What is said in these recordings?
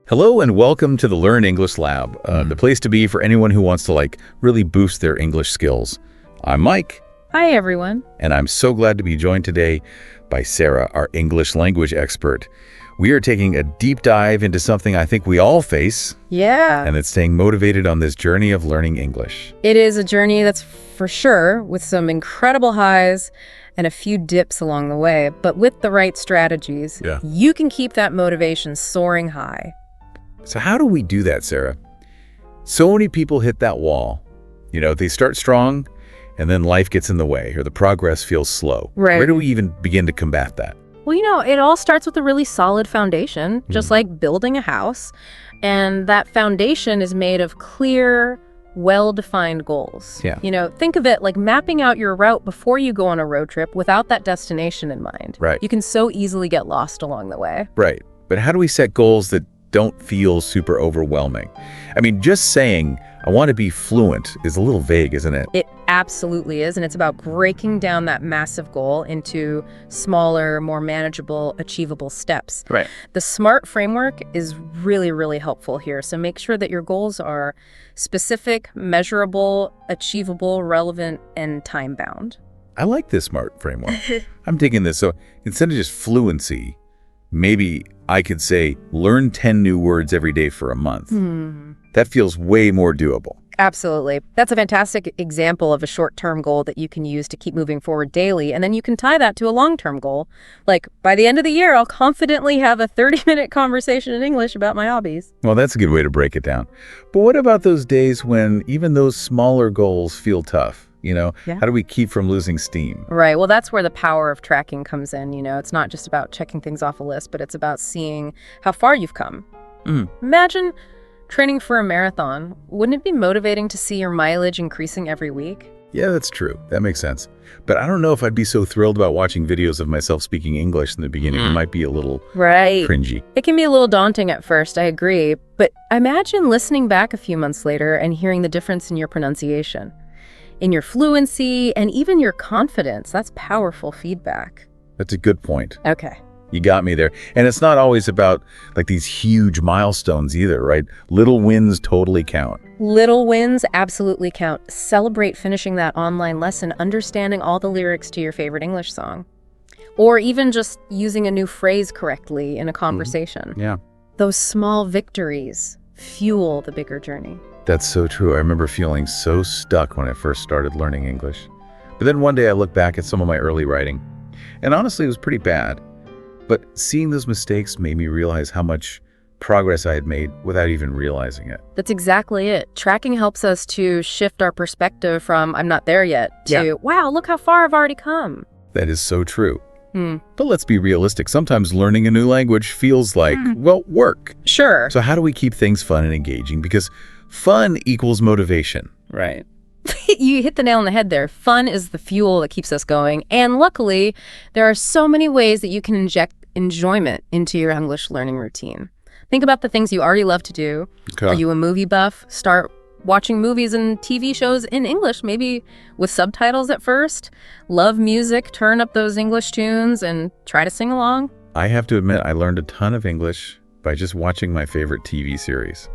Hello and welcome to the Learn English Lab, the place to be for anyone who wants to really boost their English skills. I'm Mike. Hi, everyone. And I'm so glad to be joined today by Sarah, our English language expert. We are taking a deep dive into something I think we all face. Yeah. And it's staying motivated on this journey of learning English. It is a journey that's for sure with some incredible highs and a few dips along the way. But with the right strategies, you can keep that motivation soaring high. So how do we do that, Sarah? So many people hit that wall. They start strong and then life gets in the way or the progress feels slow. Right. Where do we even begin to combat that? Well, it all starts with a really solid foundation, just like building a house. And that foundation is made of clear, well-defined goals. Yeah. Think of it like mapping out your route before you go on a road trip without that destination in mind. Right. You can so easily get lost along the way. Right. But how do we set goals that don't feel super overwhelming? I mean, just saying, I want to be fluent is a little vague, isn't it? It absolutely is, and it's about breaking down that massive goal into smaller, more manageable, achievable steps. Right. The SMART framework is really, really helpful here, so make sure that your goals are specific, measurable, achievable, relevant, and time-bound. I like this SMART framework. I'm digging this. So instead of just fluency, maybe I could say, learn 10 new words every day for a month. That feels way more doable. Absolutely. That's a fantastic example of a short-term goal that you can use to keep moving forward daily. And then you can tie that to a long-term goal. Like, by the end of the year, I'll confidently have a 30-minute conversation in English about my hobbies. Well, that's a good way to break it down. But what about those days when even those smaller goals feel tough? How do we keep from losing steam? Right. Well, that's where the power of tracking comes in. It's not just about checking things off a list, but it's about seeing how far you've come. Imagine training for a marathon. Wouldn't it be motivating to see your mileage increasing every week? Yeah, that's true. That makes sense. But I don't know if I'd be so thrilled about watching videos of myself speaking English in the beginning. It might be a little cringy. It can be a little daunting at first, I agree. But imagine listening back a few months later and hearing the difference in your pronunciation, in your fluency, and even your confidence. That's powerful feedback. That's a good point. Okay. You got me there. And it's not always about these huge milestones either, right? Little wins totally count. Little wins absolutely count. Celebrate finishing that online lesson, understanding all the lyrics to your favorite English song, or even just using a new phrase correctly in a conversation. Yeah. Those small victories fuel the bigger journey. That's so true. I remember feeling so stuck when I first started learning English. But then one day I looked back at some of my early writing, and honestly, it was pretty bad. But seeing those mistakes made me realize how much progress I had made without even realizing it. That's exactly it. Tracking helps us to shift our perspective from "I'm not there yet" to "Wow, look how far I've already come." That is so true. But let's be realistic. Sometimes learning a new language feels like, work. Sure. So how do we keep things fun and engaging? Because fun equals motivation. Right. You hit the nail on the head there. Fun is the fuel that keeps us going. And luckily, there are so many ways that you can inject enjoyment into your English learning routine. Think about the things you already love to do. Okay. Are you a movie buff? Start watching movies and TV shows in English, maybe with subtitles at first. Love music, turn up those English tunes and try to sing along. I have to admit, I learned a ton of English by just watching my favorite TV series.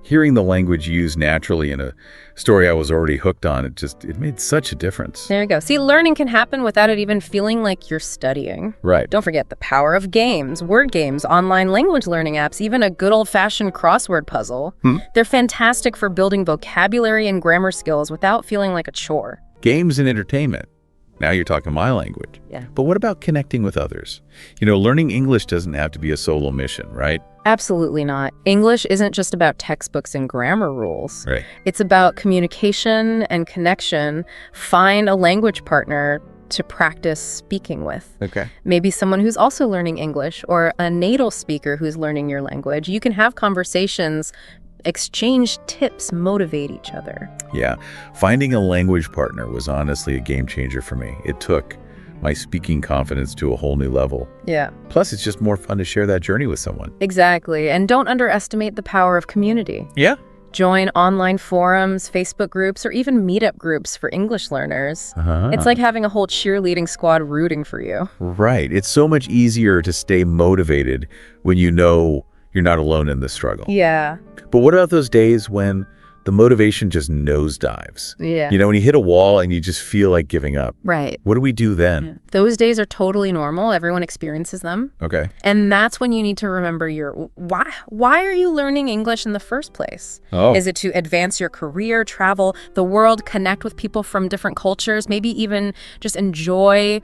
Hearing the language used naturally in a story I was already hooked on, it made such a difference. There you go. See, learning can happen without it even feeling like you're studying. Right. Don't forget the power of games, word games, online language learning apps, even a good old-fashioned crossword puzzle. They're fantastic for building vocabulary and grammar skills without feeling like a chore. Games and entertainment. Now you're talking my language. Yeah. But what about connecting with others? Learning English doesn't have to be a solo mission, right? Absolutely not. English isn't just about textbooks and grammar rules. Right. It's about communication and connection. Find a language partner to practice speaking with. Okay. Maybe someone who's also learning English or a native speaker who's learning your language. You can have conversations, exchange tips, motivate each other. Yeah. Finding a language partner was honestly a game changer for me. It took my speaking confidence to a whole new level. Yeah. Plus, it's just more fun to share that journey with someone. Exactly. And don't underestimate the power of community. Yeah. Join online forums, Facebook groups, or even meetup groups for English learners. It's like having a whole cheerleading squad rooting for you. Right. It's so much easier to stay motivated when you know You're not alone in this struggle. Yeah. But what about those days when the motivation just nosedives? Yeah. When you hit a wall and you just feel like giving up. Right. What do we do then? Yeah. Those days are totally normal. Everyone experiences them. Okay. And that's when you need to remember your why. Why are you learning English in the first place? Oh. Is it to advance your career, travel the world, connect with people from different cultures, maybe even just enjoy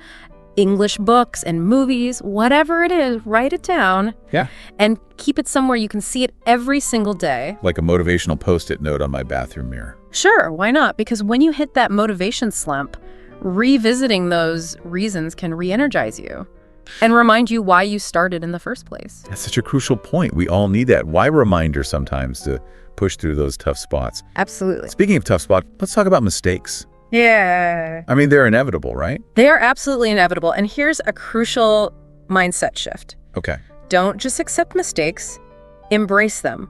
English books and movies, whatever it is, write it down. Yeah. And keep it somewhere you can see it every single day. Like a motivational Post-it note on my bathroom mirror. Sure, why not? Because when you hit that motivation slump, revisiting those reasons can re-energize you and remind you why you started in the first place. That's such a crucial point. We all need that. Why reminder sometimes to push through those tough spots. Absolutely. Speaking of tough spots, let's talk about mistakes. Yeah. I mean, they're inevitable, right? They are absolutely inevitable. And here's a crucial mindset shift. Okay. Don't just accept mistakes, embrace them.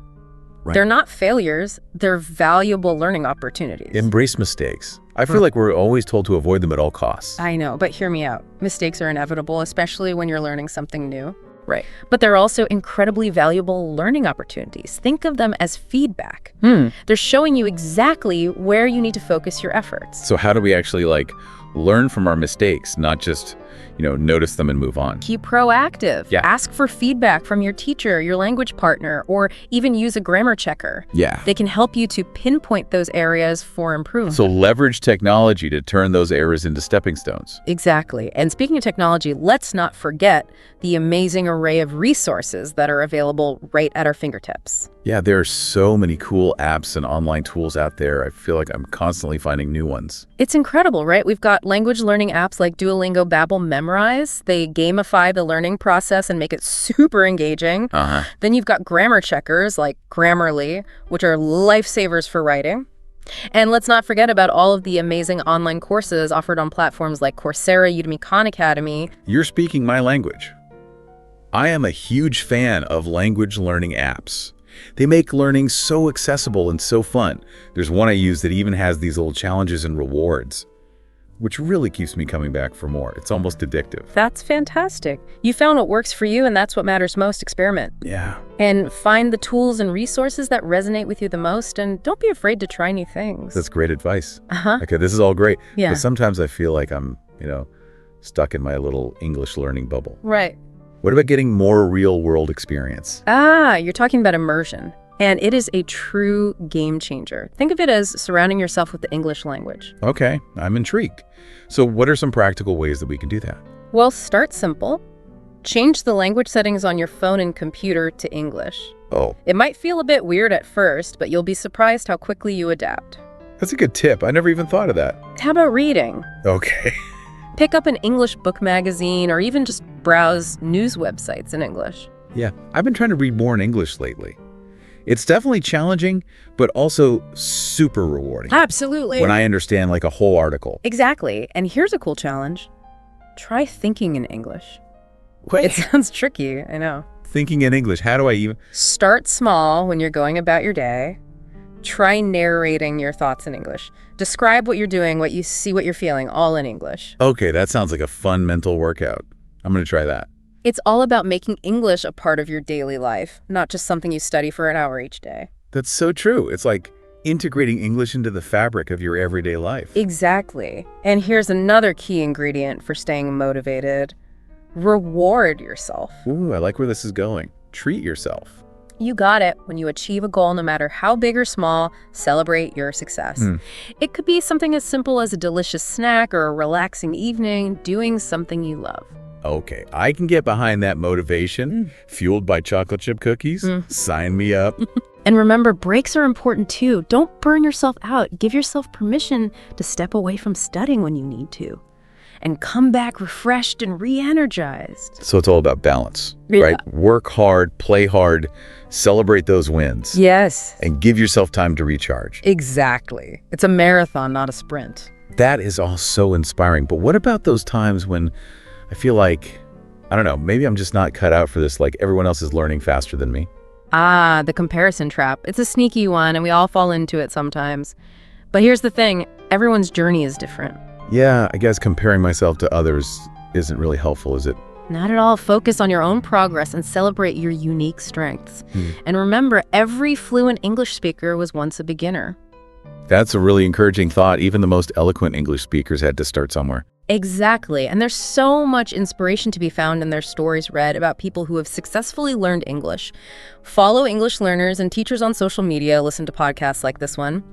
Right. They're not failures, they're valuable learning opportunities. Embrace mistakes. I feel like we're always told to avoid them at all costs. I know, but hear me out. Mistakes are inevitable, especially when you're learning something new. Right. But they're also incredibly valuable learning opportunities. Think of them as feedback. They're showing you exactly where you need to focus your efforts. So how do we actually learn from our mistakes, not just, notice them and move on? Keep proactive. Yeah. Ask for feedback from your teacher, your language partner, or even use a grammar checker. Yeah. They can help you to pinpoint those areas for improvement. So leverage technology to turn those errors into stepping stones. Exactly. And speaking of technology, let's not forget the amazing array of resources that are available right at our fingertips. Yeah, there are so many cool apps and online tools out there. I feel like I'm constantly finding new ones. It's incredible, right? We've got language learning apps like Duolingo, Babbel, Memrise. They gamify the learning process and make it super engaging. Then you've got grammar checkers like Grammarly, which are lifesavers for writing. And let's not forget about all of the amazing online courses offered on platforms like Coursera, Udemy, Khan Academy. You're speaking my language. I am a huge fan of language learning apps. They make learning so accessible and so fun. There's one I use that even has these little challenges and rewards, which really keeps me coming back for more. It's almost addictive. That's fantastic. You found what works for you, and that's what matters most. Experiment. Yeah. And find the tools and resources that resonate with you the most, and don't be afraid to try new things. That's great advice. Uh-huh. Okay, this is all great. Yeah. But sometimes I feel like I'm, stuck in my little English learning bubble. Right. What about getting more real-world experience? You're talking about immersion. And it is a true game changer. Think of it as surrounding yourself with the English language. Okay, I'm intrigued. So what are some practical ways that we can do that? Well, start simple. Change the language settings on your phone and computer to English. Oh, It might feel a bit weird at first, but you'll be surprised how quickly you adapt. that's a good tip. I never even thought of that. How about reading? Okay. Pick up an English book magazine or even just browse news websites in English. Yeah, I've been trying to read more in English lately. It's definitely challenging, but also super rewarding. Absolutely. When I understand a whole article. Exactly. And here's a cool challenge. Try thinking in English. Wait, It sounds tricky, I know. thinking in English, how do I even? Start small when you're going about your day. Try narrating your thoughts in English. Describe what you're doing, what you see, what you're feeling, all in English. Okay, that sounds like a fun mental workout. I'm going to try that. It's all about making English a part of your daily life, not just something you study for an hour each day. That's so true. It's like integrating English into the fabric of your everyday life. Exactly. And here's another key ingredient for staying motivated. Reward yourself. Ooh, I like where this is going. Treat yourself. You got it. When you achieve a goal, no matter how big or small, celebrate your success. It could be something as simple as a delicious snack or a relaxing evening, doing something you love. Okay, I can get behind that motivation, fueled by chocolate chip cookies. Sign me up. And remember, breaks are important too. Don't burn yourself out. Give yourself permission to step away from studying when you need to. And come back refreshed and re-energized. So it's all about balance, Yeah. right? Work hard, play hard, celebrate those wins, Yes. and give yourself time to recharge. Exactly. It's a marathon, not a sprint. That is all so inspiring. But what about those times when I feel like, I don't know, maybe I'm just not cut out for this, like everyone else is learning faster than me? The comparison trap. It's a sneaky one, and we all fall into it sometimes. But here's the thing. Everyone's journey is different. Yeah, I guess comparing myself to others isn't really helpful, is it? Not at all. Focus on your own progress and celebrate your unique strengths. And remember, every fluent English speaker was once a beginner. That's a really encouraging thought. Even the most eloquent English speakers had to start somewhere. Exactly. And there's so much inspiration to be found in their stories read about people who have successfully learned English. Follow English learners and teachers on social media, listen to podcasts like this one.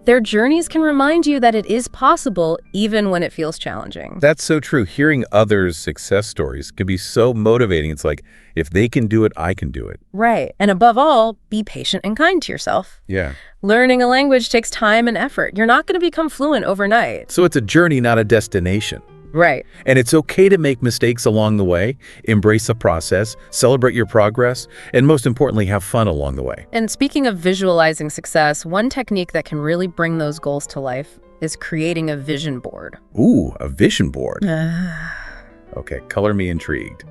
Their journeys can remind you that it is possible even when it feels challenging. That's so true. Hearing others' success stories can be so motivating. It's like, if they can do it, I can do it. Right. And above all, be patient and kind to yourself. Yeah. Learning a language takes time and effort. You're not going to become fluent overnight. So it's a journey, not a destination. Right. And it's okay to make mistakes along the way, embrace the process, celebrate your progress, and most importantly, have fun along the way. And speaking of visualizing success, one technique that can really bring those goals to life is creating a vision board. Ooh, a vision board. Okay, color me intrigued.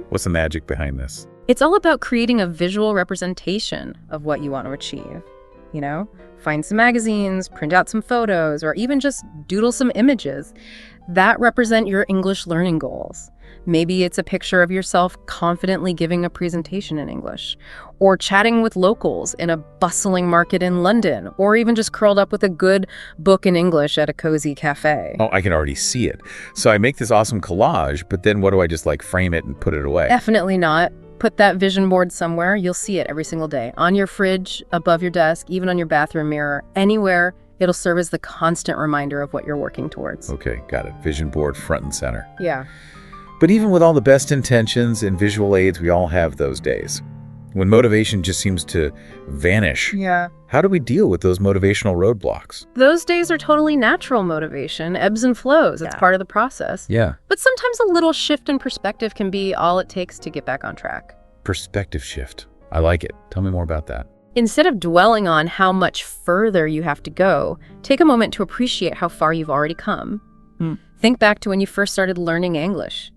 What's the magic behind this? It's all about creating a visual representation of what you want to achieve. You know, find some magazines, print out some photos, or even just doodle some images that represent your English learning goals. Maybe it's a picture of yourself confidently giving a presentation in English, or chatting with locals in a bustling market in London, or even just curled up with a good book in English at a cozy cafe. Oh, I can already see it. So I make this awesome collage, but then what do I just like frame it and put it away? Definitely not. Put that vision board somewhere. You'll see it every single day. On your fridge, above your desk, even on your bathroom mirror, anywhere. It'll serve as the constant reminder of what you're working towards. Okay, got it. Vision board front and center. Yeah. But even with all the best intentions and visual aids, we all have those days when motivation just seems to vanish. Yeah. How do we deal with those motivational roadblocks? Those days are totally natural motivation, ebbs and flows. It's part of the process. Yeah. But sometimes a little shift in perspective can be all it takes to get back on track. Perspective shift. I like it. Tell me more about that. Instead of dwelling on how much further you have to go, take a moment to appreciate how far you've already come. Think back to when you first started learning English.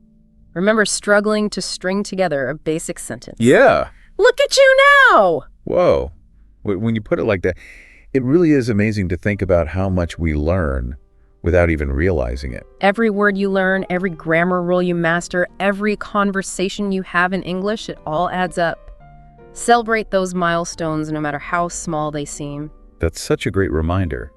Remember struggling to string together a basic sentence. Yeah. Look at you now! Whoa. When you put it like that, it really is amazing to think about how much we learn without even realizing it. Every word you learn, every grammar rule you master, every conversation you have in English, it all adds up. Celebrate those milestones no matter how small they seem. That's such a great reminder.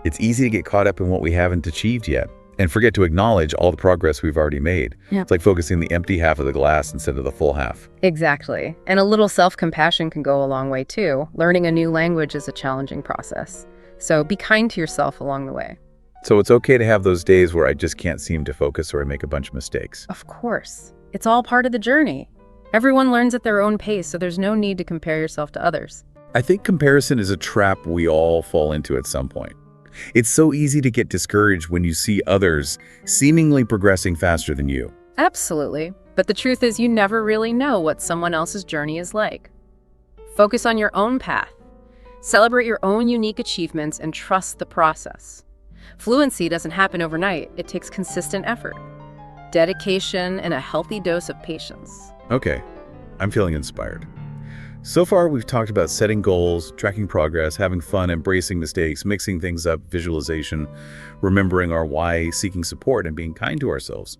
It's easy to get caught up in what we haven't achieved yet and forget to acknowledge all the progress we've already made. Yeah. It's like focusing on the empty half of the glass instead of the full half. Exactly. And a little self-compassion can go a long way too. Learning a new language is a challenging process. So be kind to yourself along the way. So it's okay to have those days where I just can't seem to focus or I make a bunch of mistakes. Of course. It's all part of the journey. Everyone learns at their own pace, so there's no need to compare yourself to others. I think comparison is a trap we all fall into at some point. It's so easy to get discouraged when you see others seemingly progressing faster than you. Absolutely. But the truth is you never really know what someone else's journey is like. Focus on your own path. Celebrate your own unique achievements and trust the process. Fluency doesn't happen overnight. It takes consistent effort, dedication, and a healthy dose of patience. Okay, I'm feeling inspired. So far, we've talked about setting goals, tracking progress, having fun, embracing mistakes, mixing things up, visualization, remembering our why, seeking support, and being kind to ourselves.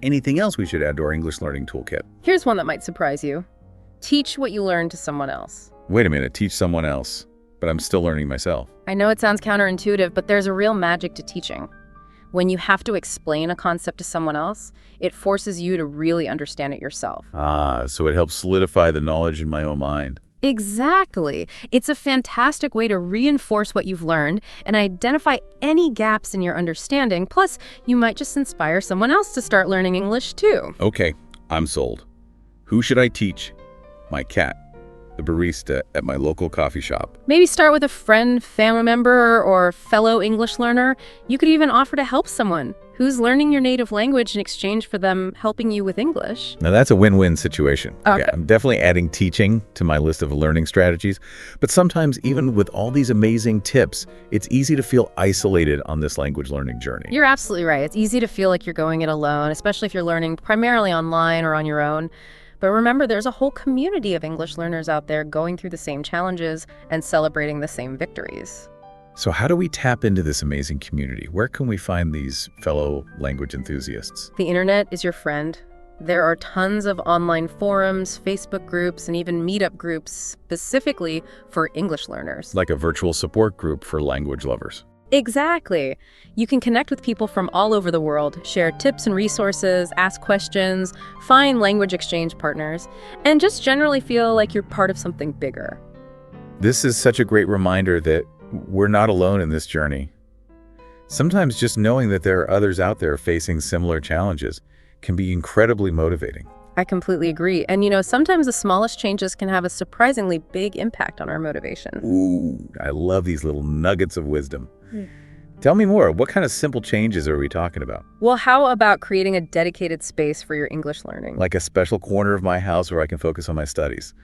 Anything else we should add to our English learning toolkit? Here's one that might surprise you. Teach what you learned to someone else. Wait a minute, teach someone else, but I'm still learning myself. I know it sounds counterintuitive, but there's a real magic to teaching. When you have to explain a concept to someone else, it forces you to really understand it yourself. So it helps solidify the knowledge in my own mind. Exactly. It's a fantastic way to reinforce what you've learned and identify any gaps in your understanding. Plus, you might just inspire someone else to start learning English too. Okay, I'm sold. Who should I teach? My cat, the barista at my local coffee shop. Maybe start with a friend, family member, or fellow English learner. You could even offer to help someone who's learning your native language in exchange for them helping you with English. Now that's a win-win situation. Okay. Yeah, I'm definitely adding teaching to my list of learning strategies, but sometimes even with all these amazing tips, it's easy to feel isolated on this language learning journey. You're absolutely right. It's easy to feel like you're going it alone, especially if you're learning primarily online or on your own. But remember, there's a whole community of English learners out there going through the same challenges and celebrating the same victories. So how do we tap into this amazing community? Where can we find these fellow language enthusiasts? The internet is your friend. There are tons of online forums, Facebook groups, and even meetup groups specifically for English learners. Like a virtual support group for language lovers. Exactly. You can connect with people from all over the world, share tips and resources, ask questions, find language exchange partners, and just generally feel like you're part of something bigger. This is such a great reminder that we're not alone in this journey. Sometimes just knowing that there are others out there facing similar challenges can be incredibly motivating. I completely agree. And sometimes the smallest changes can have a surprisingly big impact on our motivation. Ooh, I love these little nuggets of wisdom. Tell me more. What kind of simple changes are we talking about? Well, how about creating a dedicated space for your English learning? Like a special corner of my house where I can focus on my studies.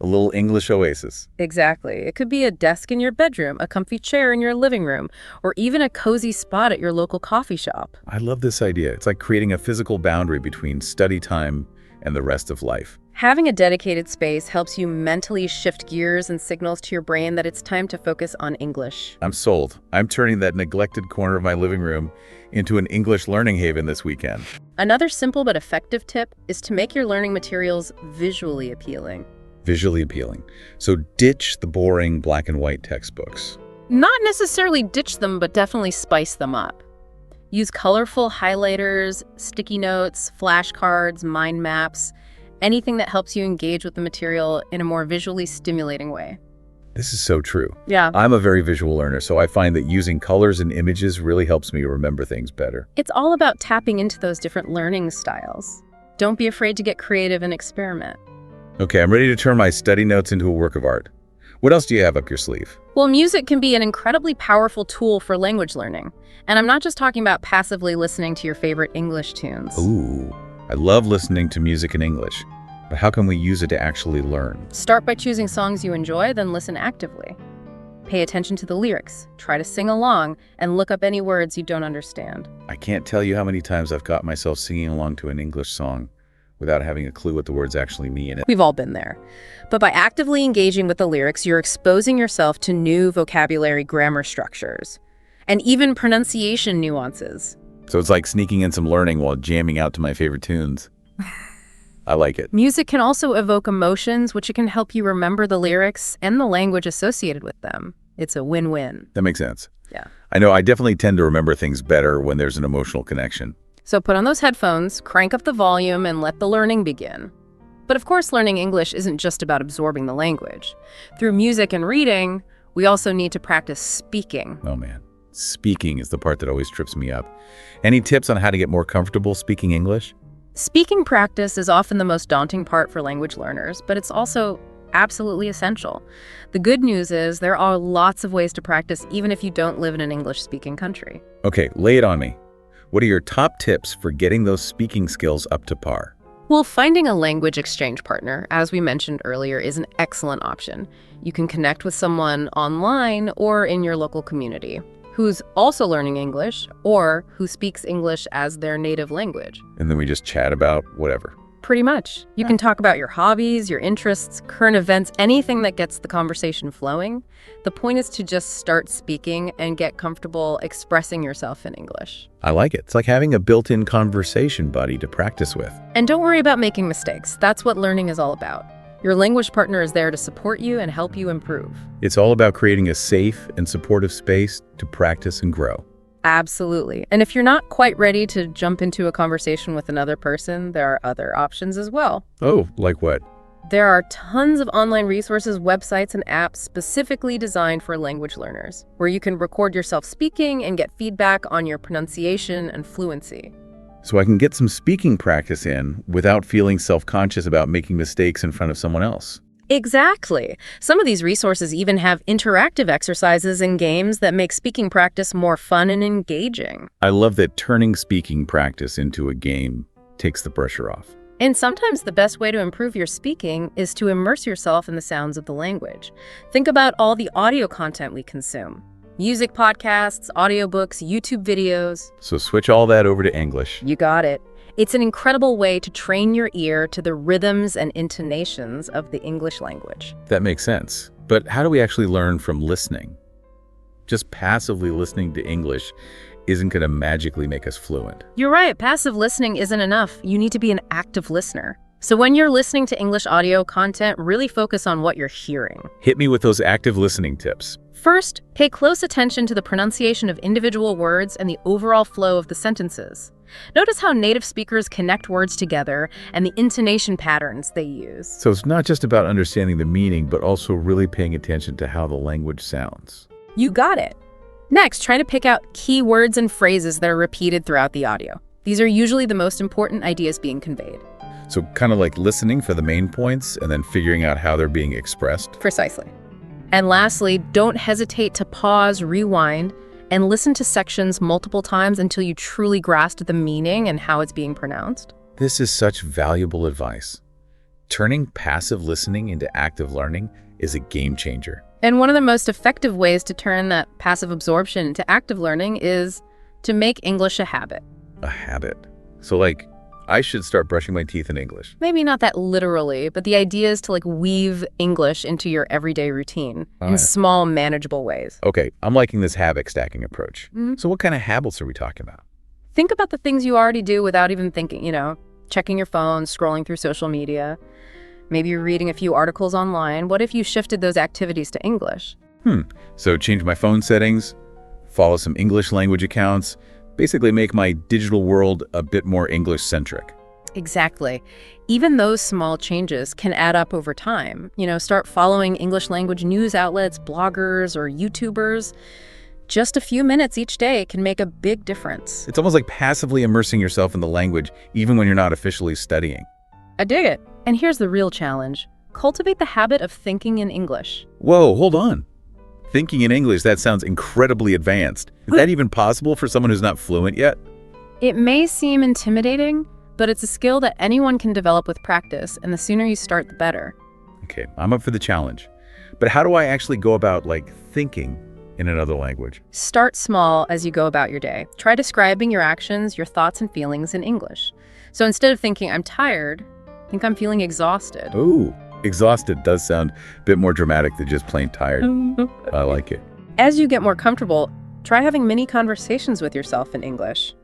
A little English oasis. Exactly. It could be a desk in your bedroom, a comfy chair in your living room, or even a cozy spot at your local coffee shop. I love this idea. It's like creating a physical boundary between study time and the rest of life. Having a dedicated space helps you mentally shift gears and signals to your brain that it's time to focus on English. I'm sold. I'm turning that neglected corner of my living room into an English learning haven this weekend. Another simple but effective tip is to make your learning materials visually appealing. Visually appealing. So ditch the boring black and white textbooks. Not necessarily ditch them, but definitely spice them up. Use colorful highlighters, sticky notes, flashcards, mind maps, anything that helps you engage with the material in a more visually stimulating way. This is so true. Yeah. I'm a very visual learner, so I find that using colors and images really helps me remember things better. It's all about tapping into those different learning styles. Don't be afraid to get creative and experiment. Okay, I'm ready to turn my study notes into a work of art. What else do you have up your sleeve? Well, music can be an incredibly powerful tool for language learning. And I'm not just talking about passively listening to your favorite English tunes. Ooh, I love listening to music in English, but how can we use it to actually learn? Start by choosing songs you enjoy, then listen actively. Pay attention to the lyrics, try to sing along, and look up any words you don't understand. I can't tell you how many times I've caught myself singing along to an English song without having a clue what the words actually mean. We've all been there. But by actively engaging with the lyrics, you're exposing yourself to new vocabulary grammar structures, and even pronunciation nuances. So it's like sneaking in some learning while jamming out to my favorite tunes. I like it. Music can also evoke emotions, which can help you remember the lyrics and the language associated with them. It's a win-win. That makes sense. Yeah. I know I definitely tend to remember things better when there's an emotional connection. So put on those headphones, crank up the volume, and let the learning begin. But of course, learning English isn't just about absorbing the language. Through music and reading, we also need to practice speaking. Oh man, speaking is the part that always trips me up. Any tips on how to get more comfortable speaking English? Speaking practice is often the most daunting part for language learners, but it's also absolutely essential. The good news is there are lots of ways to practice even if you don't live in an English-speaking country. Okay, lay it on me. What are your top tips for getting those speaking skills up to par? Well, finding a language exchange partner, as we mentioned earlier, is an excellent option. You can connect with someone online or in your local community who's also learning English or who speaks English as their native language. And then we just chat about whatever. Pretty much. You can talk about your hobbies, your interests, current events, anything that gets the conversation flowing. The point is to just start speaking and get comfortable expressing yourself in English. I like it. It's like having a built-in conversation buddy to practice with. And don't worry about making mistakes. That's what learning is all about. Your language partner is there to support you and help you improve. It's all about creating a safe and supportive space to practice and grow. Absolutely. And if you're not quite ready to jump into a conversation with another person, there are other options as well. Oh, like what? There are tons of online resources, websites, and apps specifically designed for language learners, where you can record yourself speaking and get feedback on your pronunciation and fluency. So I can get some speaking practice in without feeling self-conscious about making mistakes in front of someone else. Exactly. Some of these resources even have interactive exercises and games that make speaking practice more fun and engaging. I love that turning speaking practice into a game takes the pressure off. And sometimes the best way to improve your speaking is to immerse yourself in the sounds of the language. Think about all the audio content we consume. Music podcasts, audiobooks, YouTube videos. So switch all that over to English. You got it. It's an incredible way to train your ear to the rhythms and intonations of the English language. That makes sense. But how do we actually learn from listening? Just passively listening to English isn't going to magically make us fluent. You're right, passive listening isn't enough. You need to be an active listener. So when you're listening to English audio content, really focus on what you're hearing. Hit me with those active listening tips. First, pay close attention to the pronunciation of individual words and the overall flow of the sentences. Notice how native speakers connect words together and the intonation patterns they use. So it's not just about understanding the meaning, but also really paying attention to how the language sounds. You got it. Next, try to pick out key words and phrases that are repeated throughout the audio. These are usually the most important ideas being conveyed. So kind of like listening for the main points and then figuring out how they're being expressed. Precisely. And lastly, don't hesitate to pause, rewind, and listen to sections multiple times until you truly grasp the meaning and how it's being pronounced. This is such valuable advice. Turning passive listening into active learning is a game changer. And one of the most effective ways to turn that passive absorption into active learning is to make English a habit. A habit. So like, I should start brushing my teeth in English. Maybe not that literally, but the idea is to weave English into your everyday routine in small, manageable ways. Okay, I'm liking this habit stacking approach. So what kind of habits are we talking about? Think about the things you already do without even thinking, checking your phone, scrolling through social media. Maybe you're reading a few articles online. What if you shifted those activities to English? So change my phone settings, follow some English language accounts, basically make my digital world a bit more English-centric. Exactly. Even those small changes can add up over time. Start following English language news outlets, bloggers, or YouTubers. Just a few minutes each day can make a big difference. It's almost like passively immersing yourself in the language, even when you're not officially studying. I dig it. And here's the real challenge. Cultivate the habit of thinking in English. Whoa, hold on. Thinking in English, that sounds incredibly advanced. Is that even possible for someone who's not fluent yet? It may seem intimidating, but it's a skill that anyone can develop with practice, and the sooner you start, the better. Okay, I'm up for the challenge. But how do I actually go about, thinking in another language? Start small as you go about your day. Try describing your actions, your thoughts, and feelings in English. So instead of thinking, I'm tired, think I'm feeling exhausted. Ooh, exhausted does sound a bit more dramatic than just plain tired. I like it. As you get more comfortable, try having mini conversations with yourself in English.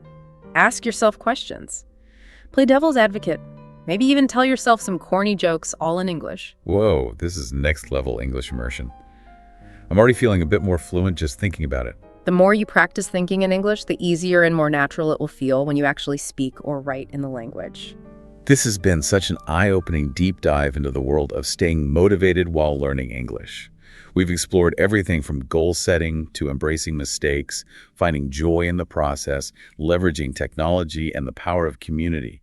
Ask yourself questions. Play devil's advocate. Maybe even tell yourself some corny jokes all in English. Whoa, this is next level English immersion. I'm already feeling a bit more fluent just thinking about it. The more you practice thinking in English, the easier and more natural it will feel when you actually speak or write in the language. This has been such an eye-opening deep dive into the world of staying motivated while learning English. We've explored everything from goal setting to embracing mistakes, finding joy in the process, leveraging technology, and the power of community.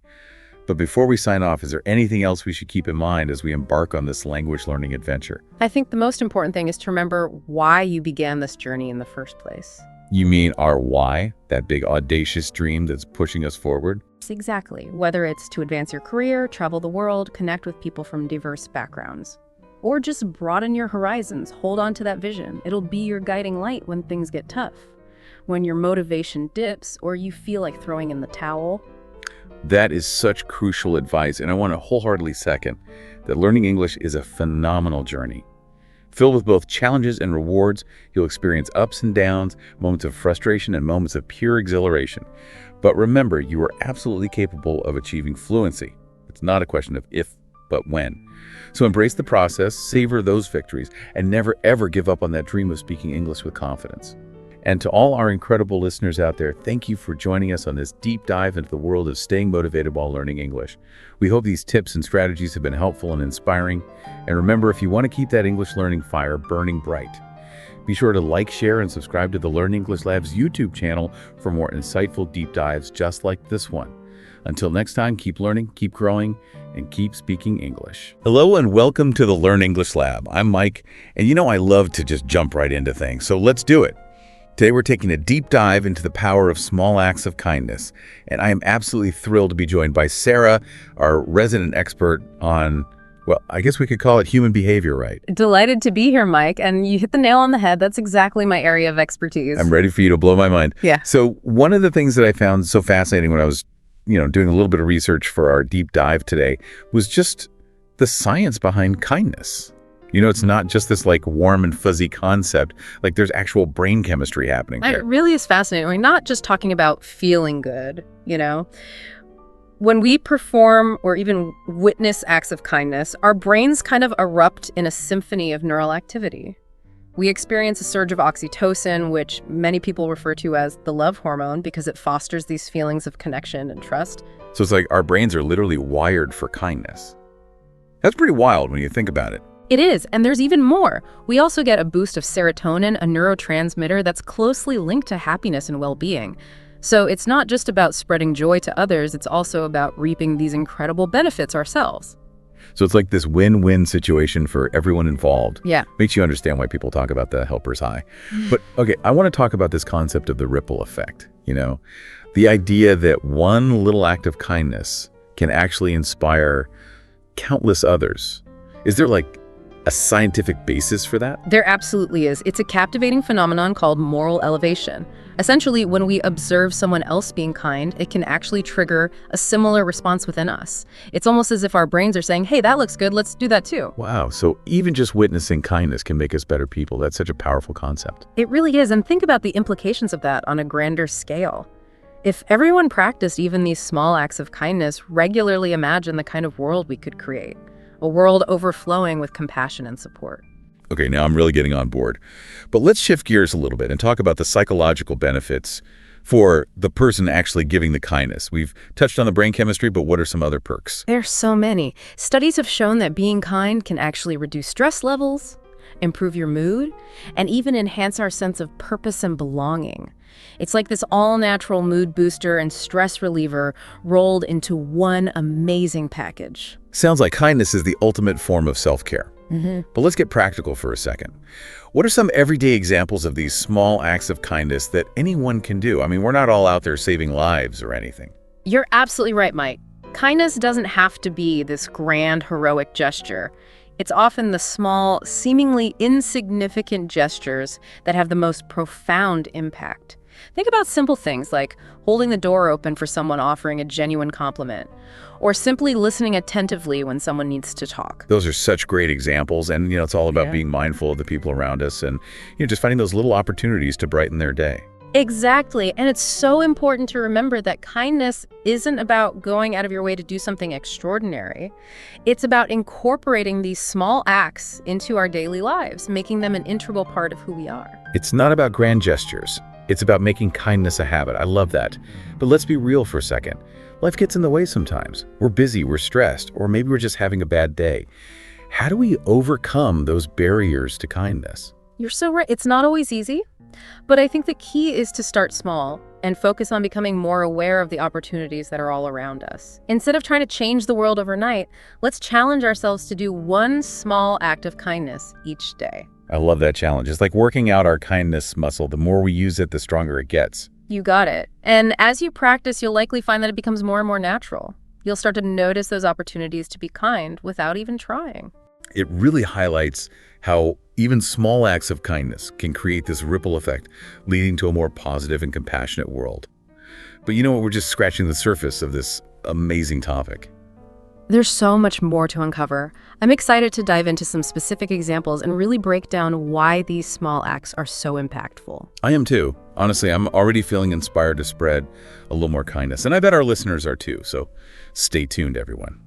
But before we sign off, is there anything else we should keep in mind as we embark on this language learning adventure? I think the most important thing is to remember why you began this journey in the first place. You mean our why? That big audacious dream that's pushing us forward? Exactly. Whether it's to advance your career, travel the world, connect with people from diverse backgrounds, or just broaden your horizons, hold on to that vision. It'll be your guiding light when things get tough, when your motivation dips, or you feel like throwing in the towel. That is such crucial advice, and I want to wholeheartedly second that learning English is a phenomenal journey. Filled with both challenges and rewards, you'll experience ups and downs, moments of frustration, and moments of pure exhilaration. But remember, you are absolutely capable of achieving fluency. It's not a question of if, but when. So embrace the process, savor those victories, and never ever give up on that dream of speaking English with confidence. And to all our incredible listeners out there, thank you for joining us on this deep dive into the world of staying motivated while learning English. We hope these tips and strategies have been helpful and inspiring. And remember, if you want to keep that English learning fire burning bright, be sure to like, share, and subscribe to the Learn English Lab's YouTube channel for more insightful deep dives just like this one. Until next time, keep learning, keep growing, and keep speaking English. Hello and welcome to the Learn English Lab. I'm Mike, and I love to just jump right into things, so let's do it. Today we're taking a deep dive into the power of small acts of kindness, and I am absolutely thrilled to be joined by Sarah, our resident expert on, well, I guess we could call it human behavior, right? Delighted to be here, Mike, and you hit the nail on the head. That's exactly my area of expertise. I'm ready for you to blow my mind. Yeah. So one of the things that I found so fascinating when I was, doing a little bit of research for our deep dive today was just the science behind kindness. It's not just this like warm and fuzzy concept. Like there's actual brain chemistry happening It here. really is fascinating. We're not just talking about feeling good. When we perform or even witness acts of kindness, our brains kind of erupt in a symphony of neural activity. We experience a surge of oxytocin, which many people refer to as the love hormone because it fosters these feelings of connection and trust. So it's like our brains are literally wired for kindness. That's pretty wild when you think about it. It is, and there's even more. We also get a boost of serotonin, a neurotransmitter that's closely linked to happiness and well-being. So it's not just about spreading joy to others, it's also about reaping these incredible benefits ourselves. So it's like this win-win situation for everyone involved. Yeah. Makes you understand why people talk about the helper's high. But okay, I want to talk about this concept of the ripple effect, The idea that one little act of kindness can actually inspire countless others. Is there like a scientific basis for that? There absolutely is. It's a captivating phenomenon called moral elevation. Essentially, when we observe someone else being kind, it can actually trigger a similar response within us. It's almost as if our brains are saying, hey, that looks good, let's do that too. Wow, so even just witnessing kindness can make us better people. That's such a powerful concept. It really is, and think about the implications of that on a grander scale. If everyone practiced even these small acts of kindness, regularly imagine the kind of world we could create. A world overflowing with compassion and support. Okay, now I'm really getting on board. But let's shift gears a little bit and talk about the psychological benefits for the person actually giving the kindness. We've touched on the brain chemistry, but what are some other perks? There's so many. Studies have shown that being kind can actually reduce stress levels, improve your mood, and even enhance our sense of purpose and belonging. It's like this all-natural mood booster and stress reliever rolled into one amazing package. Sounds like kindness is the ultimate form of self-care. But let's get practical for a second. What are some everyday examples of these small acts of kindness that anyone can do? I mean, we're not all out there saving lives or anything. You're absolutely right, Mike. Kindness doesn't have to be this grand, heroic gesture. It's often the small, seemingly insignificant gestures that have the most profound impact. Think about simple things like holding the door open for someone offering a genuine compliment, or simply listening attentively when someone needs to talk. Those are such great examples, and it's all about being mindful of the people around us and just finding those little opportunities to brighten their day. Exactly, and it's so important to remember that kindness isn't about going out of your way to do something extraordinary. It's about incorporating these small acts into our daily lives, making them an integral part of who we are. It's not about grand gestures. It's about making kindness a habit. I love that. But let's be real for a second. Life gets in the way sometimes. We're busy, we're stressed, or maybe we're just having a bad day. How do we overcome those barriers to kindness? You're so right. It's not always easy, but I think the key is to start small and focus on becoming more aware of the opportunities that are all around us. Instead of trying to change the world overnight, let's challenge ourselves to do one small act of kindness each day. I love that challenge. It's like working out our kindness muscle. The more we use it, the stronger it gets. You got it. And as you practice, you'll likely find that it becomes more and more natural. You'll start to notice those opportunities to be kind without even trying. It really highlights how even small acts of kindness can create this ripple effect, leading to a more positive and compassionate world. But you know what? We're just scratching the surface of this amazing topic. There's so much more to uncover. I'm excited to dive into some specific examples and really break down why these small acts are so impactful. I am too. Honestly, I'm already feeling inspired to spread a little more kindness, and I bet our listeners are too, so stay tuned, everyone.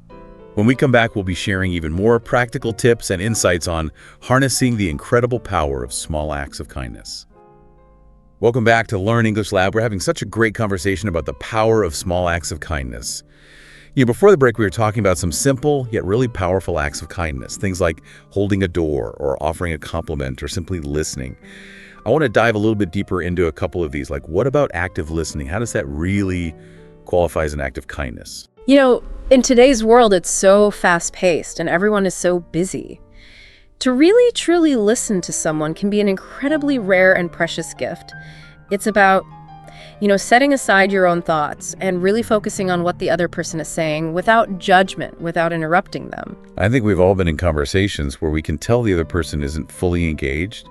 When we come back, we'll be sharing even more practical tips and insights on harnessing the incredible power of small acts of kindness. Welcome back to Learn English Lab. We're having such a great conversation about the power of small acts of kindness. Before the break, we were talking about some simple yet really powerful acts of kindness, things like holding a door or offering a compliment or simply listening. I want to dive a little bit deeper into a couple of these, like what about active listening? How does that really qualify as an act of kindness? In today's world, it's so fast-paced and everyone is so busy. To really, truly listen to someone can be an incredibly rare and precious gift. It's about setting aside your own thoughts and really focusing on what the other person is saying without judgment, without interrupting them. I think we've all been in conversations where we can tell the other person isn't fully engaged,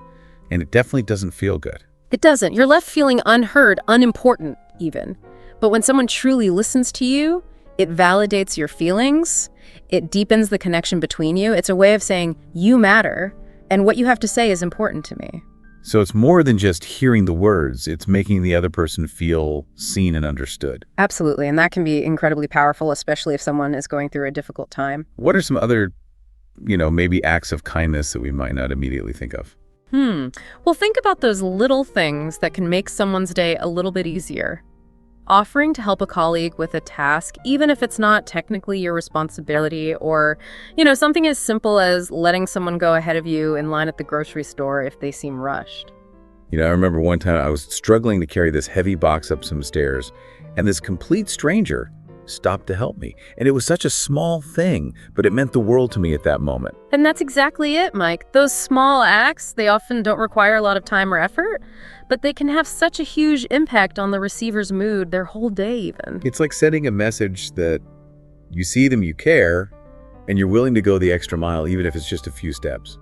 and it definitely doesn't feel good. It doesn't. You're left feeling unheard, unimportant even. But when someone truly listens to you, it validates your feelings, It deepens the connection between you. It's a way of saying, you matter, and what you have to say is important to me. So it's more than just hearing the words. It's making the other person feel seen and understood. Absolutely, and that can be incredibly powerful, especially if someone is going through a difficult time. What are some other, maybe acts of kindness that we might not immediately think of? Well, think about those little things that can make someone's day a little bit easier. Offering to help a colleague with a task, even if it's not technically your responsibility, or, something as simple as letting someone go ahead of you in line at the grocery store if they seem rushed. I remember one time I was struggling to carry this heavy box up some stairs, and this complete stranger stopped to help me. And it was such a small thing, but it meant the world to me at that moment. And that's exactly it, Mike. Those small acts, they often don't require a lot of time or effort, but they can have such a huge impact on the receiver's mood, their whole day even. It's like sending a message that you see them, you care, and you're willing to go the extra mile, even if it's just a few steps.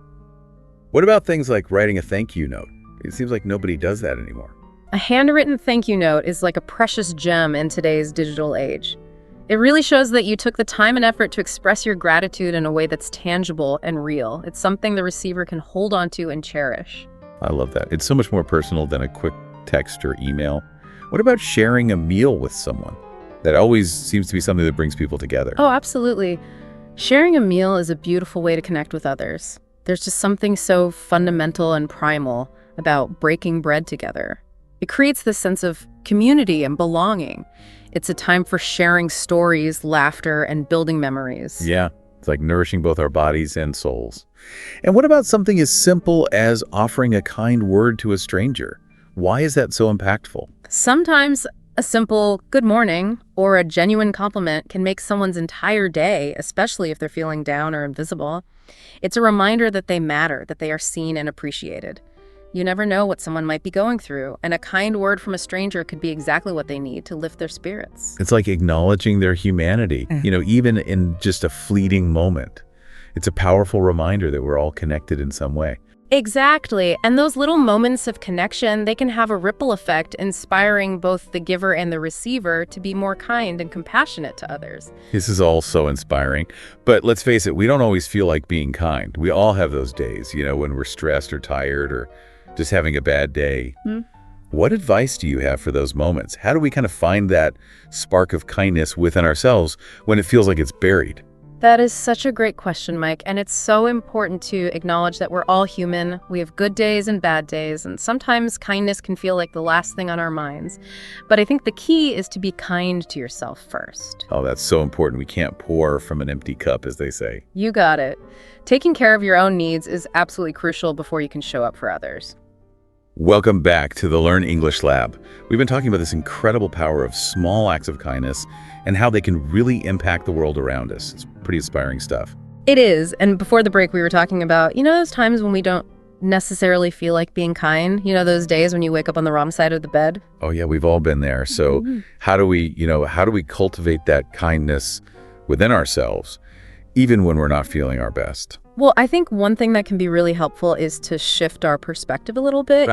What about things like writing a thank you note? It seems like nobody does that anymore. A handwritten thank you note is like a precious gem in today's digital age. It really shows that you took the time and effort to express your gratitude in a way that's tangible and real. It's something the receiver can hold on to and cherish. I love that. It's so much more personal than a quick text or email. What about sharing a meal with someone? That always seems to be something that brings people together. Oh, absolutely. Sharing a meal is a beautiful way to connect with others. There's just something so fundamental and primal about breaking bread together. It creates this sense of community and belonging. It's a time for sharing stories, laughter, and building memories. Yeah, it's like nourishing both our bodies and souls. And what about something as simple as offering a kind word to a stranger? Why is that so impactful? Sometimes a simple good morning or a genuine compliment can make someone's entire day, especially if they're feeling down or invisible. It's a reminder that they matter, that they are seen and appreciated. You never know what someone might be going through, and a kind word from a stranger could be exactly what they need to lift their spirits. It's like acknowledging their humanity, even in just a fleeting moment. It's a powerful reminder that we're all connected in some way. Exactly, and those little moments of connection, they can have a ripple effect, inspiring both the giver and the receiver to be more kind and compassionate to others. This is all so inspiring, but let's face it, we don't always feel like being kind. We all have those days, when we're stressed or tired or just having a bad day. What advice do you have for those moments? How do we kind of find that spark of kindness within ourselves when it feels like it's buried? That is such a great question, Mike, and it's so important to acknowledge that we're all human. We have good days and bad days, and sometimes kindness can feel like the last thing on our minds. But I think the key is to be kind to yourself first. Oh, that's so important. We can't pour from an empty cup, as they say. You got it. Taking care of your own needs is absolutely crucial before you can show up for others. Welcome back to the Learn English Lab. We've been talking about this incredible power of small acts of kindness and how they can really impact the world around us. It's pretty inspiring stuff. It is. And before the break, we were talking about, those times when we don't necessarily feel like being kind, those days when you wake up on the wrong side of the bed. Oh yeah, we've all been there. So how do we cultivate that kindness within ourselves, even when we're not feeling our best? Well, I think one thing that can be really helpful is to shift our perspective a little bit,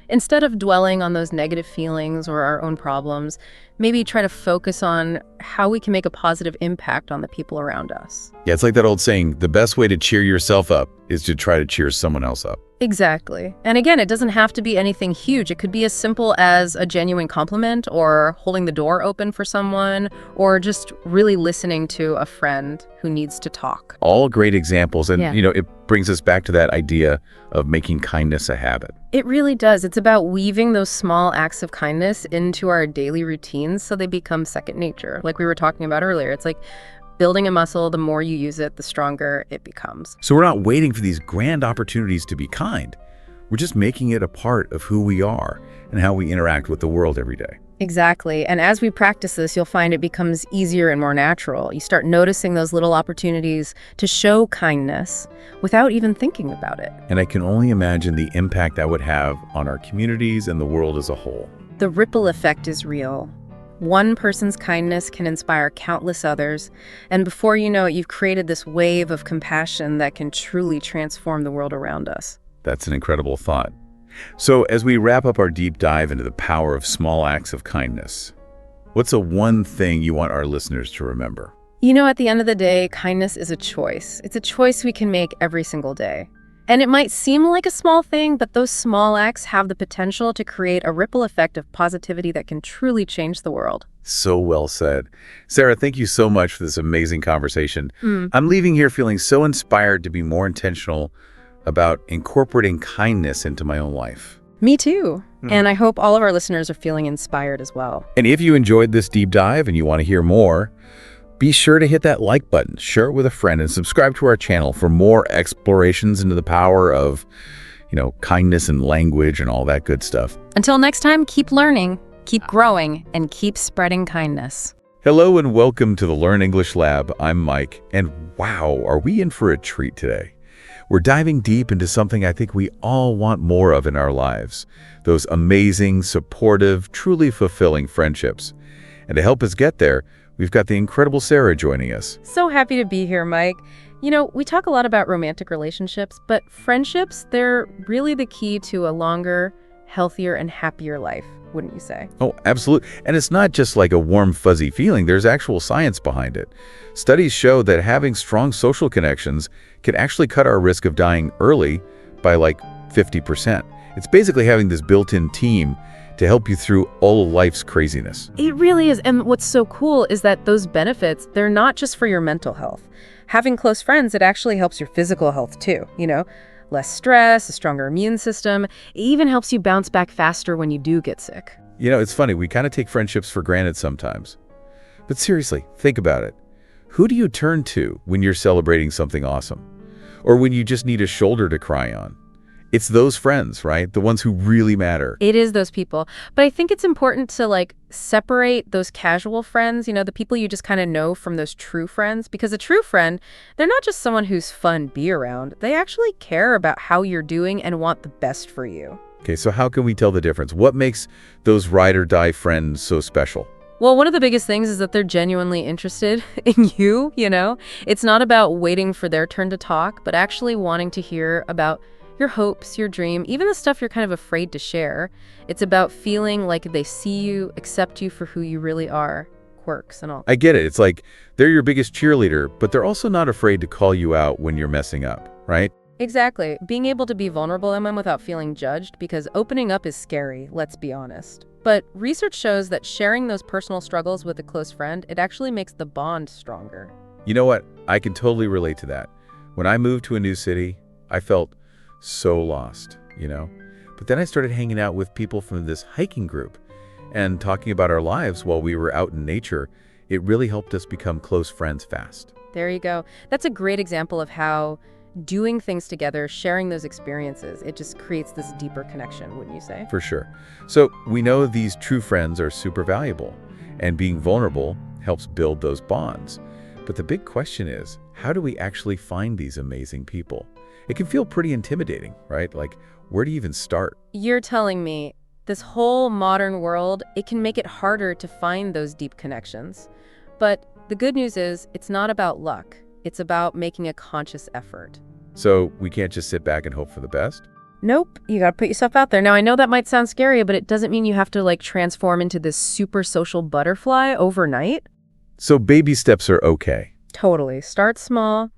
Instead of dwelling on those negative feelings or our own problems, maybe try to focus on how we can make a positive impact on the people around us. Yeah, it's like that old saying, the best way to cheer yourself up is to try to cheer someone else up. Exactly. And again, it doesn't have to be anything huge. It could be as simple as a genuine compliment or holding the door open for someone or just really listening to a friend who needs to talk. All great examples. And, it brings us back to that idea of making kindness a habit. It really does. It's about weaving those small acts of kindness into our daily routines so they become second nature. Like we were talking about earlier, it's like building a muscle, the more you use it, the stronger it becomes. So we're not waiting for these grand opportunities to be kind. We're just making it a part of who we are and how we interact with the world every day. Exactly. And as we practice this, you'll find it becomes easier and more natural. You start noticing those little opportunities to show kindness without even thinking about it. And I can only imagine the impact that would have on our communities and the world as a whole. The ripple effect is real. One person's kindness can inspire countless others, and before you know it, you've created this wave of compassion that can truly transform the world around us. That's an incredible thought. So as we wrap up our deep dive into the power of small acts of kindness, what's the one thing you want our listeners to remember? At the end of the day, kindness is a choice. It's a choice we can make every single day. And it might seem like a small thing, but those small acts have the potential to create a ripple effect of positivity that can truly change the world. So well said. Sarah, thank you so much for this amazing conversation. I'm leaving here feeling so inspired to be more intentional about incorporating kindness into my own life. Me too. And I hope all of our listeners are feeling inspired as well. And if you enjoyed this deep dive and you want to hear more, be sure to hit that like button, share it with a friend, and subscribe to our channel for more explorations into the power of, kindness and language and all that good stuff. Until next time, keep learning, keep growing, and keep spreading kindness. Hello and welcome to the Learn English Lab. I'm Mike, and wow, are we in for a treat today? We're diving deep into something I think we all want more of in our lives, those amazing, supportive, truly fulfilling friendships. And to help us get there, we've got the incredible Sarah joining us. So happy to be here, Mike. We talk a lot about romantic relationships, but friendships, they're really the key to a longer, healthier, and happier life, wouldn't you say? Oh, absolutely. And it's not just like a warm, fuzzy feeling. There's actual science behind it. Studies show that having strong social connections can actually cut our risk of dying early by like 50%. It's basically having this built-in team to help you through all of life's craziness. It really is. And what's so cool is that those benefits, they're not just for your mental health. Having close friends, it actually helps your physical health too, Less stress, a stronger immune system. It even helps you bounce back faster when you do get sick. It's funny, we kind of take friendships for granted sometimes. But seriously, think about it. Who do you turn to when you're celebrating something awesome? Or when you just need a shoulder to cry on? It's those friends, right? The ones who really matter. It is those people. But I think it's important to separate those casual friends, the people you just kind of know from those true friends. Because a true friend, they're not just someone who's fun to be around. They actually care about how you're doing and want the best for you. Okay, so how can we tell the difference? What makes those ride or die friends so special? Well, one of the biggest things is that they're genuinely interested in you, It's not about waiting for their turn to talk, but actually wanting to hear about your hopes, your dream, even the stuff you're kind of afraid to share. It's about feeling like they see you, accept you for who you really are, quirks and all. I get it. It's like they're your biggest cheerleader, but they're also not afraid to call you out when you're messing up, right? Exactly. Being able to be vulnerable in them without feeling judged, because opening up is scary, let's be honest. But research shows that sharing those personal struggles with a close friend, it actually makes the bond stronger. You know what? I can totally relate to that. When I moved to a new city, I felt so lost, But then I started hanging out with people from this hiking group and talking about our lives while we were out in nature. It really helped us become close friends fast. There you go. That's a great example of how doing things together, sharing those experiences, it just creates this deeper connection, wouldn't you say? For sure. So we know these true friends are super valuable, and being vulnerable helps build those bonds. But the big question is, how do we actually find these amazing people? It can feel pretty intimidating, right? Like, where do you even start? You're telling me this whole modern world, it can make it harder to find those deep connections. But the good news is it's not about luck. It's about making a conscious effort. So we can't just sit back and hope for the best? Nope. You got to put yourself out there. Now, I know that might sound scary, but it doesn't mean you have to transform into this super social butterfly overnight. So baby steps are okay. Totally. Start small.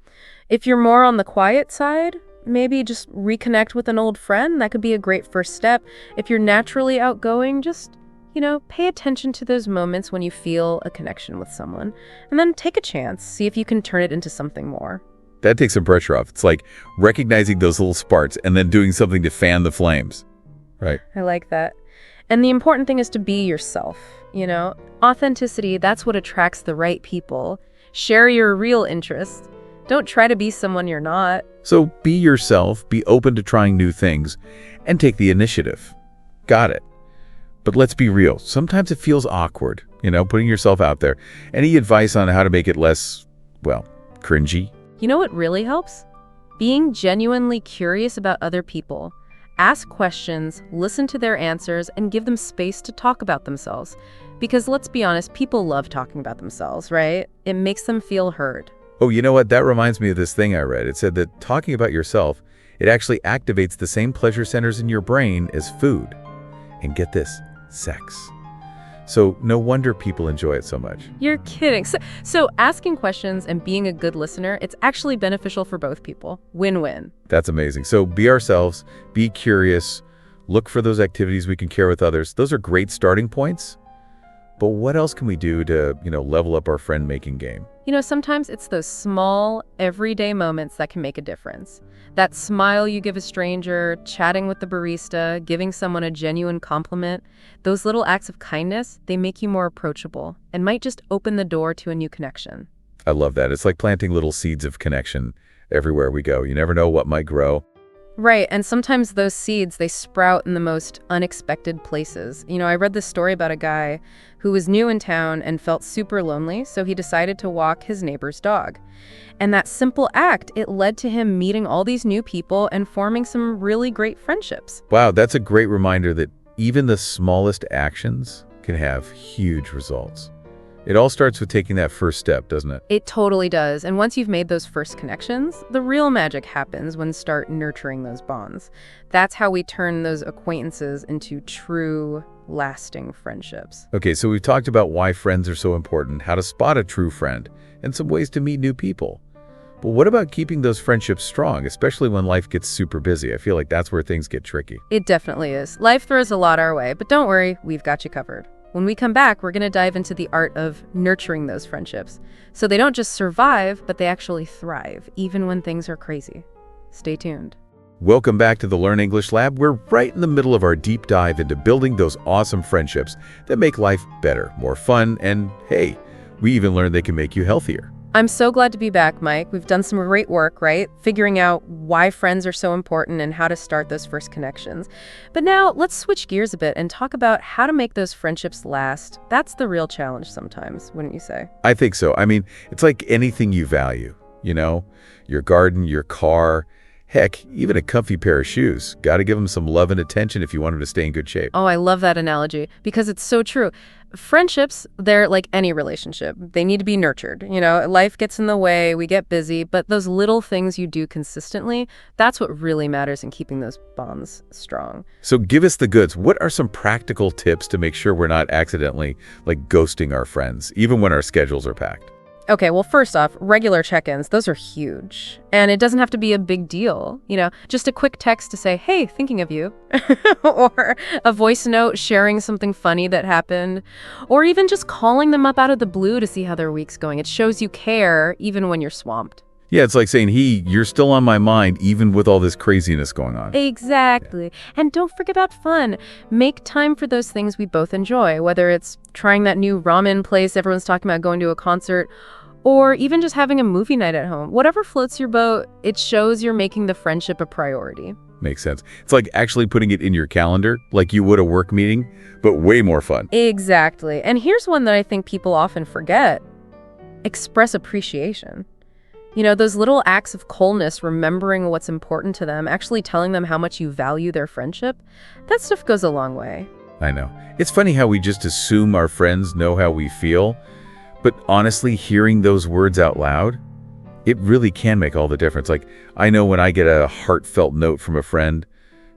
If you're more on the quiet side, maybe just reconnect with an old friend. That could be a great first step. If you're naturally outgoing, just, pay attention to those moments when you feel a connection with someone. And then take a chance. See if you can turn it into something more. That takes some pressure off. It's like recognizing those little sparks and then doing something to fan the flames. Right. I like that. And the important thing is to be yourself, Authenticity, that's what attracts the right people. Share your real interests. Don't try to be someone you're not. So be yourself, be open to trying new things, and take the initiative. Got it. But let's be real. Sometimes it feels awkward, putting yourself out there. Any advice on how to make it less, cringy? You know what really helps? Being genuinely curious about other people. Ask questions, listen to their answers, and give them space to talk about themselves. Because let's be honest, people love talking about themselves, right? It makes them feel heard. Oh, you know what? That reminds me of this thing I read. It said that talking about yourself, it actually activates the same pleasure centers in your brain as food. And get this, sex. So no wonder people enjoy it so much. You're kidding. So asking questions and being a good listener, it's actually beneficial for both people. Win-win. That's amazing. So be ourselves, be curious, look for those activities we can share with others. Those are great starting points. But what else can we do to, level up our friend-making game? Sometimes it's those small, everyday moments that can make a difference. That smile you give a stranger, chatting with the barista, giving someone a genuine compliment, those little acts of kindness, they make you more approachable and might just open the door to a new connection. I love that. It's like planting little seeds of connection everywhere we go. You never know what might grow. Right, and sometimes those seeds, they sprout in the most unexpected places. I read this story about a guy who was new in town and felt super lonely, so he decided to walk his neighbor's dog. And that simple act, it led to him meeting all these new people and forming some really great friendships. Wow, that's a great reminder that even the smallest actions can have huge results. It all starts with taking that first step, doesn't it? It totally does. And once you've made those first connections, the real magic happens when you start nurturing those bonds. That's how we turn those acquaintances into true, lasting friendships. Okay, so we've talked about why friends are so important, how to spot a true friend, and some ways to meet new people. But what about keeping those friendships strong, especially when life gets super busy? I feel like that's where things get tricky. It definitely is. Life throws a lot our way, but don't worry, we've got you covered. When we come back, we're going to dive into the art of nurturing those friendships. So they don't just survive, but they actually thrive, even when things are crazy. Stay tuned. Welcome back to the Learn English Lab. We're right in the middle of our deep dive into building those awesome friendships that make life better, more fun, and hey, we even learned they can make you healthier. I'm so glad to be back, Mike. We've done some great work, right? Figuring out why friends are so important and how to start those first connections. But now let's switch gears a bit and talk about how to make those friendships last. That's the real challenge sometimes, wouldn't you say? I think so. I mean, it's like anything you value, your garden, your car, heck, even a comfy pair of shoes. Got to give them some love and attention if you want them to stay in good shape. Oh, I love that analogy because it's so true. Friendships, they're like any relationship. They need to be nurtured. Life gets in the way, we get busy, but those little things you do consistently, that's what really matters in keeping those bonds strong. So give us the goods. What are some practical tips to make sure we're not accidentally ghosting our friends, even when our schedules are packed? Okay, well, first off, regular check-ins, those are huge. And it doesn't have to be a big deal. Just a quick text to say, hey, thinking of you. Or a voice note sharing something funny that happened. Or even just calling them up out of the blue to see how their week's going. It shows you care even when you're swamped. Yeah, it's like saying, hey, you're still on my mind, even with all this craziness going on. Exactly. Yeah. And don't forget about fun. Make time for those things we both enjoy, whether it's trying that new ramen place everyone's talking about, going to a concert, or even just having a movie night at home. Whatever floats your boat, it shows you're making the friendship a priority. Makes sense. It's like actually putting it in your calendar, like you would a work meeting, but way more fun. Exactly. And here's one that I think people often forget. Express appreciation. Those little acts of coldness, remembering what's important to them, actually telling them how much you value their friendship, that stuff goes a long way. I know. It's funny how we just assume our friends know how we feel, but honestly, hearing those words out loud, it really can make all the difference. Like, I know when I get a heartfelt note from a friend,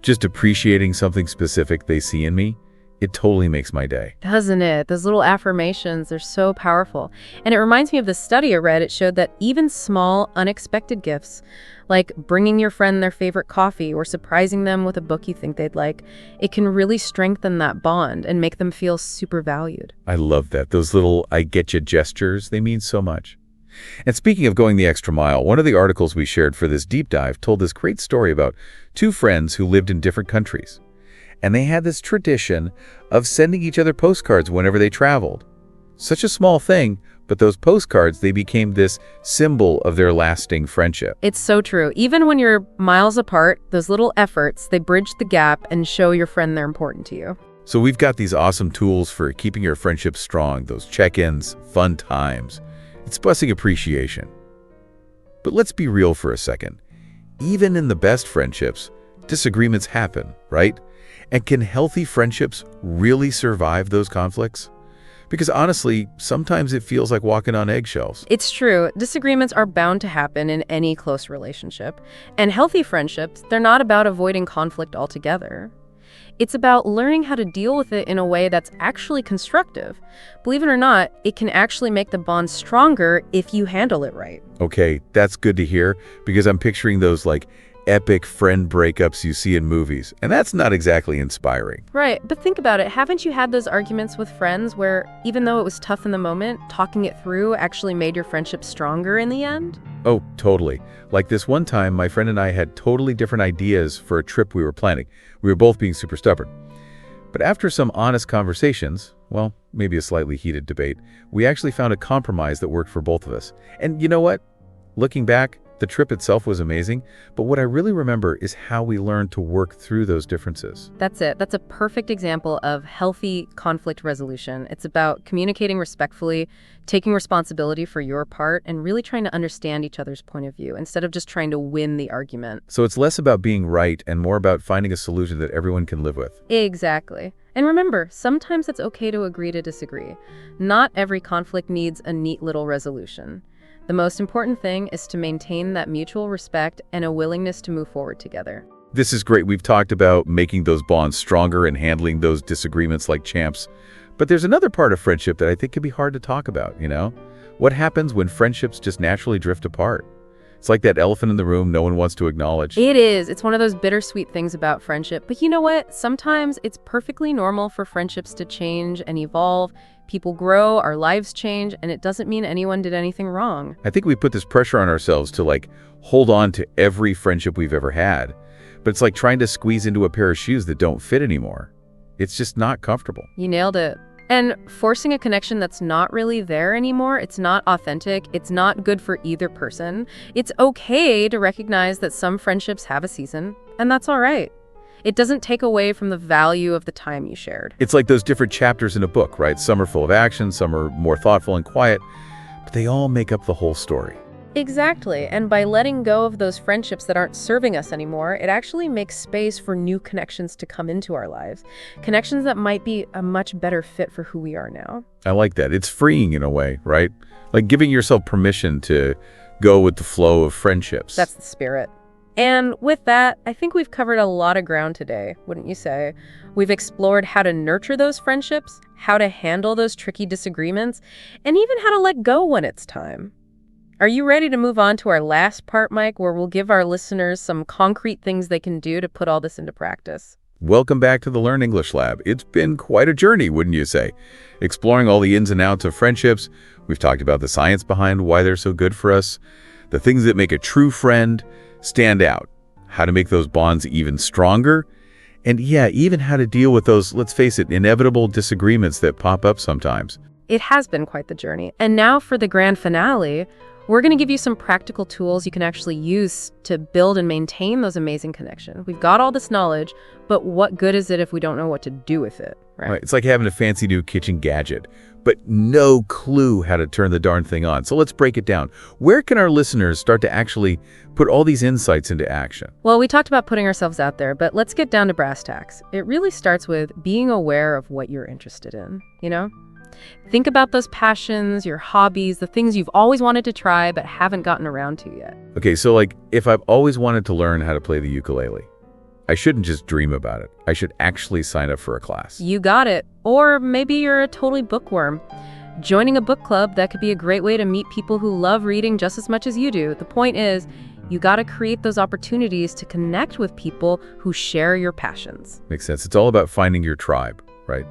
just appreciating something specific they see in me, it totally makes my day. Doesn't it? Those little affirmations, they're so powerful. And it reminds me of the study I read. It showed that even small, unexpected gifts, like bringing your friend their favorite coffee or surprising them with a book you think they'd like, it can really strengthen that bond and make them feel super valued. I love that. Those little I get you gestures, they mean so much. And speaking of going the extra mile, one of the articles we shared for this deep dive told this great story about two friends who lived in different countries. And they had this tradition of sending each other postcards whenever they traveled. Such a small thing, but those postcards, they became this symbol of their lasting friendship. It's so true. Even when you're miles apart, those little efforts, they bridge the gap and show your friend they're important to you. So we've got these awesome tools for keeping your friendship strong, those check-ins, fun times, expressing appreciation. But let's be real for a second. Even in the best friendships, disagreements happen, right? And can healthy friendships really survive those conflicts? Because honestly, sometimes it feels like walking on eggshells. It's true. Disagreements are bound to happen in any close relationship. And healthy friendships, they're not about avoiding conflict altogether. It's about learning how to deal with it in a way that's actually constructive. Believe it or not, it can actually make the bond stronger if you handle it right. Okay, that's good to hear because I'm picturing those like epic friend breakups you see in movies, and that's not exactly inspiring. Right, but think about it. Haven't you had those arguments with friends where, even though it was tough in the moment, talking it through actually made your friendship stronger in the end? Oh, totally. Like this one time, my friend and I had totally different ideas for a trip we were planning. We were both being super stubborn. But after some honest conversations, well, maybe a slightly heated debate, we actually found a compromise that worked for both of us. And you know what? Looking back, the trip itself was amazing, but what I really remember is how we learned to work through those differences. That's it. That's a perfect example of healthy conflict resolution. It's about communicating respectfully, taking responsibility for your part, and really trying to understand each other's point of view instead of just trying to win the argument. So it's less about being right and more about finding a solution that everyone can live with. Exactly. And remember, sometimes it's okay to agree to disagree. Not every conflict needs a neat little resolution. The most important thing is to maintain that mutual respect and a willingness to move forward together. This is great. We've talked about making those bonds stronger and handling those disagreements like champs. But there's another part of friendship that I think can be hard to talk about, you know? What happens when friendships just naturally drift apart? It's like that elephant in the room no one wants to acknowledge. It is. It's one of those bittersweet things about friendship. But you know what? Sometimes it's perfectly normal for friendships to change and evolve. People grow, our lives change, and it doesn't mean anyone did anything wrong. I think we put this pressure on ourselves to like hold on to every friendship we've ever had. But it's like trying to squeeze into a pair of shoes that don't fit anymore. It's just not comfortable. You nailed it. And forcing a connection that's not really there anymore, it's not authentic, it's not good for either person. It's okay to recognize that some friendships have a season, and that's all right. It doesn't take away from the value of the time you shared. It's like those different chapters in a book, right? Some are full of action, some are more thoughtful and quiet, but they all make up the whole story. Exactly, and by letting go of those friendships that aren't serving us anymore, it actually makes space for new connections to come into our lives. Connections that might be a much better fit for who we are now. I like that. It's freeing in a way, right? Like giving yourself permission to go with the flow of friendships. That's the spirit. And with that, I think we've covered a lot of ground today, wouldn't you say? We've explored how to nurture those friendships, how to handle those tricky disagreements, and even how to let go when it's time. Are you ready to move on to our last part, Mike, where we'll give our listeners some concrete things they can do to put all this into practice? Welcome back to the Learn English Lab. It's been quite a journey, wouldn't you say? Exploring all the ins and outs of friendships. We've talked about the science behind why they're so good for us, the things that make a true friend stand out, how to make those bonds even stronger, and yeah, even how to deal with those, let's face it, inevitable disagreements that pop up sometimes. It has been quite the journey. And now for the grand finale, we're going to give you some practical tools you can actually use to build and maintain those amazing connections. We've got all this knowledge, but what good is it if we don't know what to do with it, right? It's like having a fancy new kitchen gadget, but no clue how to turn the darn thing on. So let's break it down. Where can our listeners start to actually put all these insights into action? Well, we talked about putting ourselves out there, but let's get down to brass tacks. It really starts with being aware of what you're interested in, you know? Think about those passions, your hobbies, the things you've always wanted to try but haven't gotten around to yet. Okay, so like if I've always wanted to learn how to play the ukulele, I shouldn't just dream about it. I should actually sign up for a class. You got it. Or maybe you're a totally bookworm. Joining a book club, that could be a great way to meet people who love reading just as much as you do. The point is, you got to create those opportunities to connect with people who share your passions. Makes sense. It's all about finding your tribe, right?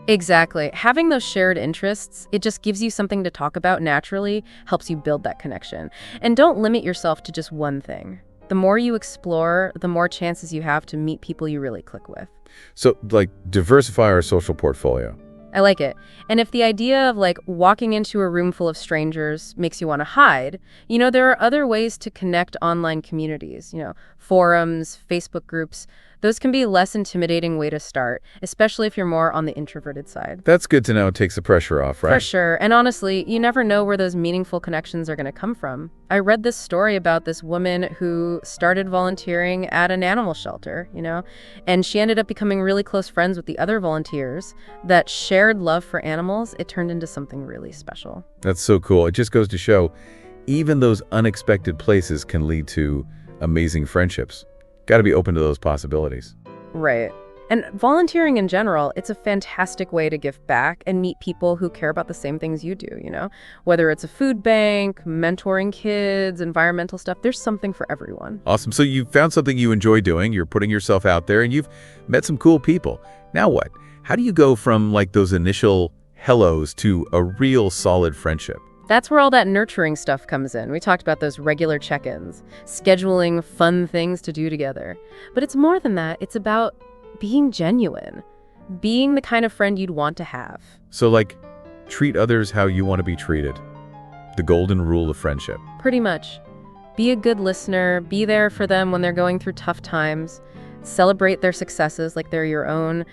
Exactly. Having those shared interests, it just gives you something to talk about naturally, helps you build that connection. And don't limit yourself to just one thing. The more you explore, the more chances you have to meet people you really click with. So, like, diversify our social portfolio. I like it. And if the idea of like walking into a room full of strangers makes you want to hide, you know, there are other ways to connect online communities, you know, forums, Facebook groups. Those can be a less intimidating way to start, especially if you're more on the introverted side. That's good to know. It takes the pressure off, right? For sure. And honestly, you never know where those meaningful connections are going to come from. I read this story about this woman who started volunteering at an animal shelter, you know, and she ended up becoming really close friends with the other volunteers. That shared love for animals, it turned into something really special. That's so cool. It just goes to show even those unexpected places can lead to amazing friendships. Got to be open to those possibilities. Right. And volunteering in general, it's a fantastic way to give back and meet people who care about the same things you do, Whether it's a food bank, mentoring kids, environmental stuff, there's something for everyone. Awesome. So you found something you enjoy doing, you're putting yourself out there, and you've met some cool people. Now what? How do you go from like those initial hellos to a real solid friendship? That's where all that nurturing stuff comes in. We talked about those regular check-ins, scheduling fun things to do together. But it's more than that. It's about being genuine, being the kind of friend you'd want to have. So like, treat others how you want to be treated. The golden rule of friendship. Pretty much. Be a good listener, be there for them when they're going through tough times, celebrate their successes like they're your own.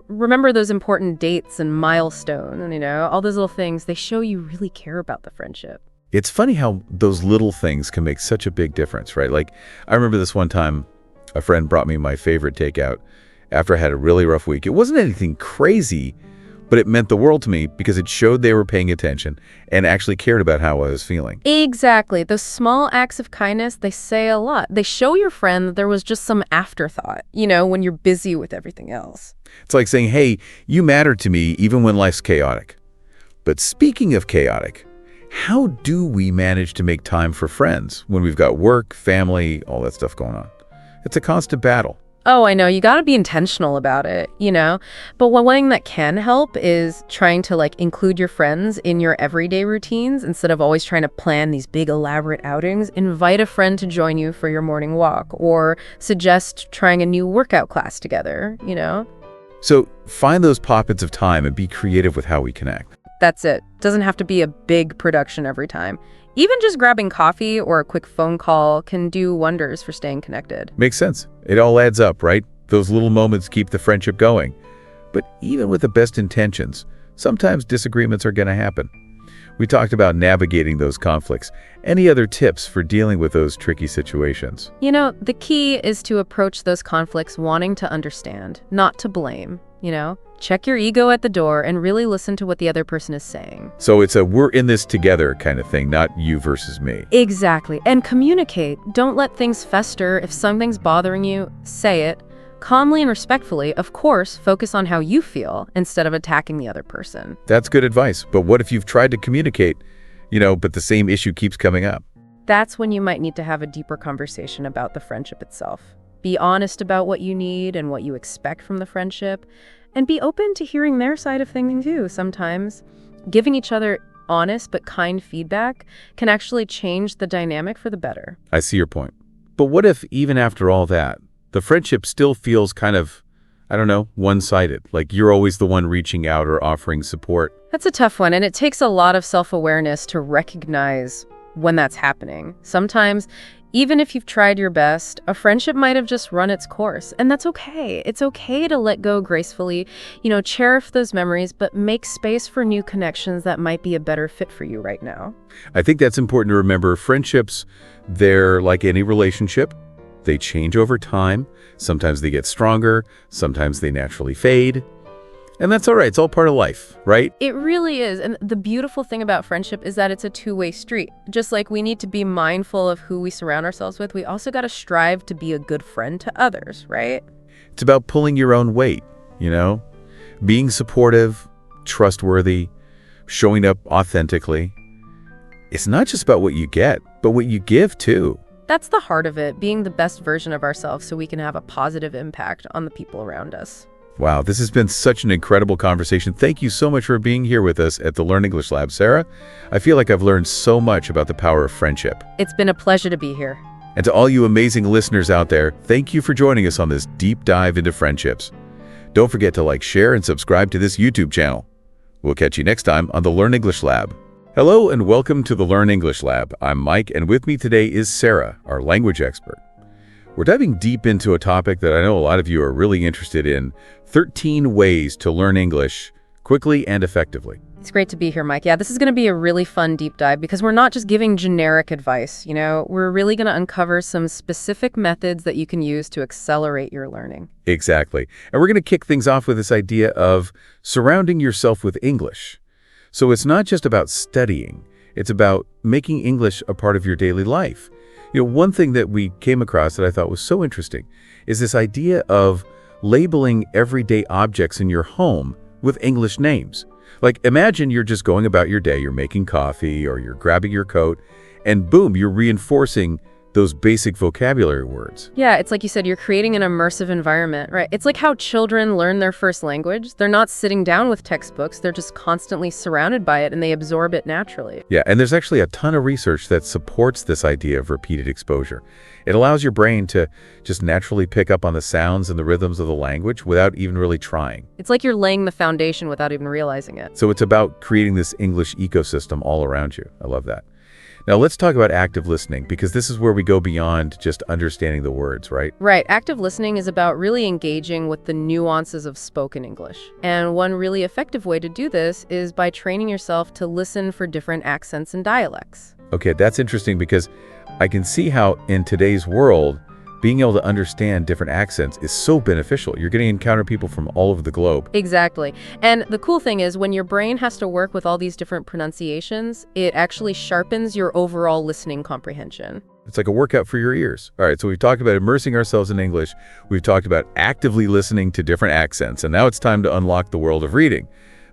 Remember those important dates and milestones, all those little things. They show you really care about the friendship. It's funny how those little things can make such a big difference, right? Like, I remember this one time, a friend brought me my favorite takeout after I had a really rough week. It wasn't anything crazy, but it meant the world to me because it showed they were paying attention and actually cared about how I was feeling. Exactly. Those small acts of kindness, they say a lot. They show your friend that there was just some afterthought, when you're busy with everything else. It's like saying, hey, you matter to me even when life's chaotic. But speaking of chaotic, how do we manage to make time for friends when we've got work, family, all that stuff going on? It's a constant battle. Oh, I know. You got to be intentional about it, But one thing that can help is trying to include your friends in your everyday routines instead of always trying to plan these big elaborate outings. Invite a friend to join you for your morning walk or suggest trying a new workout class together, So find those pockets of time and be creative with how we connect. That's it. Doesn't have to be a big production every time. Even just grabbing coffee or a quick phone call can do wonders for staying connected. Makes sense. It all adds up, right? Those little moments keep the friendship going. But even with the best intentions, sometimes disagreements are going to happen. We talked about navigating those conflicts. Any other tips for dealing with those tricky situations? The key is to approach those conflicts wanting to understand, not to blame, Check your ego at the door and really listen to what the other person is saying. So it's a we're in this together kind of thing, not you versus me. Exactly. And communicate. Don't let things fester. If something's bothering you, say it. Calmly and respectfully, of course, focus on how you feel instead of attacking the other person. That's good advice. But what if you've tried to communicate, but the same issue keeps coming up? That's when you might need to have a deeper conversation about the friendship itself. Be honest about what you need and what you expect from the friendship. And be open to hearing their side of things too. Sometimes giving each other honest but kind feedback can actually change the dynamic for the better. I see your point. But what if even after all that, the friendship still feels kind of, one-sided, like you're always the one reaching out or offering support? That's a tough one, and it takes a lot of self-awareness to recognize when that's happening. Sometimes, even if you've tried your best, a friendship might have just run its course, and that's okay. It's okay to let go gracefully, cherish those memories, but make space for new connections that might be a better fit for you right now. I think that's important to remember. Friendships, they're like any relationship. They change over time. Sometimes they get stronger. Sometimes they naturally fade. And that's all right. It's all part of life, right? It really is. And the beautiful thing about friendship is that it's a two-way street. Just like we need to be mindful of who we surround ourselves with, we also got to strive to be a good friend to others, right? It's about pulling your own weight, being supportive, trustworthy, showing up authentically. It's not just about what you get, but what you give too. That's the heart of it, being the best version of ourselves so we can have a positive impact on the people around us. Wow, this has been such an incredible conversation. Thank you so much for being here with us at the Learn English Lab, Sarah. I feel like I've learned so much about the power of friendship. It's been a pleasure to be here. And to all you amazing listeners out there, thank you for joining us on this deep dive into friendships. Don't forget to like, share, and subscribe to this YouTube channel. We'll catch you next time on the Learn English Lab. Hello and welcome to the Learn English Lab. I'm Mike, and with me today is Sarah, our language expert. We're diving deep into a topic that I know a lot of you are really interested in, 13 ways to learn English quickly and effectively. It's great to be here, Mike. Yeah, this is going to be a really fun deep dive because we're not just giving generic advice, We're really going to uncover some specific methods that you can use to accelerate your learning. Exactly. And we're going to kick things off with this idea of surrounding yourself with English. So it's not just about studying. It's about making English a part of your daily life. One thing that we came across that I thought was so interesting is this idea of labeling everyday objects in your home with English names. Like, imagine you're just going about your day, you're making coffee or you're grabbing your coat, and boom, you're reinforcing those basic vocabulary words. Yeah, it's like you said, you're creating an immersive environment, right? It's like how children learn their first language. They're not sitting down with textbooks, they're just constantly surrounded by it and they absorb it naturally. Yeah, and there's actually a ton of research that supports this idea of repeated exposure. It allows your brain to just naturally pick up on the sounds and the rhythms of the language without even really trying. It's like you're laying the foundation without even realizing it. So it's about creating this English ecosystem all around you. I love that. Now let's talk about active listening, because this is where we go beyond just understanding the words, right? Right. Active listening is about really engaging with the nuances of spoken English. And one really effective way to do this is by training yourself to listen for different accents and dialects. Okay, that's interesting because I can see how in today's world, being able to understand different accents is so beneficial. You're going to encounter people from all over the globe. Exactly. And the cool thing is when your brain has to work with all these different pronunciations, it actually sharpens your overall listening comprehension. It's like a workout for your ears. All right, so we've talked about immersing ourselves in English. We've talked about actively listening to different accents. And now it's time to unlock the world of reading.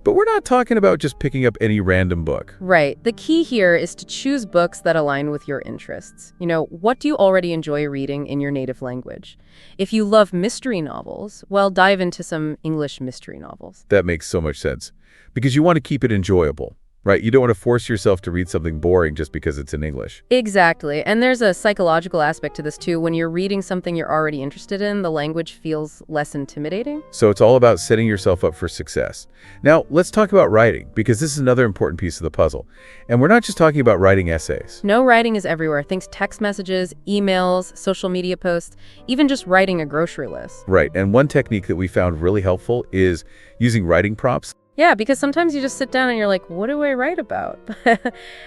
But we're not talking about just picking up any random book. Right. The key here is to choose books that align with your interests. You know, what do you already enjoy reading in your native language? If you love mystery novels, well, dive into some English mystery novels. That makes so much sense. Because you want to keep it enjoyable, right? You don't want to force yourself to read something boring just because it's in English. Exactly. And there's a psychological aspect to this too. When you're reading something you're already interested in, the language feels less intimidating. So it's all about setting yourself up for success. Now, let's talk about writing, because this is another important piece of the puzzle. And we're not just talking about writing essays. No, writing is everywhere. Think text messages, emails, social media posts, even just writing a grocery list. Right. And one technique that we found really helpful is using writing prompts. Yeah, because sometimes you just sit down and you're like, what do I write about?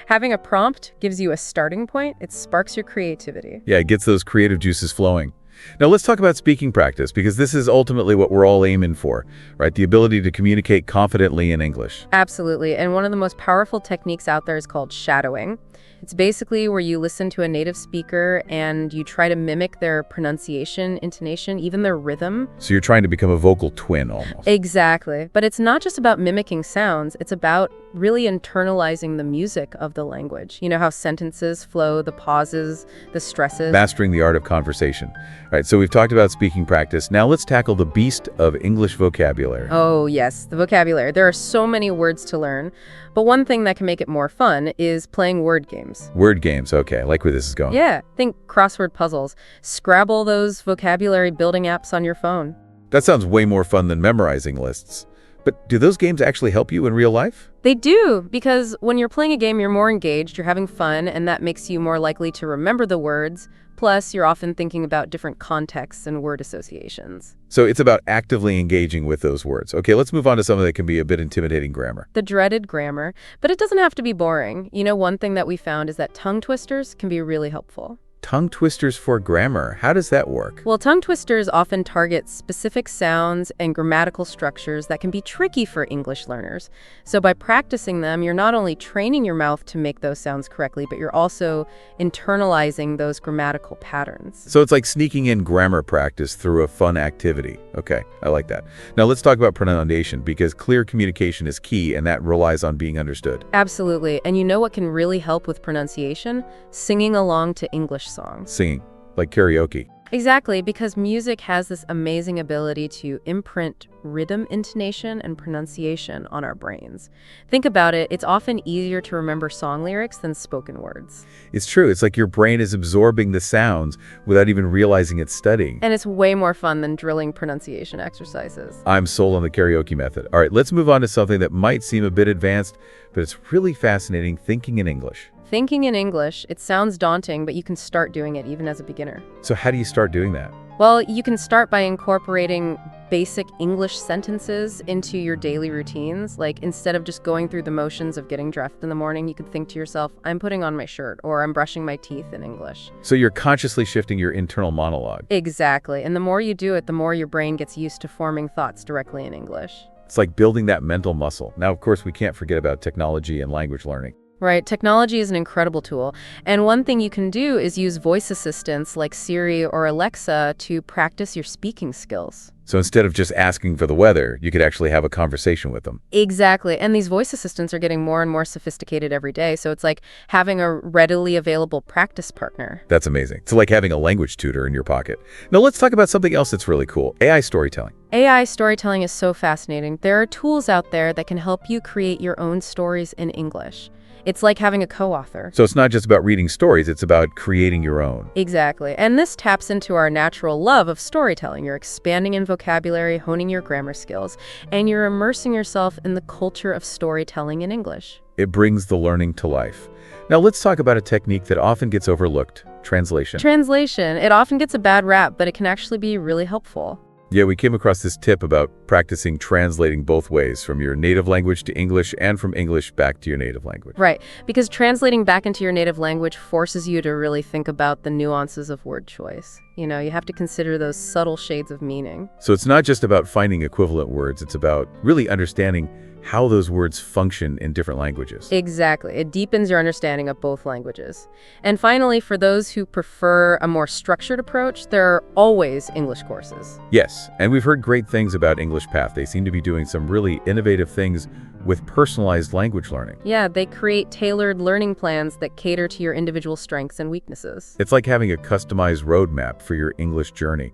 Having a prompt gives you a starting point. It sparks your creativity. Yeah, it gets those creative juices flowing. Now let's talk about speaking practice, because this is ultimately what we're all aiming for, right? The ability to communicate confidently in English. Absolutely. And one of the most powerful techniques out there is called shadowing. It's basically where you listen to a native speaker and you try to mimic their pronunciation, intonation, even their rhythm. So you're trying to become a vocal twin almost. Exactly. But it's not just about mimicking sounds. It's about really internalizing the music of the language. You know how sentences flow, the pauses, the stresses. Mastering the art of conversation. All right, so we've talked about speaking practice. Now let's tackle the beast of English vocabulary. Oh, yes, the vocabulary. There are so many words to learn. But one thing that can make it more fun is playing word games. Word games, okay. I like where this is going. Yeah, think crossword puzzles. Scrabble those vocabulary building apps on your phone. That sounds way more fun than memorizing lists. But do those games actually help you in real life? They do, because when you're playing a game, you're more engaged, you're having fun, and that makes you more likely to remember the words. Plus, you're often thinking about different contexts and word associations. So it's about actively engaging with those words. Okay, let's move on to something that can be a bit intimidating: grammar. The dreaded grammar. But it doesn't have to be boring. You know, one thing that we found is that tongue twisters can be really helpful. Tongue twisters for grammar. How does that work? Well, tongue twisters often target specific sounds and grammatical structures that can be tricky for English learners. So by practicing them, you're not only training your mouth to make those sounds correctly, but you're also internalizing those grammatical patterns. So it's like sneaking in grammar practice through a fun activity. Okay, I like that. Now let's talk about pronunciation, because clear communication is key, and that relies on being understood. Absolutely. And you know what can really help with pronunciation? Singing along to English songs. Singing, like karaoke. Exactly, because music has this amazing ability to imprint rhythm, intonation, and pronunciation on our brains. Think about it, it's often easier to remember song lyrics than spoken words. It's true. It's like your brain is absorbing the sounds without even realizing it's studying. And it's way more fun than drilling pronunciation exercises. I'm sold on the karaoke method. All right, let's move on to something that might seem a bit advanced, but it's really fascinating: thinking in English. Thinking in English, it sounds daunting, but you can start doing it even as a beginner. So how do you start doing that? Well, you can start by incorporating basic English sentences into your daily routines. Like, instead of just going through the motions of getting dressed in the morning, you could think to yourself, I'm putting on my shirt, or I'm brushing my teeth in English. So you're consciously shifting your internal monologue. Exactly. And the more you do it, the more your brain gets used to forming thoughts directly in English. It's like building that mental muscle. Now, of course, we can't forget about technology and language learning. Right. Technology is an incredible tool. And one thing you can do is use voice assistants like Siri or Alexa to practice your speaking skills. So instead of just asking for the weather, you could actually have a conversation with them. Exactly. And these voice assistants are getting more and more sophisticated every day. So it's like having a readily available practice partner. That's amazing. It's like having a language tutor in your pocket. Now let's talk about something else that's really cool, AI storytelling. AI storytelling is so fascinating. There are tools out there that can help you create your own stories in English. It's like having a co-author. So it's not just about reading stories, it's about creating your own. Exactly. And this taps into our natural love of storytelling. You're expanding in vocabulary, honing your grammar skills, and you're immersing yourself in the culture of storytelling in English. It brings the learning to life. Now let's talk about a technique that often gets overlooked, translation. Translation. It often gets a bad rap, but it can actually be really helpful. Yeah, we came across this tip about practicing translating both ways, from your native language to English and from English back to your native language. Right, because translating back into your native language forces you to really think about the nuances of word choice. You know, you have to consider those subtle shades of meaning. So it's not just about finding equivalent words, it's about really understanding how those words function in different languages. Exactly. It deepens your understanding of both languages. And finally, for those who prefer a more structured approach, there are always English courses. Yes, and we've heard great things about English Path. They seem to be doing some really innovative things with personalized language learning. Yeah, they create tailored learning plans that cater to your individual strengths and weaknesses. It's like having a customized roadmap for your English journey.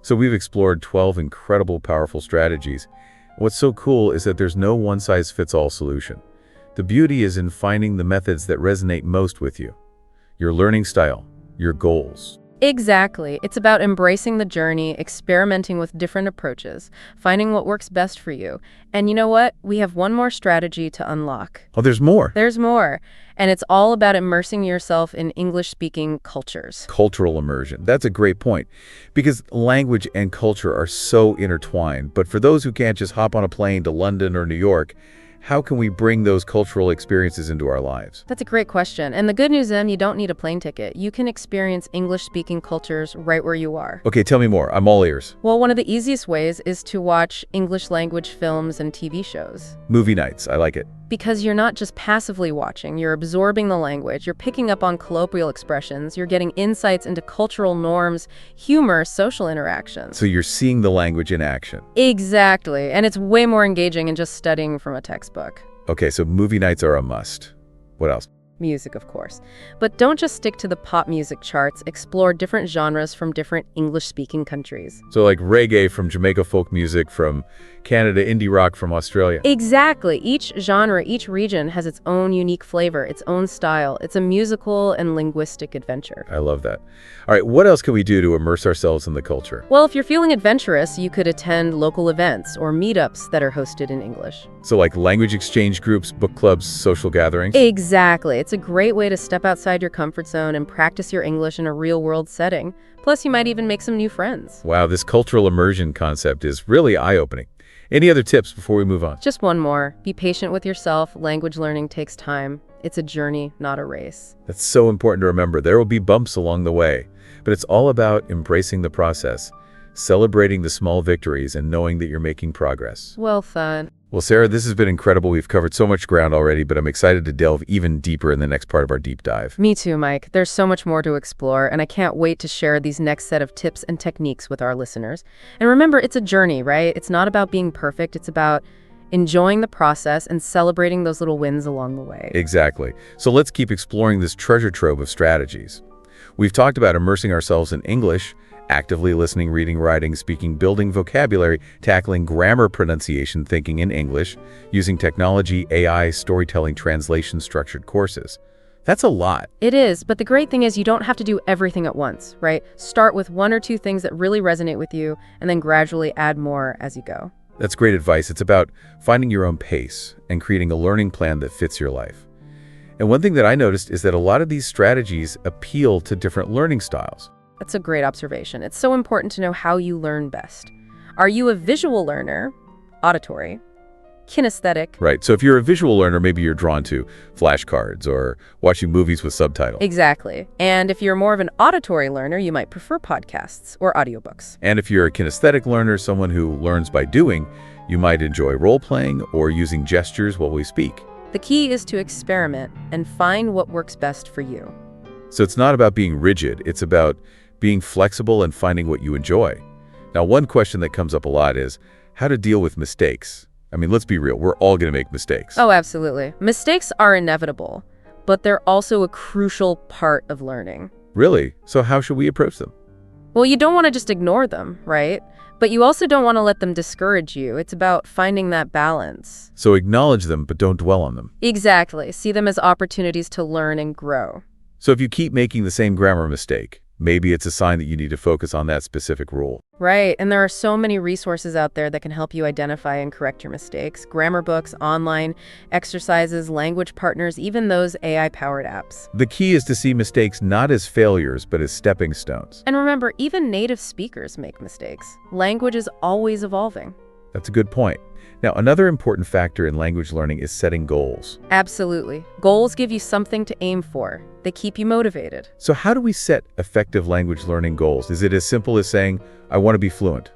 So we've explored 12 incredible, powerful strategies. What's so cool is that there's no one-size-fits-all solution. The beauty is in finding the methods that resonate most with you, your learning style, your goals. Exactly. It's about embracing the journey, experimenting with different approaches, finding what works best for you. And you know what? We have one more strategy to unlock. Oh, there's more. There's more. And it's all about immersing yourself in English-speaking cultures. Cultural immersion. That's a great point, because language and culture are so intertwined. But for those who can't just hop on a plane to London or New York, how can we bring those cultural experiences into our lives? That's a great question. And the good news is you don't need a plane ticket. You can experience English-speaking cultures right where you are. Okay, tell me more. I'm all ears. Well, one of the easiest ways is to watch English language films and TV shows. Movie nights. I like it. Because you're not just passively watching, you're absorbing the language, you're picking up on colloquial expressions, you're getting insights into cultural norms, humor, social interactions. So you're seeing the language in action. Exactly. And it's way more engaging than just studying from a textbook. Okay, so movie nights are a must. What else? Music, of course. But don't just stick to the pop music charts. Explore different genres from different English-speaking countries. So like reggae from Jamaica, folk music from Canada, indie rock from Australia. Exactly. Each genre, each region has its own unique flavor, its own style. It's a musical and linguistic adventure. I love that. All right, what else can we do to immerse ourselves in the culture? Well, if you're feeling adventurous, you could attend local events or meetups that are hosted in English. So like language exchange groups, book clubs, social gatherings? Exactly. It's a great way to step outside your comfort zone and practice your English in a real-world setting. Plus, you might even make some new friends. Wow, this cultural immersion concept is really eye-opening. Any other tips before we move on? Just one more. Be patient with yourself. Language learning takes time. It's a journey, not a race. That's so important to remember. There will be bumps along the way, but it's all about embracing the process, celebrating the small victories, and knowing that you're making progress. Well said. Well, Sarah, this has been incredible. We've covered so much ground already, but I'm excited to delve even deeper in the next part of our deep dive. Me too, Mike. There's so much more to explore, and I can't wait to share these next set of tips and techniques with our listeners. And remember, it's a journey, right? It's not about being perfect. It's about enjoying the process and celebrating those little wins along the way. Exactly. So let's keep exploring this treasure trove of strategies. We've talked about immersing ourselves in English, actively listening, reading, writing, speaking, building vocabulary, tackling grammar, pronunciation, thinking in English, using technology, AI, storytelling, translation, structured courses. That's a lot. It is, but the great thing is you don't have to do everything at once, right? Start with one or two things that really resonate with you, and then gradually add more as you go. That's great advice. It's about finding your own pace and creating a learning plan that fits your life. And one thing that I noticed is that a lot of these strategies appeal to different learning styles. That's a great observation. It's so important to know how you learn best. Are you a visual learner, auditory, kinesthetic? Right. So if you're a visual learner, maybe you're drawn to flashcards or watching movies with subtitles. Exactly. And if you're more of an auditory learner, you might prefer podcasts or audiobooks. And if you're a kinesthetic learner, someone who learns by doing, you might enjoy role-playing or using gestures while we speak. The key is to experiment and find what works best for you. So it's not about being rigid, it's about being flexible and finding what you enjoy. Now, one question that comes up a lot is how to deal with mistakes. I mean, let's be real, we're all going to make mistakes. Oh, absolutely. Mistakes are inevitable, but they're also a crucial part of learning. Really? So how should we approach them? Well, you don't want to just ignore them, right? But you also don't want to let them discourage you. It's about finding that balance. So acknowledge them, but don't dwell on them. Exactly. See them as opportunities to learn and grow. So if you keep making the same grammar mistake, maybe it's a sign that you need to focus on that specific rule. Right, and there are so many resources out there that can help you identify and correct your mistakes. Grammar books, online exercises, language partners, even those AI-powered apps. The key is to see mistakes not as failures, but as stepping stones. And remember, even native speakers make mistakes. Language is always evolving. That's a good point. Now, another important factor in language learning is setting goals. Absolutely. Goals give you something to aim for. They keep you motivated. So how do we set effective language learning goals? Is it as simple as saying, I want to be fluent?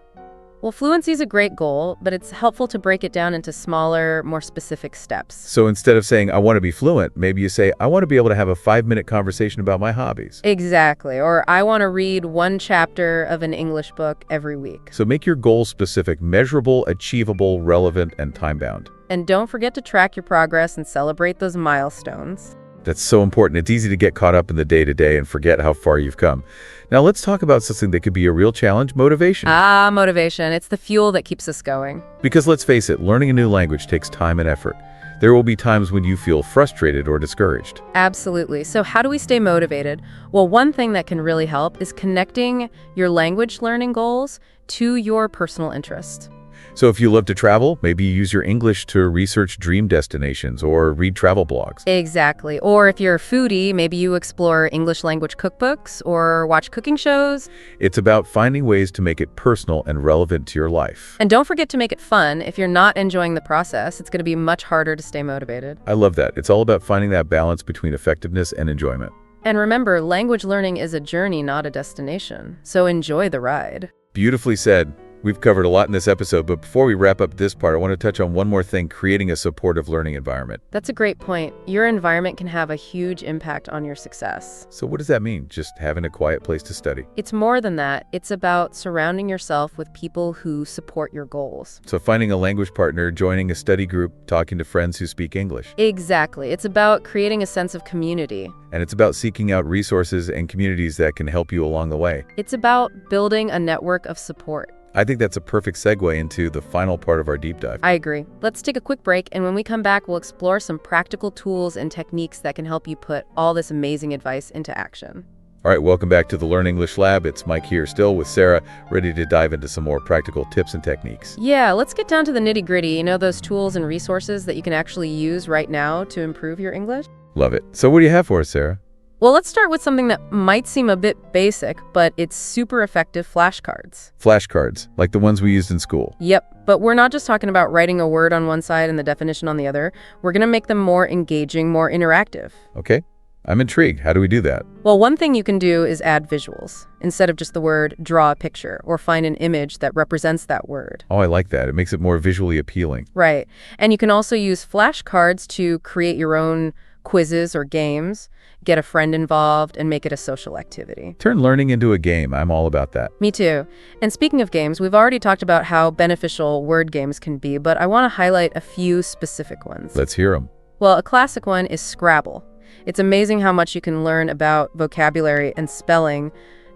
Well, fluency is a great goal, but it's helpful to break it down into smaller, more specific steps. So instead of saying, I want to be fluent, maybe you say, I want to be able to have a 5-minute conversation about my hobbies. Exactly. Or I want to read one chapter of an English book every week. So make your goals specific, measurable, achievable, relevant, and time-bound. And don't forget to track your progress and celebrate those milestones. That's so important. It's easy to get caught up in the day-to-day and forget how far you've come. Now let's talk about something that could be a real challenge, motivation. Motivation. It's the fuel that keeps us going. Because let's face it, learning a new language takes time and effort. There will be times when you feel frustrated or discouraged. Absolutely. So how do we stay motivated? Well, one thing that can really help is connecting your language learning goals to your personal interests. So if you love to travel, maybe you use your English to research dream destinations or read travel blogs. Exactly. Or if you're a foodie, maybe you explore English language cookbooks or watch cooking shows. It's about finding ways to make it personal and relevant to your life. And don't forget to make it fun. If you're not enjoying the process, it's going to be much harder to stay motivated. I love that. It's all about finding that balance between effectiveness and enjoyment. And remember, language learning is a journey, not a destination. So enjoy the ride. Beautifully said. We've covered a lot in this episode, but before we wrap up this part, I want to touch on one more thing, creating a supportive learning environment. That's a great point. Your environment can have a huge impact on your success. So what does that mean, just having a quiet place to study? It's more than that. It's about surrounding yourself with people who support your goals. So finding a language partner, joining a study group, talking to friends who speak English. Exactly. It's about creating a sense of community. And it's about seeking out resources and communities that can help you along the way. It's about building a network of support. I think that's a perfect segue into the final part of our deep dive. I agree. Let's take a quick break, and when we come back, we'll explore some practical tools and techniques that can help you put all this amazing advice into action. All right, welcome back to the Learn English Lab. It's Mike here, still with Sarah, ready to dive into some more practical tips and techniques. Yeah, let's get down to the nitty-gritty. You know, those tools and resources that you can actually use right now to improve your English? Love it. So what do you have for us, Sarah? Well, let's start with something that might seem a bit basic, but it's super effective: flashcards. Flashcards, like the ones we used in school. Yep, but we're not just talking about writing a word on one side and the definition on the other. We're going to make them more engaging, more interactive. Okay, I'm intrigued. How do we do that? Well, one thing you can do is add visuals. Instead of just the word, draw a picture or find an image that represents that word. Oh, I like that. It makes it more visually appealing. Right. And you can also use flashcards to create your own quizzes or games, get a friend involved, and make it a social activity. Turn learning into a game. I'm all about that. Me too. And speaking of games, we've already talked about how beneficial word games can be, but I want to highlight a few specific ones. Let's hear them. Well, a classic one is Scrabble. It's amazing how much you can learn about vocabulary and spelling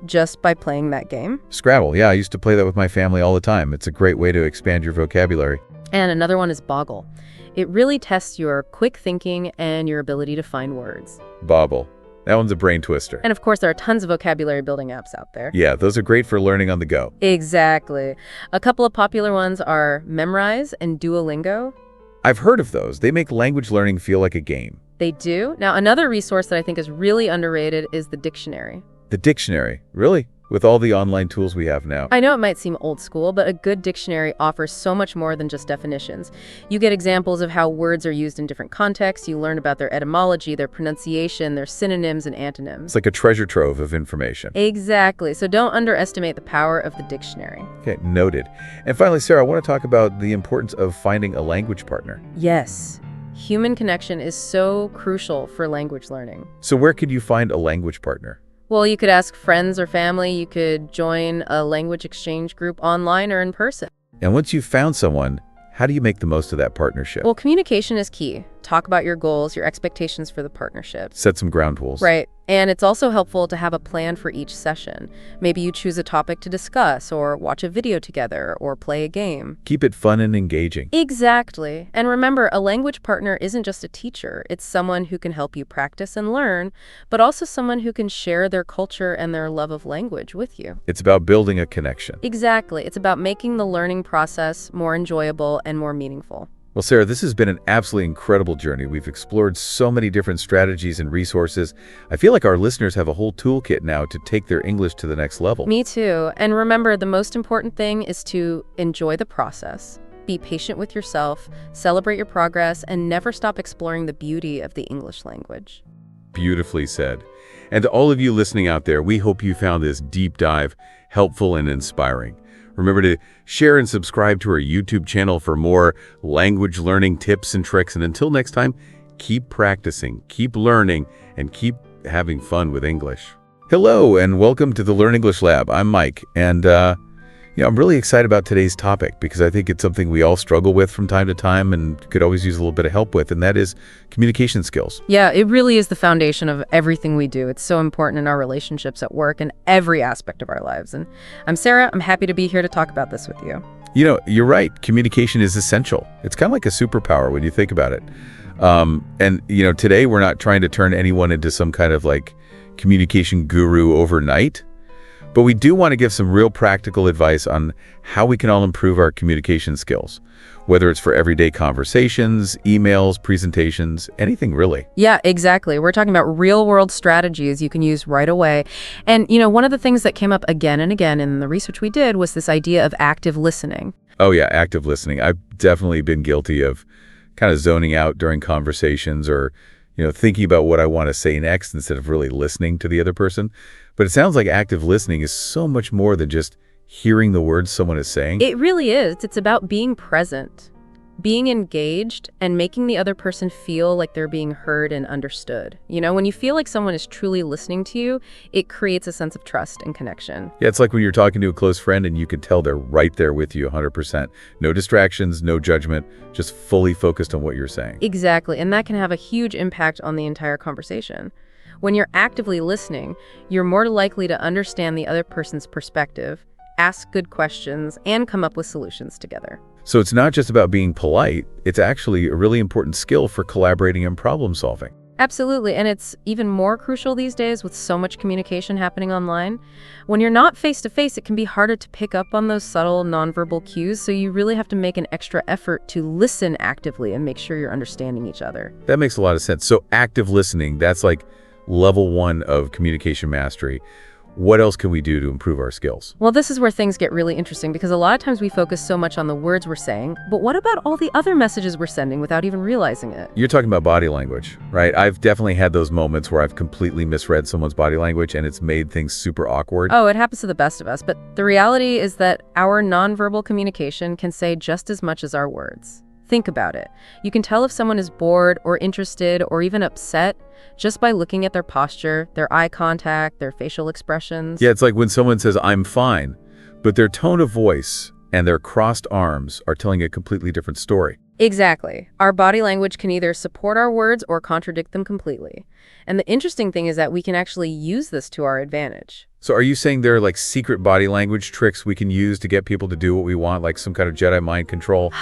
just by playing that game. Scrabble, yeah, I used to play that with my family all the time. It's a great way to expand your vocabulary. And another one is Boggle. It really tests your quick thinking and your ability to find words. Bobble. That one's a brain twister. And of course, there are tons of vocabulary building apps out there. Yeah, those are great for learning on the go. Exactly. A couple of popular ones are Memrise and Duolingo. I've heard of those. They make language learning feel like a game. They do. Now, another resource that I think is really underrated is the dictionary. The dictionary? Really? With all the online tools we have now. I know it might seem old school, but a good dictionary offers so much more than just definitions. You get examples of how words are used in different contexts. You learn about their etymology, their pronunciation, their synonyms and antonyms. It's like a treasure trove of information. Exactly. So don't underestimate the power of the dictionary. Okay, noted. And finally, Sarah, I want to talk about the importance of finding a language partner. Yes. Human connection is so crucial for language learning. So where could you find a language partner? Well, you could ask friends or family, you could join a language exchange group online or in person. And once you've found someone, how do you make the most of that partnership? Well, communication is key. Talk about your goals, your expectations for the partnership. Set some ground rules. Right. And it's also helpful to have a plan for each session. Maybe you choose a topic to discuss, or watch a video together, or play a game. Keep it fun and engaging. Exactly. And remember, a language partner isn't just a teacher. It's someone who can help you practice and learn, but also someone who can share their culture and their love of language with you. It's about building a connection. Exactly. It's about making the learning process more enjoyable and more meaningful. Well, Sarah, this has been an absolutely incredible journey. We've explored so many different strategies and resources. I feel like our listeners have a whole toolkit now to take their English to the next level. Me too. And remember, the most important thing is to enjoy the process. Be patient with yourself, celebrate your progress, and never stop exploring the beauty of the English language. Beautifully said. And to all of you listening out there, we hope you found this deep dive helpful and inspiring. Remember to share and subscribe to our YouTube channel for more language learning tips and tricks. And until next time, keep practicing, keep learning, and keep having fun with English. Hello, and welcome to the Learn English Lab. I'm Mike, and I'm really excited about today's topic because I think it's something we all struggle with from time to time and could always use a little bit of help with, and that is communication skills. Yeah, it really is the foundation of everything we do. It's so important in our relationships at work and every aspect of our lives. And I'm Sarah. I'm happy to be here to talk about this with you. You know, you're right. Communication is essential. It's kind of like a superpower when you think about it. Today we're not trying to turn anyone into some kind of like communication guru overnight. But we do want to give some real practical advice on how we can all improve our communication skills, whether it's for everyday conversations, emails, presentations, anything really. Yeah, exactly. We're talking about real-world strategies you can use right away. And, one of the things that came up again and again in the research we did was this idea of active listening. Oh, yeah, active listening. I've definitely been guilty of kind of zoning out during conversations or thinking about what I want to say next instead of really listening to the other person. But it sounds like active listening is so much more than just hearing the words someone is saying. It really is. It's about being present, being engaged, and making the other person feel like they're being heard and understood. When you feel like someone is truly listening to you, it creates a sense of trust and connection. Yeah, it's like when you're talking to a close friend and you can tell they're right there with you 100%. No distractions, no judgment, just fully focused on what you're saying. Exactly, and that can have a huge impact on the entire conversation. When you're actively listening, you're more likely to understand the other person's perspective, ask good questions, and come up with solutions together. So it's not just about being polite, it's actually a really important skill for collaborating and problem solving. Absolutely, and it's even more crucial these days with so much communication happening online. When you're not face-to-face, it can be harder to pick up on those subtle nonverbal cues, so you really have to make an extra effort to listen actively and make sure you're understanding each other. That makes a lot of sense. So active listening, that's like level 1 of communication mastery. What else can we do to improve our skills? Well, this is where things get really interesting because a lot of times we focus so much on the words we're saying, but what about all the other messages we're sending without even realizing it? You're talking about body language, right? I've definitely had those moments where I've completely misread someone's body language and it's made things super awkward. Oh, it happens to the best of us, but the reality is that our nonverbal communication can say just as much as our words. Think about it. You can tell if someone is bored or interested or even upset just by looking at their posture, their eye contact, their facial expressions. Yeah, it's like when someone says, "I'm fine," but their tone of voice and their crossed arms are telling a completely different story. Exactly. Our body language can either support our words or contradict them completely. And the interesting thing is that we can actually use this to our advantage. So are you saying there are like secret body language tricks we can use to get people to do what we want, like some kind of Jedi mind control?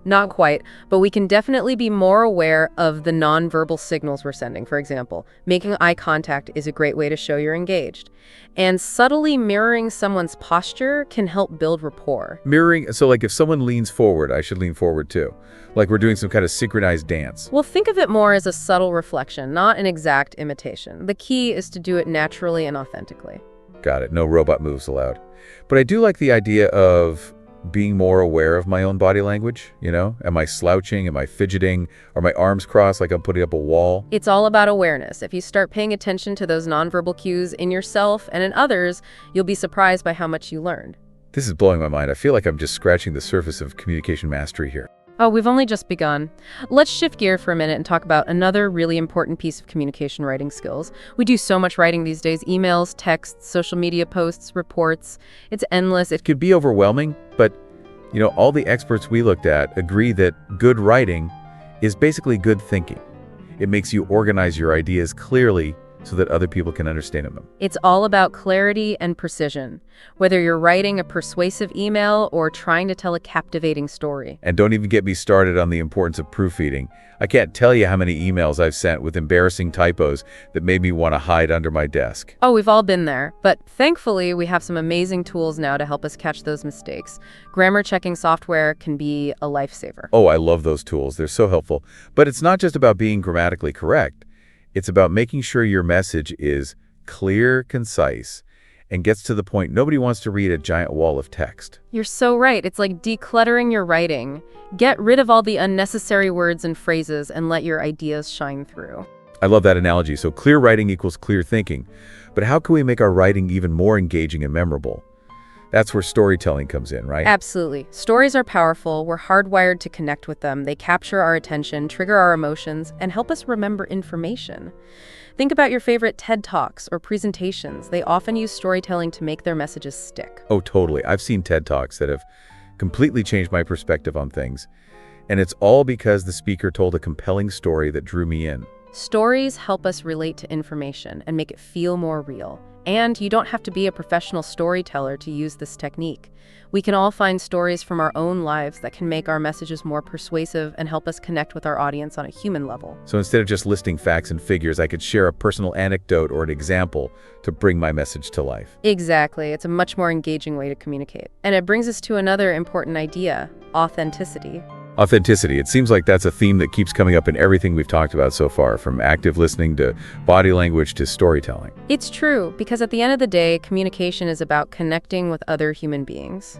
Not quite. But we can definitely be more aware of the nonverbal signals we're sending. For example, making eye contact is a great way to show you're engaged. And subtly mirroring someone's posture can help build rapport. Mirroring, so like if someone leans forward, I should lean forward too. Like we're doing some kind of synchronized dance. Well, think of it more as a subtle reflection, not an exact imitation. The key is to do it naturally and authentically. Got it. No robot moves allowed. But I do like the idea of being more aware of my own body language. Am I slouching? Am I fidgeting? Are my arms crossed like I'm putting up a wall? It's all about awareness. If you start paying attention to those nonverbal cues in yourself and in others, you'll be surprised by how much you learned. This is blowing my mind. I feel like I'm just scratching the surface of communication mastery here. Oh, we've only just begun. Let's shift gear for a minute and talk about another really important piece of communication writing skills. We do so much writing these days: emails, texts, social media posts, reports. It's endless. It could be overwhelming, but all the experts we looked at agree that good writing is basically good thinking. It makes you organize your ideas clearly so that other people can understand them. It's all about clarity and precision, whether you're writing a persuasive email or trying to tell a captivating story. And don't even get me started on the importance of proofreading. I can't tell you how many emails I've sent with embarrassing typos that made me want to hide under my desk. Oh, we've all been there. But thankfully, we have some amazing tools now to help us catch those mistakes. Grammar checking software can be a lifesaver. Oh, I love those tools. They're so helpful. But it's not just about being grammatically correct. It's about making sure your message is clear, concise, and gets to the point. Nobody wants to read a giant wall of text. You're so right. It's like decluttering your writing. Get rid of all the unnecessary words and phrases and let your ideas shine through. I love that analogy. So clear writing equals clear thinking. But how can we make our writing even more engaging and memorable? That's where storytelling comes in, right? Absolutely. Stories are powerful. We're hardwired to connect with them. They capture our attention, trigger our emotions, and help us remember information. Think about your favorite TED Talks or presentations. They often use storytelling to make their messages stick. Oh, totally. I've seen TED Talks that have completely changed my perspective on things. And it's all because the speaker told a compelling story that drew me in. Stories help us relate to information and make it feel more real. And you don't have to be a professional storyteller to use this technique. We can all find stories from our own lives that can make our messages more persuasive and help us connect with our audience on a human level. So instead of just listing facts and figures, I could share a personal anecdote or an example to bring my message to life. Exactly. It's a much more engaging way to communicate. And it brings us to another important idea: authenticity. Authenticity. It seems like that's a theme that keeps coming up in everything we've talked about so far, from active listening to body language to storytelling. It's true, because at the end of the day, communication is about connecting with other human beings.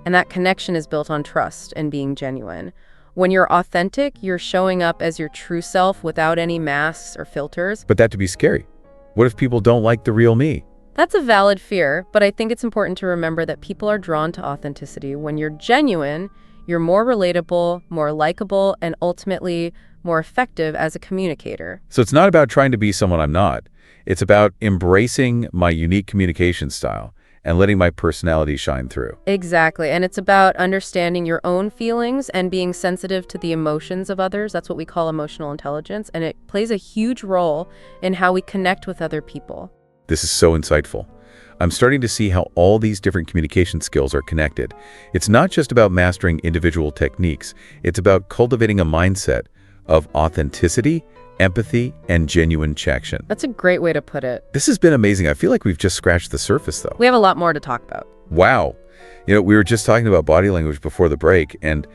And that connection is built on trust and being genuine. When you're authentic, you're showing up as your true self without any masks or filters. But that to be scary. What if people don't like the real me? That's a valid fear, but I think it's important to remember that people are drawn to authenticity. When you're genuine, you're more relatable, more likable, and ultimately more effective as a communicator. So it's not about trying to be someone I'm not. It's about embracing my unique communication style and letting my personality shine through. Exactly. And it's about understanding your own feelings and being sensitive to the emotions of others. That's what we call emotional intelligence. And it plays a huge role in how we connect with other people. This is so insightful. I'm starting to see how all these different communication skills are connected. It's not just about mastering individual techniques. It's about cultivating a mindset of authenticity, empathy, and genuine connection. That's a great way to put it. This has been amazing. I feel like we've just scratched the surface, though. We have a lot more to talk about. Wow. We were just talking about body language before the break, and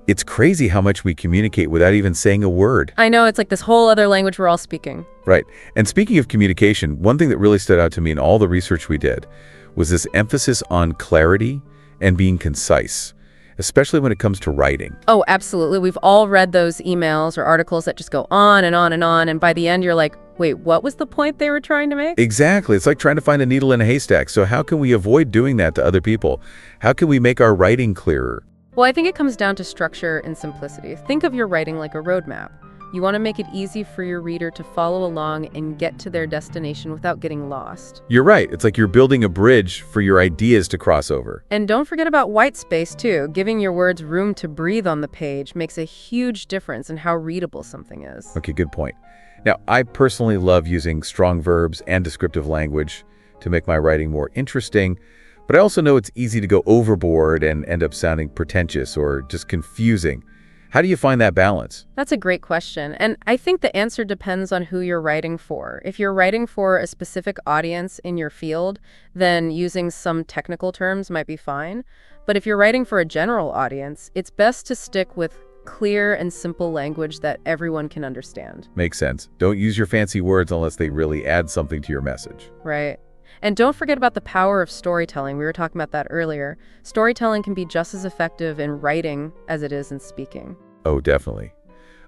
it's crazy how much we communicate without even saying a word. I know, it's like this whole other language we're all speaking. Right. And speaking of communication, one thing that really stood out to me in all the research we did was this emphasis on clarity and being concise, especially when it comes to writing. Oh, absolutely. We've all read those emails or articles that just go on and on and on, and by the end you're like, wait, what was the point they were trying to make? Exactly. It's like trying to find a needle in a haystack. So how can we avoid doing that to other people? How can we make our writing clearer? Well, I think it comes down to structure and simplicity. Think of your writing like a roadmap. You want to make it easy for your reader to follow along and get to their destination without getting lost. You're right. It's like you're building a bridge for your ideas to cross over. And don't forget about white space, too. Giving your words room to breathe on the page makes a huge difference in how readable something is. Okay, good point. Now, I personally love using strong verbs and descriptive language to make my writing more interesting, but I also know it's easy to go overboard and end up sounding pretentious or just confusing. How do you find that balance? That's a great question. And I think the answer depends on who you're writing for. If you're writing for a specific audience in your field, then using some technical terms might be fine. But if you're writing for a general audience, it's best to stick with clear and simple language that everyone can understand. Makes sense. Don't use your fancy words unless they really add something to your message. Right. And don't forget about the power of storytelling. We were talking about that earlier. Storytelling can be just as effective in writing as it is in speaking. Oh, definitely.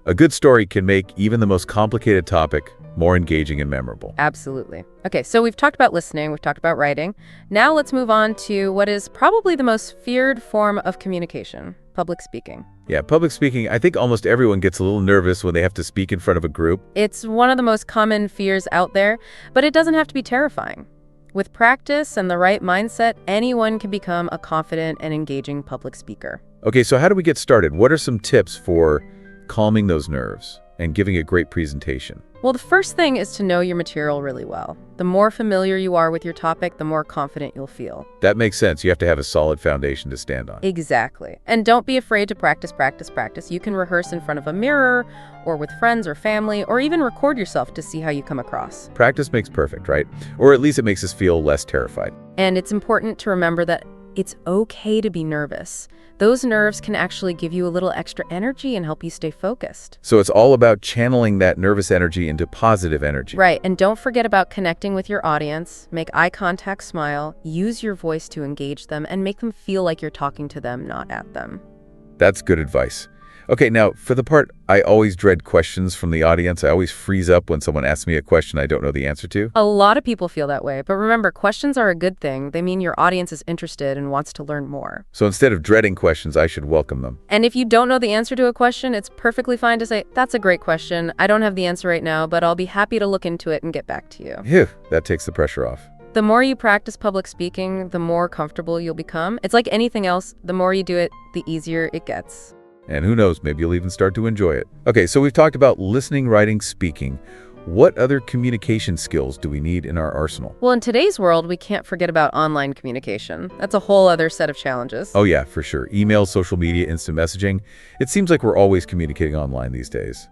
A good story can make even the most complicated topic more engaging and memorable. Absolutely. Okay, so we've talked about listening, we've talked about writing. Now let's move on to what is probably the most feared form of communication, public speaking. Yeah, public speaking, I think almost everyone gets a little nervous when they have to speak in front of a group. It's one of the most common fears out there, but it doesn't have to be terrifying. With practice and the right mindset, anyone can become a confident and engaging public speaker. Okay, so how do we get started? What are some tips for calming those nerves and giving a great presentation? Well, the first thing is to know your material really well. The more familiar you are with your topic, the more confident you'll feel. That makes sense. You have to have a solid foundation to stand on. Exactly. And don't be afraid to practice, practice, practice. You can rehearse in front of a mirror or with friends or family, or even record yourself to see how you come across. Practice makes perfect, right? Or at least it makes us feel less terrified. And it's important to remember that it's okay to be nervous. Those nerves can actually give you a little extra energy and help you stay focused. So it's all about channeling that nervous energy into positive energy. Right, and don't forget about connecting with your audience. Make eye contact, smile, use your voice to engage them, and make them feel like you're talking to them, not at them. That's good advice. Okay, now for the part I always dread questions from the audience. I always freeze up when someone asks me a question I don't know the answer to. A lot of people feel that way, but remember, questions are a good thing. They mean your audience is interested and wants to learn more. So instead of dreading questions, I should welcome them. And if you don't know the answer to a question, it's perfectly fine to say, "That's a great question. I don't have the answer right now, but I'll be happy to look into it and get back to you." Phew, that takes the pressure off. The more you practice public speaking, the more comfortable you'll become. It's like anything else. The more you do it, the easier it gets. And who knows, maybe you'll even start to enjoy it. Okay, so we've talked about listening, writing, speaking. What other communication skills do we need in our arsenal? Well, in today's world, we can't forget about online communication. That's a whole other set of challenges. Oh yeah, for sure. Email, social media, instant messaging. It seems like we're always communicating online these days.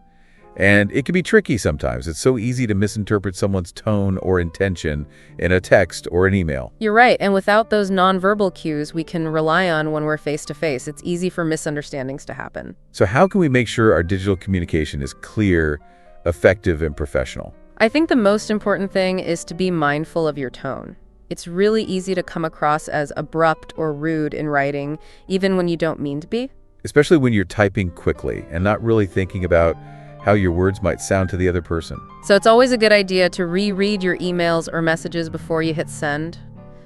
And it can be tricky sometimes. It's so easy to misinterpret someone's tone or intention in a text or an email. You're right, and without those nonverbal cues we can rely on when we're face-to-face, it's easy for misunderstandings to happen. So how can we make sure our digital communication is clear, effective, and professional? I think the most important thing is to be mindful of your tone. It's really easy to come across as abrupt or rude in writing, even when you don't mean to be. Especially when you're typing quickly and not really thinking about how your words might sound to the other person. So it's always a good idea to reread your emails or messages before you hit send.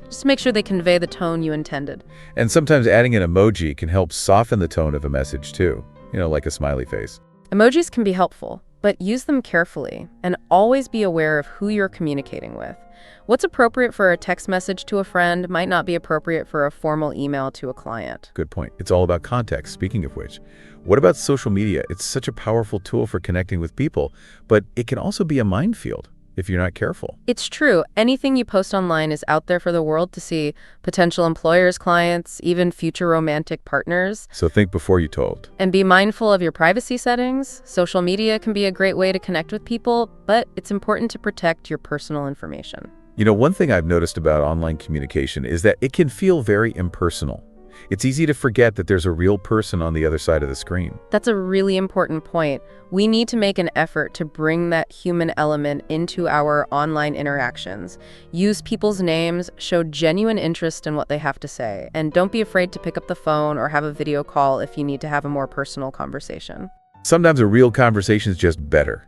Just make sure they convey the tone you intended. And sometimes adding an emoji can help soften the tone of a message too, like a smiley face. Emojis can be helpful, but use them carefully and always be aware of who you're communicating with. What's appropriate for a text message to a friend might not be appropriate for a formal email to a client. Good point. It's all about context, speaking of which. What about social media? It's such a powerful tool for connecting with people, but it can also be a minefield if you're not careful. It's true. Anything you post online is out there for the world to see. Potential employers, clients, even future romantic partners. So think before you told. And be mindful of your privacy settings. Social media can be a great way to connect with people, but it's important to protect your personal information. One thing I've noticed about online communication is that it can feel very impersonal. It's easy to forget that there's a real person on the other side of the screen. That's a really important point. We need to make an effort to bring that human element into our online interactions. Use people's names, show genuine interest in what they have to say, and don't be afraid to pick up the phone or have a video call if you need to have a more personal conversation. Sometimes a real conversation is just better.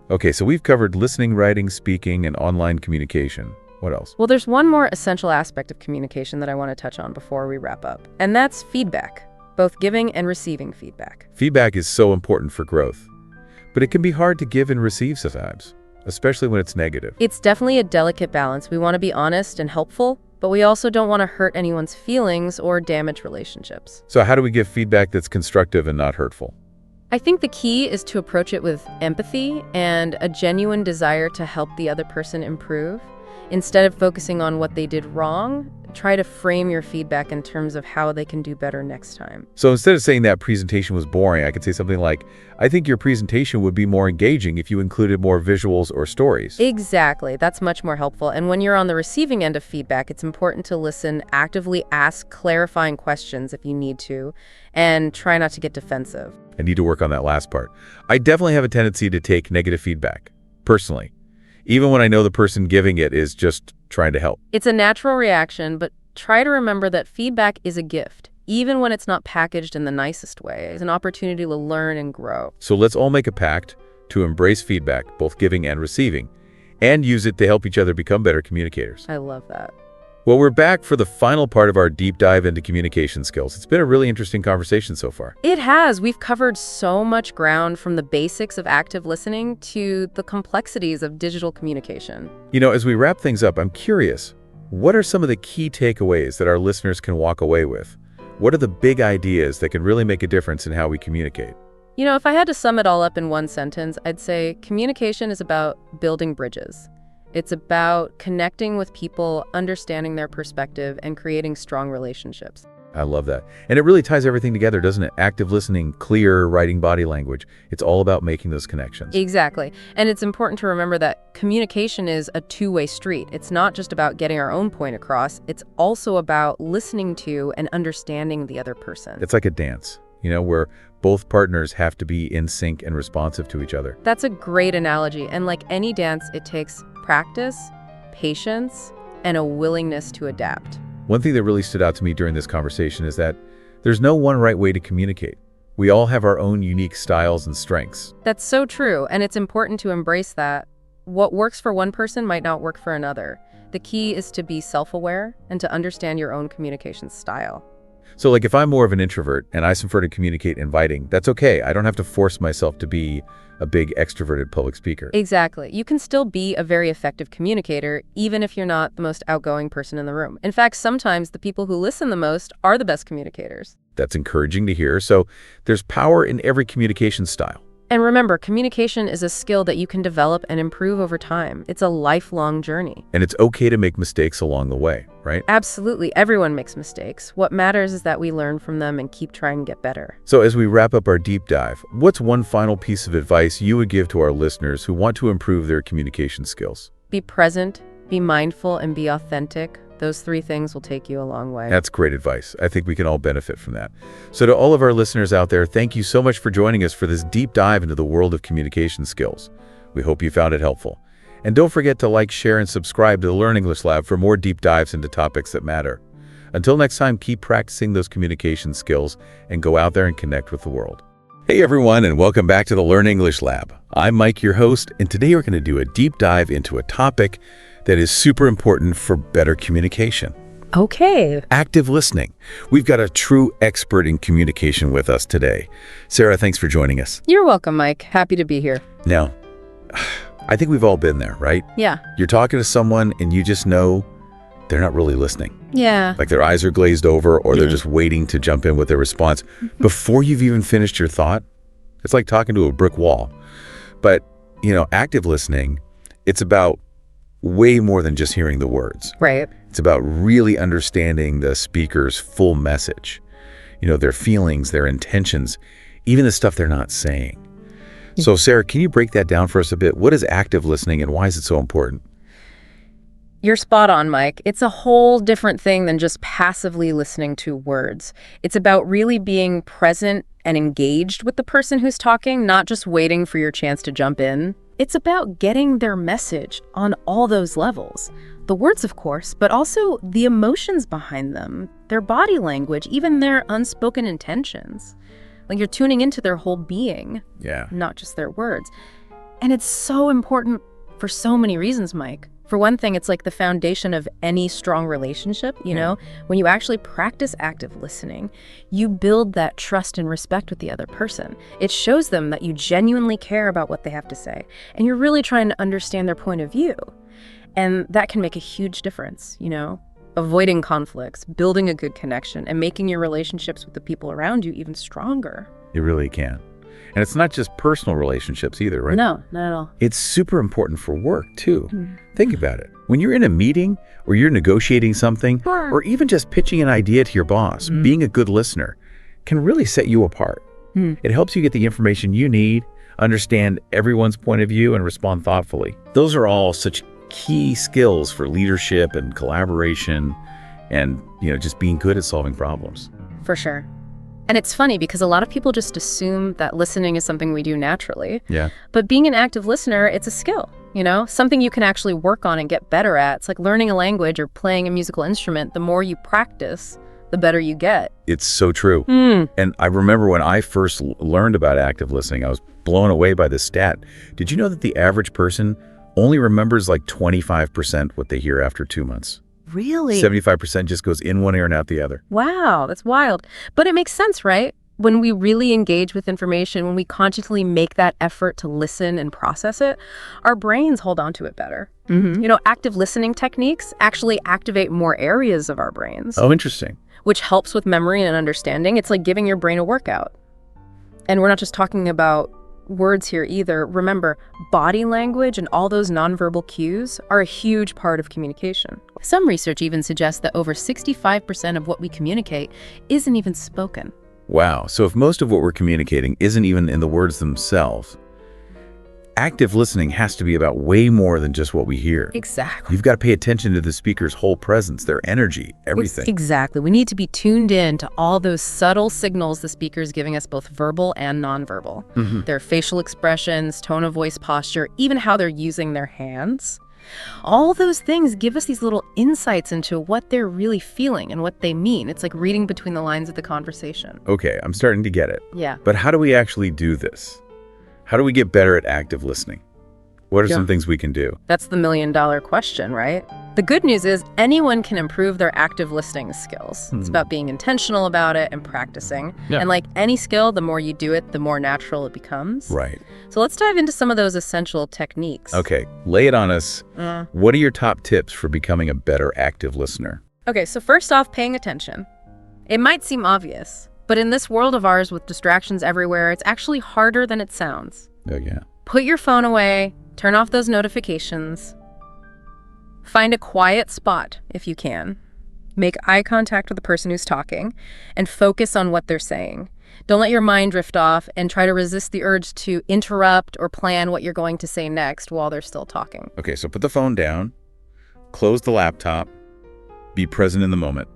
Okay, so we've covered listening, writing, speaking, and online communication. What else? Well, there's one more essential aspect of communication that I want to touch on before we wrap up, and that's feedback, both giving and receiving feedback. Feedback is so important for growth, but it can be hard to give and receive sometimes, especially when it's negative. It's definitely a delicate balance. We want to be honest and helpful, but we also don't want to hurt anyone's feelings or damage relationships. So how do we give feedback that's constructive and not hurtful? I think the key is to approach it with empathy and a genuine desire to help the other person improve. Instead of focusing on what they did wrong, try to frame your feedback in terms of how they can do better next time. So instead of saying that presentation was boring, I could say something like, I think your presentation would be more engaging if you included more visuals or stories. Exactly. That's much more helpful. And when you're on the receiving end of feedback, it's important to listen, actively ask clarifying questions if you need to, and try not to get defensive. I need to work on that last part. I definitely have a tendency to take negative feedback, personally, even when I know the person giving it is just trying to help. It's a natural reaction, but try to remember that feedback is a gift. even when it's not packaged in the nicest way. It's an opportunity to learn and grow. So let's all make a pact to embrace feedback, both giving and receiving, and use it to help each other become better communicators. I love that. Well, we're back for the final part of our deep dive into communication skills. It's been a really interesting conversation so far. It has. We've covered so much ground, from the basics of active listening to the complexities of digital communication. As we wrap things up, I'm curious, what are some of the key takeaways that our listeners can walk away with? What are the big ideas that can really make a difference in how we communicate? If I had to sum it all up in one sentence, I'd say communication is about building bridges. It's about connecting with people, understanding their perspective, and creating strong relationships. I love that. And it really ties everything together, doesn't it? Active listening, clear writing body language. It's all about making those connections. Exactly. And it's important to remember that communication is a two-way street. It's not just about getting our own point across. It's also about listening to and understanding the other person. It's like a dance, where both partners have to be in sync and responsive to each other. That's a great analogy. And like any dance, it takes practice, patience, and a willingness to adapt. One thing that really stood out to me during this conversation is that there's no one right way to communicate. We all have our own unique styles and strengths. That's so true, and it's important to embrace that. What works for one person might not work for another. The key is to be self-aware and to understand your own communication style. So if I'm more of an introvert and I prefer to communicate inviting, that's okay. I don't have to force myself to be a big extroverted public speaker. Exactly. You can still be a very effective communicator, even if you're not the most outgoing person in the room. In fact, sometimes the people who listen the most are the best communicators. That's encouraging to hear. So there's power in every communication style. And remember, communication is a skill that you can develop and improve over time. It's a lifelong journey. And it's okay to make mistakes along the way, right? Absolutely. Everyone makes mistakes. What matters is that we learn from them and keep trying to get better. So as we wrap up our deep dive, what's one final piece of advice you would give to our listeners who want to improve their communication skills? Be present, be mindful, and be authentic. Those three things will take you a long way. That's great advice. I think we can all benefit from that. So to all of our listeners out there, thank you so much for joining us for this deep dive into the world of communication skills. We hope you found it helpful. And don't forget to like, share, and subscribe to the Learn English Lab for more deep dives into topics that matter. Until next time, keep practicing those communication skills and go out there and connect with the world. Hey everyone, and welcome back to the Learn English Lab. I'm Mike, your host, and today we're going to do a deep dive into a topic that is super important for better communication. Okay. Active listening. We've got a true expert in communication with us today. Sarah, thanks for joining us. You're welcome, Mike. Happy to be here. Now, I think we've all been there, right? Yeah. You're talking to someone and you just know they're not really listening. Yeah. Like their eyes are glazed over or they're just waiting to jump in with their response before you've even finished your thought. It's like talking to a brick wall. But, active listening, it's about way more than just hearing the words. Right. It's about really understanding the speaker's full message, their feelings, their intentions, even the stuff they're not saying. So, Sarah, can you break that down for us a bit? What is active listening and why is it so important? You're spot on, Mike. It's a whole different thing than just passively listening to words. It's about really being present and engaged with the person who's talking, not just waiting for your chance to jump in. It's about getting their message on all those levels. The words, of course, but also the emotions behind them, their body language, even their unspoken intentions. Like you're tuning into their whole being, not just their words. And it's so important for so many reasons, Mike. For one thing, it's like the foundation of any strong relationship, When you actually practice active listening, you build that trust and respect with the other person. It shows them that you genuinely care about what they have to say, and you're really trying to understand their point of view. And that can make a huge difference, avoiding conflicts, building a good connection, and making your relationships with the people around you even stronger. It really can. And it's not just personal relationships either, right? No, not at all. It's super important for work, too. Think about it. When you're in a meeting or you're negotiating something or even just pitching an idea to your boss, being a good listener can really set you apart. It helps you get the information you need, understand everyone's point of view, and respond thoughtfully. Those are all such key skills for leadership and collaboration and, just being good at solving problems. For sure. And it's funny because a lot of people just assume that listening is something we do naturally. Yeah. But being an active listener, it's a skill, something you can actually work on and get better at. It's like learning a language or playing a musical instrument. The more you practice, the better you get. It's so true. And I remember when I first learned about active listening, I was blown away by this stat. Did you know that the average person only remembers like 25% what they hear after 2 months? Really? 75% just goes in one ear and out the other. Wow, that's wild. But it makes sense, right? When we really engage with information, when we consciously make that effort to listen and process it, our brains hold on to it better. Active listening techniques actually activate more areas of our brains. Oh, interesting. Which helps with memory and understanding. It's like giving your brain a workout. And we're not just talking about words here either. Remember, body language and all those nonverbal cues are a huge part of communication. Some research even suggests that over 65% of what we communicate isn't even spoken. Wow. So if most of what we're communicating isn't even in the words themselves, active listening has to be about way more than just what we hear. Exactly. You've got to pay attention to the speaker's whole presence, their energy, everything. Exactly. We need to be tuned in to all those subtle signals the speaker is giving us, both verbal and nonverbal. Their facial expressions, tone of voice, posture, even how they're using their hands. All those things give us these little insights into what they're really feeling and what they mean. It's like reading between the lines of the conversation. Okay, I'm starting to get it. Yeah. But how do we actually do this? How do we get better at active listening? What are some things we can do? That's the million-dollar question, right? The good news is anyone can improve their active listening skills. It's about being intentional about it and practicing. Yeah. And like any skill, the more you do it, the more natural it becomes. Right. So let's dive into some of those essential techniques. Okay, lay it on us. What are your top tips for becoming a better active listener? Okay, so first off, paying attention. It might seem obvious, but in this world of ours with distractions everywhere, it's actually harder than it sounds. Oh, yeah. Put your phone away, turn off those notifications. Find a quiet spot if you can. Make eye contact with the person who's talking and focus on what they're saying. Don't let your mind drift off and try to resist the urge to interrupt or plan what you're going to say next while they're still talking. Okay, so put the phone down, close the laptop, be present in the moment.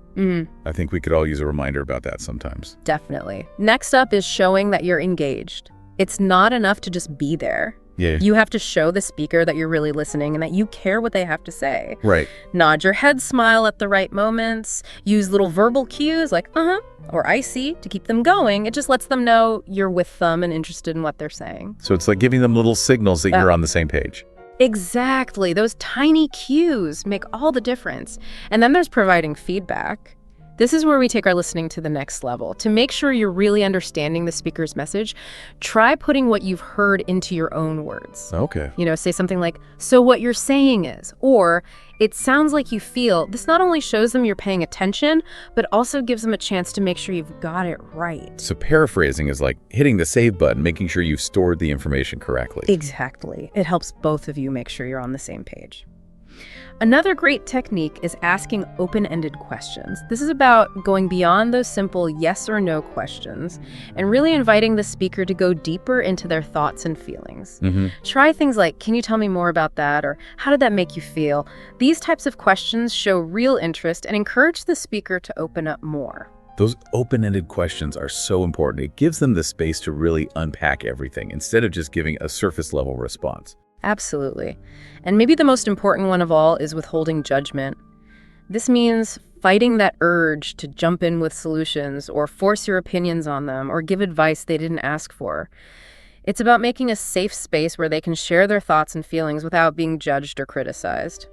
I think we could all use a reminder about that sometimes. Definitely. Next up is showing that you're engaged. It's not enough to just be there. Yeah. You have to show the speaker that you're really listening and that you care what they have to say. Right. Nod your head, smile at the right moments, use little verbal cues like or I see to keep them going. It just lets them know you're with them and interested in what they're saying. So it's like giving them little signals that you're on the same page. Exactly. Those tiny cues make all the difference. And then there's providing feedback. This is where we take our listening to the next level. To make sure you're really understanding the speaker's message, try putting what you've heard into your own words. Okay. Say something like, so what you're saying is, or it sounds like you feel. This not only shows them you're paying attention, but also gives them a chance to make sure you've got it right. So paraphrasing is like hitting the save button, making sure you've stored the information correctly. Exactly. It helps both of you make sure you're on the same page. Another great technique is asking open-ended questions. This is about going beyond those simple yes or no questions and really inviting the speaker to go deeper into their thoughts and feelings. Try things like, can you tell me more about that? Or how did that make you feel? These types of questions show real interest and encourage the speaker to open up more. Those open-ended questions are so important. It gives them the space to really unpack everything instead of just giving a surface-level response. Absolutely. And maybe the most important one of all is withholding judgment. This means fighting that urge to jump in with solutions or force your opinions on them or give advice they didn't ask for. It's about making a safe space where they can share their thoughts and feelings without being judged or criticized.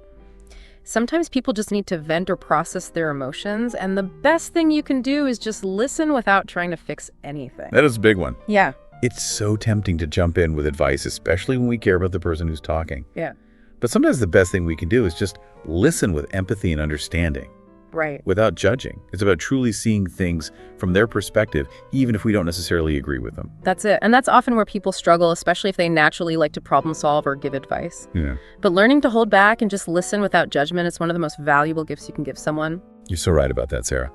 Sometimes people just need to vent or process their emotions, and the best thing you can do is just listen without trying to fix anything. That is a big one. Yeah. It's so tempting to jump in with advice, especially when we care about the person who's talking. Yeah. But sometimes the best thing we can do is just listen with empathy and understanding. Right. Without judging. It's about truly seeing things from their perspective, even if we don't necessarily agree with them. That's it. And that's often where people struggle, especially if they naturally like to problem solve or give advice. Yeah. But learning to hold back and just listen without judgment is one of the most valuable gifts you can give someone. You're so right about that, Sarah.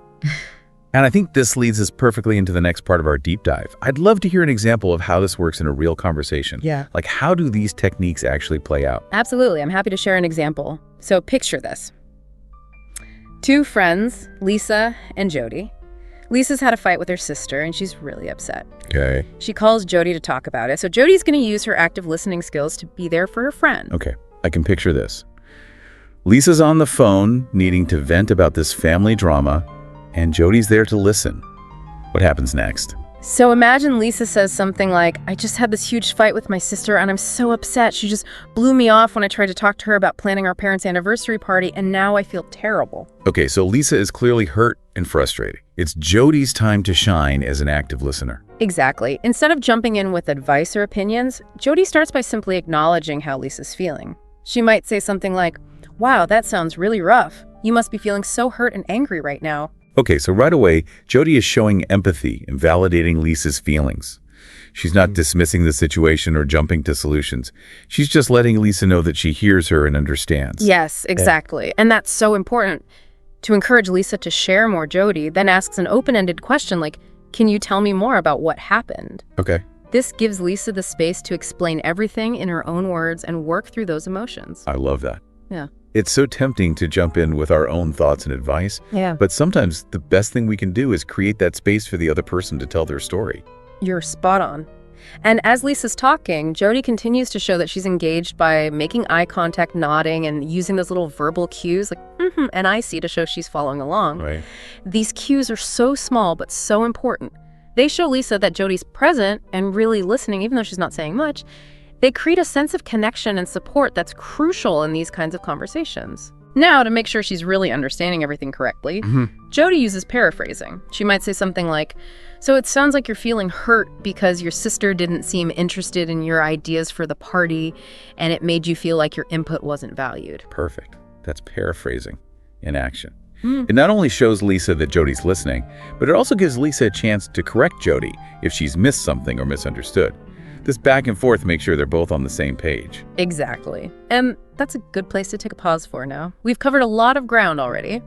And I think this leads us perfectly into the next part of our deep dive. I'd love to hear an example of how this works in a real conversation. Yeah. Like, how do these techniques actually play out? Absolutely. I'm happy to share an example. So picture this. Two friends, Lisa and Jody. Lisa's had a fight with her sister, and she's really upset. Okay. She calls Jody to talk about it. So Jody's going to use her active listening skills to be there for her friend. Okay. I can picture this. Lisa's on the phone needing to vent about this family drama, and Jody's there to listen. What happens next? So imagine Lisa says something like, I just had this huge fight with my sister and I'm so upset. She just blew me off when I tried to talk to her about planning our parents' anniversary party, and now I feel terrible. Okay, so Lisa is clearly hurt and frustrated. It's Jody's time to shine as an active listener. Exactly. Instead of jumping in with advice or opinions, Jody starts by simply acknowledging how Lisa's feeling. She might say something like, wow, that sounds really rough. You must be feeling so hurt and angry right now. Okay, so right away, Jody is showing empathy and validating Lisa's feelings. She's not dismissing the situation or jumping to solutions. She's just letting Lisa know that she hears her and understands. Yes, exactly. And that's so important. To encourage Lisa to share more, Jody then asks an open-ended question like, can you tell me more about what happened? Okay. This gives Lisa the space to explain everything in her own words and work through those emotions. I love that. Yeah. It's so tempting to jump in with our own thoughts and advice, but sometimes the best thing we can do is create that space for the other person to tell their story. You're spot on. And as Lisa's talking, Jody continues to show that she's engaged by making eye contact, nodding, and using those little verbal cues like, and I see to show she's following along. Right. These cues are so small but so important. They show Lisa that Jody's present and really listening, even though she's not saying much. They create a sense of connection and support that's crucial in these kinds of conversations. Now, to make sure she's really understanding everything correctly, Jody uses paraphrasing. She might say something like, so it sounds like you're feeling hurt because your sister didn't seem interested in your ideas for the party, and it made you feel like your input wasn't valued. Perfect. That's paraphrasing in action. It not only shows Lisa that Jody's listening, but it also gives Lisa a chance to correct Jody if she's missed something or misunderstood. This back and forth makes sure they're both on the same page. Exactly. And that's a good place to take a pause for now. We've covered a lot of ground already.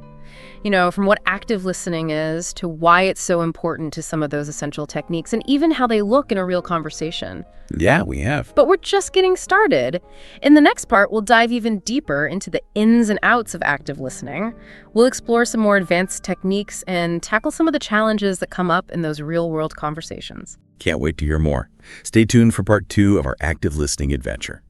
You know, from what active listening is to why it's so important to some of those essential techniques and even how they look in a real conversation. Yeah, we have. But we're just getting started. In the next part, we'll dive even deeper into the ins and outs of active listening. We'll explore some more advanced techniques and tackle some of the challenges that come up in those real-world conversations. Can't wait to hear more. Stay tuned for part 2 of our active listening adventure.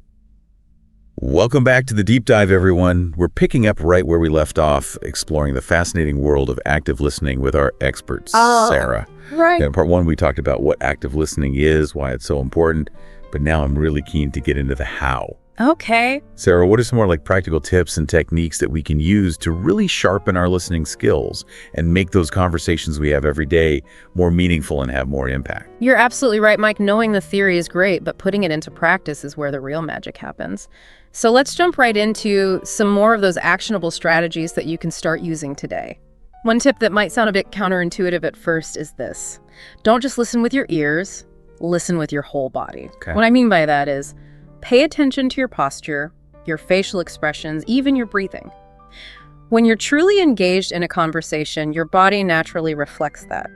Welcome back to the deep dive, everyone. We're picking up right where we left off, exploring the fascinating world of active listening with our expert, Sarah. Right. In part 1, we talked about what active listening is, why it's so important, but now I'm really keen to get into the how. Okay. Sarah, what are some more practical tips and techniques that we can use to really sharpen our listening skills and make those conversations we have every day more meaningful and have more impact? You're absolutely right, Mike. Knowing the theory is great, but putting it into practice is where the real magic happens. So let's jump right into some more of those actionable strategies that you can start using today. One tip that might sound a bit counterintuitive at first is this. Don't just listen with your ears, listen with your whole body. Okay. What I mean by that is pay attention to your posture, your facial expressions, even your breathing. When you're truly engaged in a conversation, your body naturally reflects that.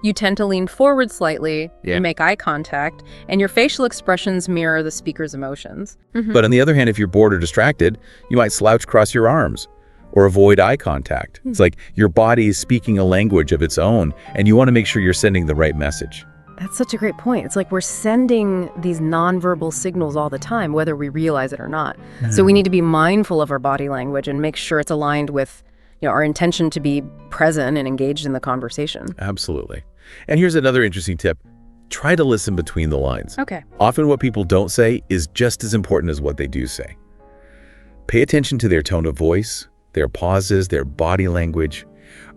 You tend to lean forward slightly, you make eye contact, and your facial expressions mirror the speaker's emotions. But on the other hand, if you're bored or distracted, you might slouch across your arms or avoid eye contact. It's like your body is speaking a language of its own, and you want to make sure you're sending the right message. That's such a great point. It's like we're sending these nonverbal signals all the time, whether we realize it or not. So we need to be mindful of our body language and make sure it's aligned with our intention to be present and engaged in the conversation. Absolutely. And here's another interesting tip. Try to listen between the lines. Okay. Often what people don't say is just as important as what they do say. Pay attention to their tone of voice, their pauses, their body language.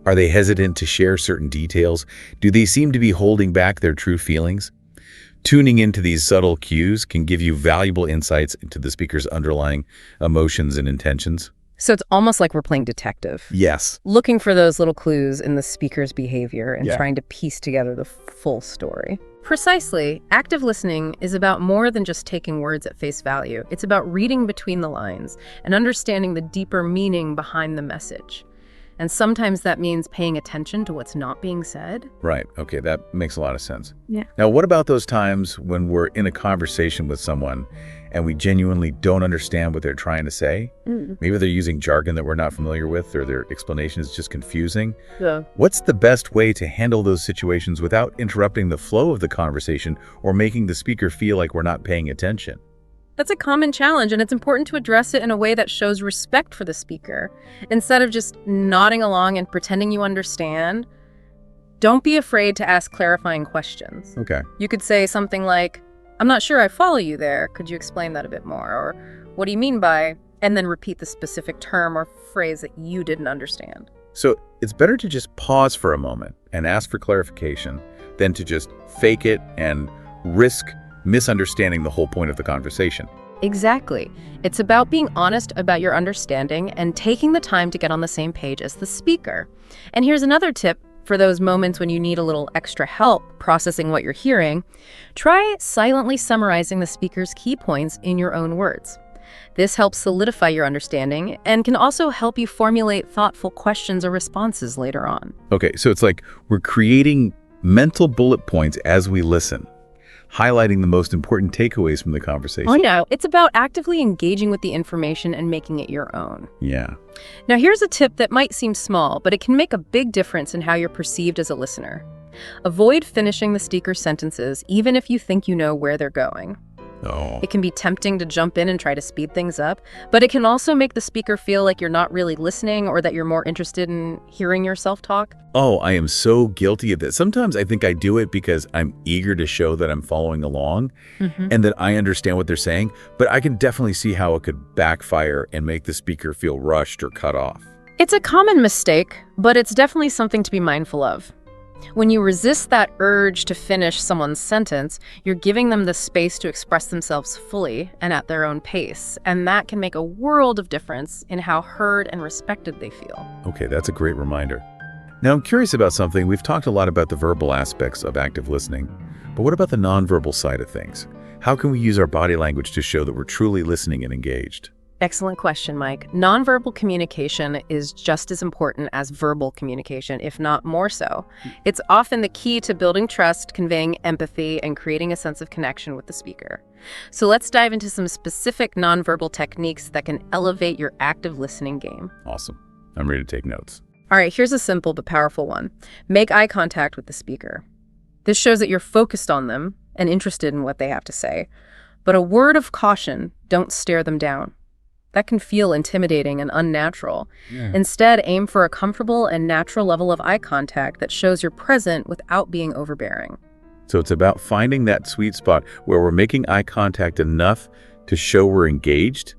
Are they hesitant to share certain details? Do they seem to be holding back their true feelings? Tuning into these subtle cues can give you valuable insights into the speaker's underlying emotions and intentions. So it's almost like we're playing detective. Yes. Looking for those little clues in the speaker's behavior and trying to piece together the full story. Precisely. Active listening is about more than just taking words at face value. It's about reading between the lines and understanding the deeper meaning behind the message. And sometimes that means paying attention to what's not being said. Right. Okay, that makes a lot of sense. Yeah. Now, what about those times when we're in a conversation with someone and we genuinely don't understand what they're trying to say? Maybe they're using jargon that we're not familiar with, or their explanation is just confusing. Yeah. What's the best way to handle those situations without interrupting the flow of the conversation or making the speaker feel like we're not paying attention? That's a common challenge, and it's important to address it in a way that shows respect for the speaker. Instead of just nodding along and pretending you understand, don't be afraid to ask clarifying questions. Okay. You could say something like, "I'm not sure I follow you there. Could you explain that a bit more?" Or, "What do you mean by," and then repeat the specific term or phrase that you didn't understand. So it's better to just pause for a moment and ask for clarification than to just fake it and risk misunderstanding the whole point of the conversation. Exactly. It's about being honest about your understanding and taking the time to get on the same page as the speaker. And here's another tip for those moments when you need a little extra help processing what you're hearing. Try silently summarizing the speaker's key points in your own words. This helps solidify your understanding and can also help you formulate thoughtful questions or responses later on. Okay, so it's like we're creating mental bullet points as we listen, highlighting the most important takeaways from the conversation. Oh, no. It's about actively engaging with the information and making it your own. Yeah. Now, here's a tip that might seem small, but it can make a big difference in how you're perceived as a listener. Avoid finishing the speaker's sentences, even if you think you know where they're going. Oh. It can be tempting to jump in and try to speed things up, but it can also make the speaker feel like you're not really listening or that you're more interested in hearing yourself talk. Oh, I am so guilty of this. Sometimes I think I do it because I'm eager to show that I'm following along and that I understand what they're saying, but I can definitely see how it could backfire and make the speaker feel rushed or cut off. It's a common mistake, but it's definitely something to be mindful of. When you resist that urge to finish someone's sentence, you're giving them the space to express themselves fully and at their own pace, and that can make a world of difference in how heard and respected they feel. Okay, that's a great reminder. Now, I'm curious about something. We've talked a lot about the verbal aspects of active listening, but what about the nonverbal side of things? How can we use our body language to show that we're truly listening and engaged? Excellent question, Mike. Nonverbal communication is just as important as verbal communication, if not more so. It's often the key to building trust, conveying empathy, and creating a sense of connection with the speaker. So let's dive into some specific nonverbal techniques that can elevate your active listening game. Awesome. I'm ready to take notes. All right, here's a simple but powerful one. Make eye contact with the speaker. This shows that you're focused on them and interested in what they have to say. But a word of caution, don't stare them down. That can feel intimidating and unnatural. Yeah. Instead, aim for a comfortable and natural level of eye contact that shows you're present without being overbearing. So it's about finding that sweet spot where we're making eye contact enough to show we're engaged,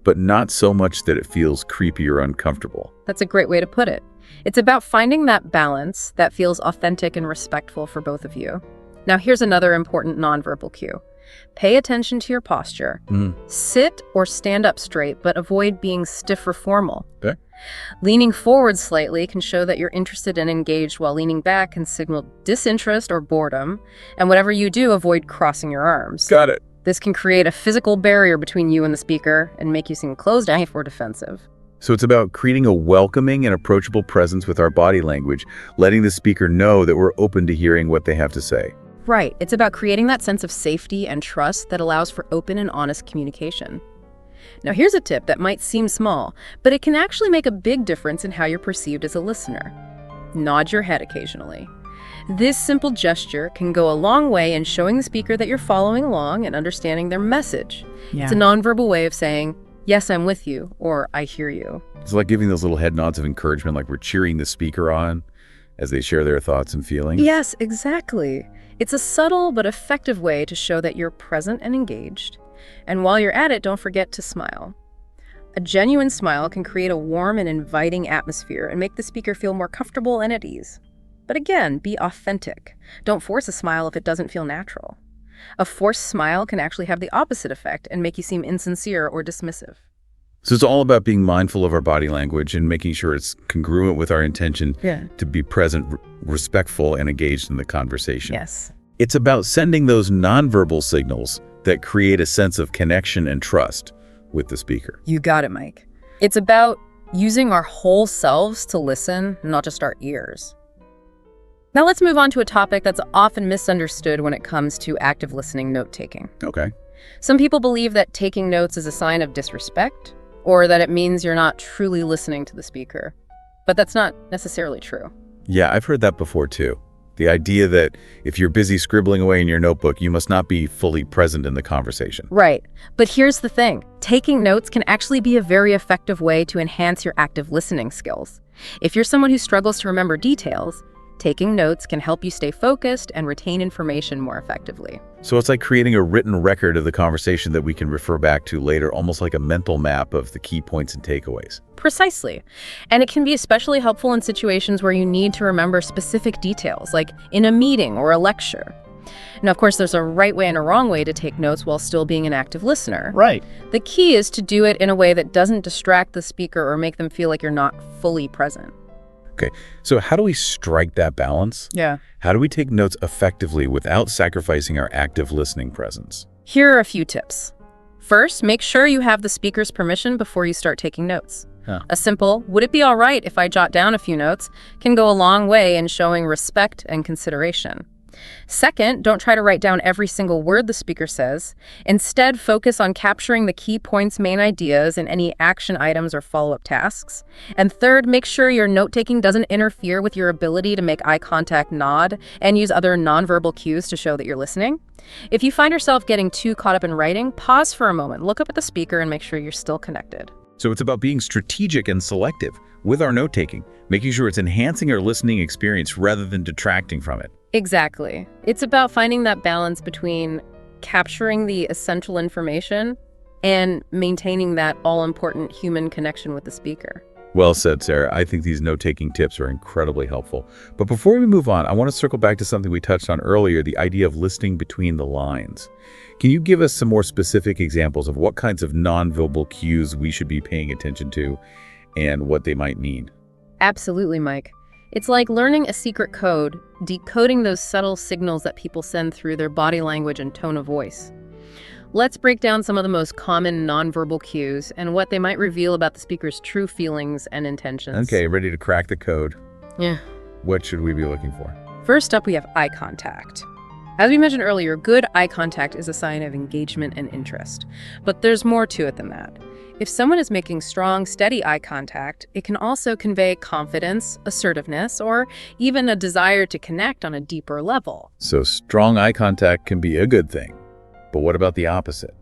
but not so much that it feels creepy or uncomfortable. That's a great way to put it. It's about finding that balance that feels authentic and respectful for both of you. Now, here's another important nonverbal cue. Pay attention to your posture. Sit or stand up straight, but avoid being stiff or formal. Okay. Leaning forward slightly can show that you're interested and engaged, while leaning back can signal disinterest or boredom. And whatever you do, avoid crossing your arms. Got it. This can create a physical barrier between you and the speaker and make you seem closed-off or defensive. So it's about creating a welcoming and approachable presence with our body language, letting the speaker know that we're open to hearing what they have to say. Right. It's about creating that sense of safety and trust that allows for open and honest communication. Now, here's a tip that might seem small, but it can actually make a big difference in how you're perceived as a listener. Nod your head occasionally. This simple gesture can go a long way in showing the speaker that you're following along and understanding their message. Yeah. It's a nonverbal way of saying, "Yes, I'm with you," or "I hear you." It's like giving those little head nods of encouragement, like we're cheering the speaker on as they share their thoughts and feelings. Yes, exactly. It's a subtle but effective way to show that you're present and engaged. And while you're at it, don't forget to smile. A genuine smile can create a warm and inviting atmosphere and make the speaker feel more comfortable and at ease. But again, be authentic. Don't force a smile if it doesn't feel natural. A forced smile can actually have the opposite effect and make you seem insincere or dismissive. So it's all about being mindful of our body language and making sure it's congruent with our intention to be present, respectful, and engaged in the conversation. Yes. It's about sending those nonverbal signals that create a sense of connection and trust with the speaker. You got it, Mike. It's about using our whole selves to listen, not just our ears. Now let's move on to a topic that's often misunderstood when it comes to active listening note-taking. Okay. Some people believe that taking notes is a sign of disrespect, or that it means you're not truly listening to the speaker. But that's not necessarily true. Yeah, I've heard that before too. The idea that if you're busy scribbling away in your notebook, you must not be fully present in the conversation. Right. But here's the thing. Taking notes can actually be a very effective way to enhance your active listening skills. If you're someone who struggles to remember details, taking notes can help you stay focused and retain information more effectively. So it's like creating a written record of the conversation that we can refer back to later, almost like a mental map of the key points and takeaways. Precisely. And it can be especially helpful in situations where you need to remember specific details, like in a meeting or a lecture. Now, of course, there's a right way and a wrong way to take notes while still being an active listener. Right. The key is to do it in a way that doesn't distract the speaker or make them feel like you're not fully present. Okay, so how do we strike that balance? Yeah. How do we take notes effectively without sacrificing our active listening presence? Here are a few tips. First, make sure you have the speaker's permission before you start taking notes. A simple, "Would it be all right if I jot down a few notes?" can go a long way in showing respect and consideration. Second, don't try to write down every single word the speaker says. Instead, focus on capturing the key points, main ideas, and any action items or follow-up tasks. And third, make sure your note-taking doesn't interfere with your ability to make eye contact, nod, and use other nonverbal cues to show that you're listening. If you find yourself getting too caught up in writing, pause for a moment, look up at the speaker, and make sure you're still connected. So it's about being strategic and selective with our note-taking, making sure it's enhancing our listening experience rather than detracting from it. Exactly. It's about finding that balance between capturing the essential information and maintaining that all-important human connection with the speaker. Well said, Sarah. I think these note-taking tips are incredibly helpful. But before we move on, I want to circle back to something we touched on earlier, the idea of listening between the lines. Can you give us some more specific examples of what kinds of nonverbal cues we should be paying attention to and what they might mean? Absolutely, Mike. It's like learning a secret code, decoding those subtle signals that people send through their body language and tone of voice. Let's break down some of the most common nonverbal cues and what they might reveal about the speaker's true feelings and intentions. Okay, ready to crack the code. Yeah. What should we be looking for? First up, we have eye contact. As we mentioned earlier, good eye contact is a sign of engagement and interest. But there's more to it than that. If someone is making strong, steady eye contact, it can also convey confidence, assertiveness, or even a desire to connect on a deeper level. So strong eye contact can be a good thing. But what about the opposite?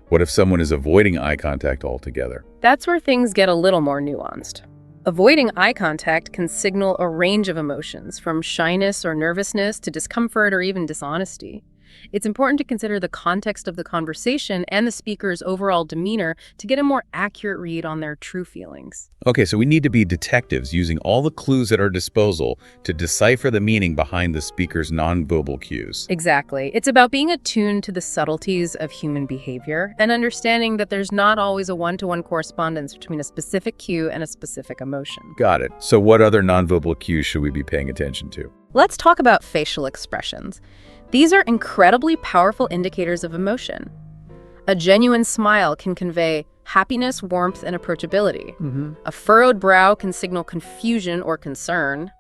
What if someone is avoiding eye contact altogether? That's where things get a little more nuanced. Avoiding eye contact can signal a range of emotions, from shyness or nervousness to discomfort or even dishonesty. It's important to consider the context of the conversation and the speaker's overall demeanor to get a more accurate read on their true feelings. Okay, so we need to be detectives using all the clues at our disposal to decipher the meaning behind the speaker's nonverbal cues. Exactly. It's about being attuned to the subtleties of human behavior and understanding that there's not always a one-to-one correspondence between a specific cue and a specific emotion. Got it. So what other nonverbal cues should we be paying attention to? Let's talk about facial expressions. These are incredibly powerful indicators of emotion. A genuine smile can convey happiness, warmth, and approachability. A furrowed brow can signal confusion or concern,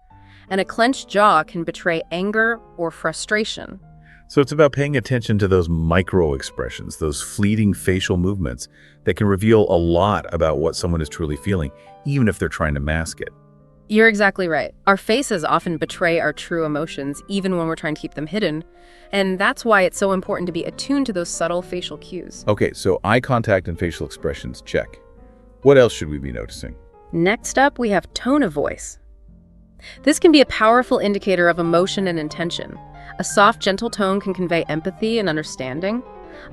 and a clenched jaw can betray anger or frustration. So it's about paying attention to those micro expressions, those fleeting facial movements that can reveal a lot about what someone is truly feeling, even if they're trying to mask it. You're exactly right. Our faces often betray our true emotions, even when we're trying to keep them hidden. And that's why it's so important to be attuned to those subtle facial cues. Okay, so eye contact and facial expressions, check. What else should we be noticing? Next up, we have tone of voice. This can be a powerful indicator of emotion and intention. A soft, gentle tone can convey empathy and understanding.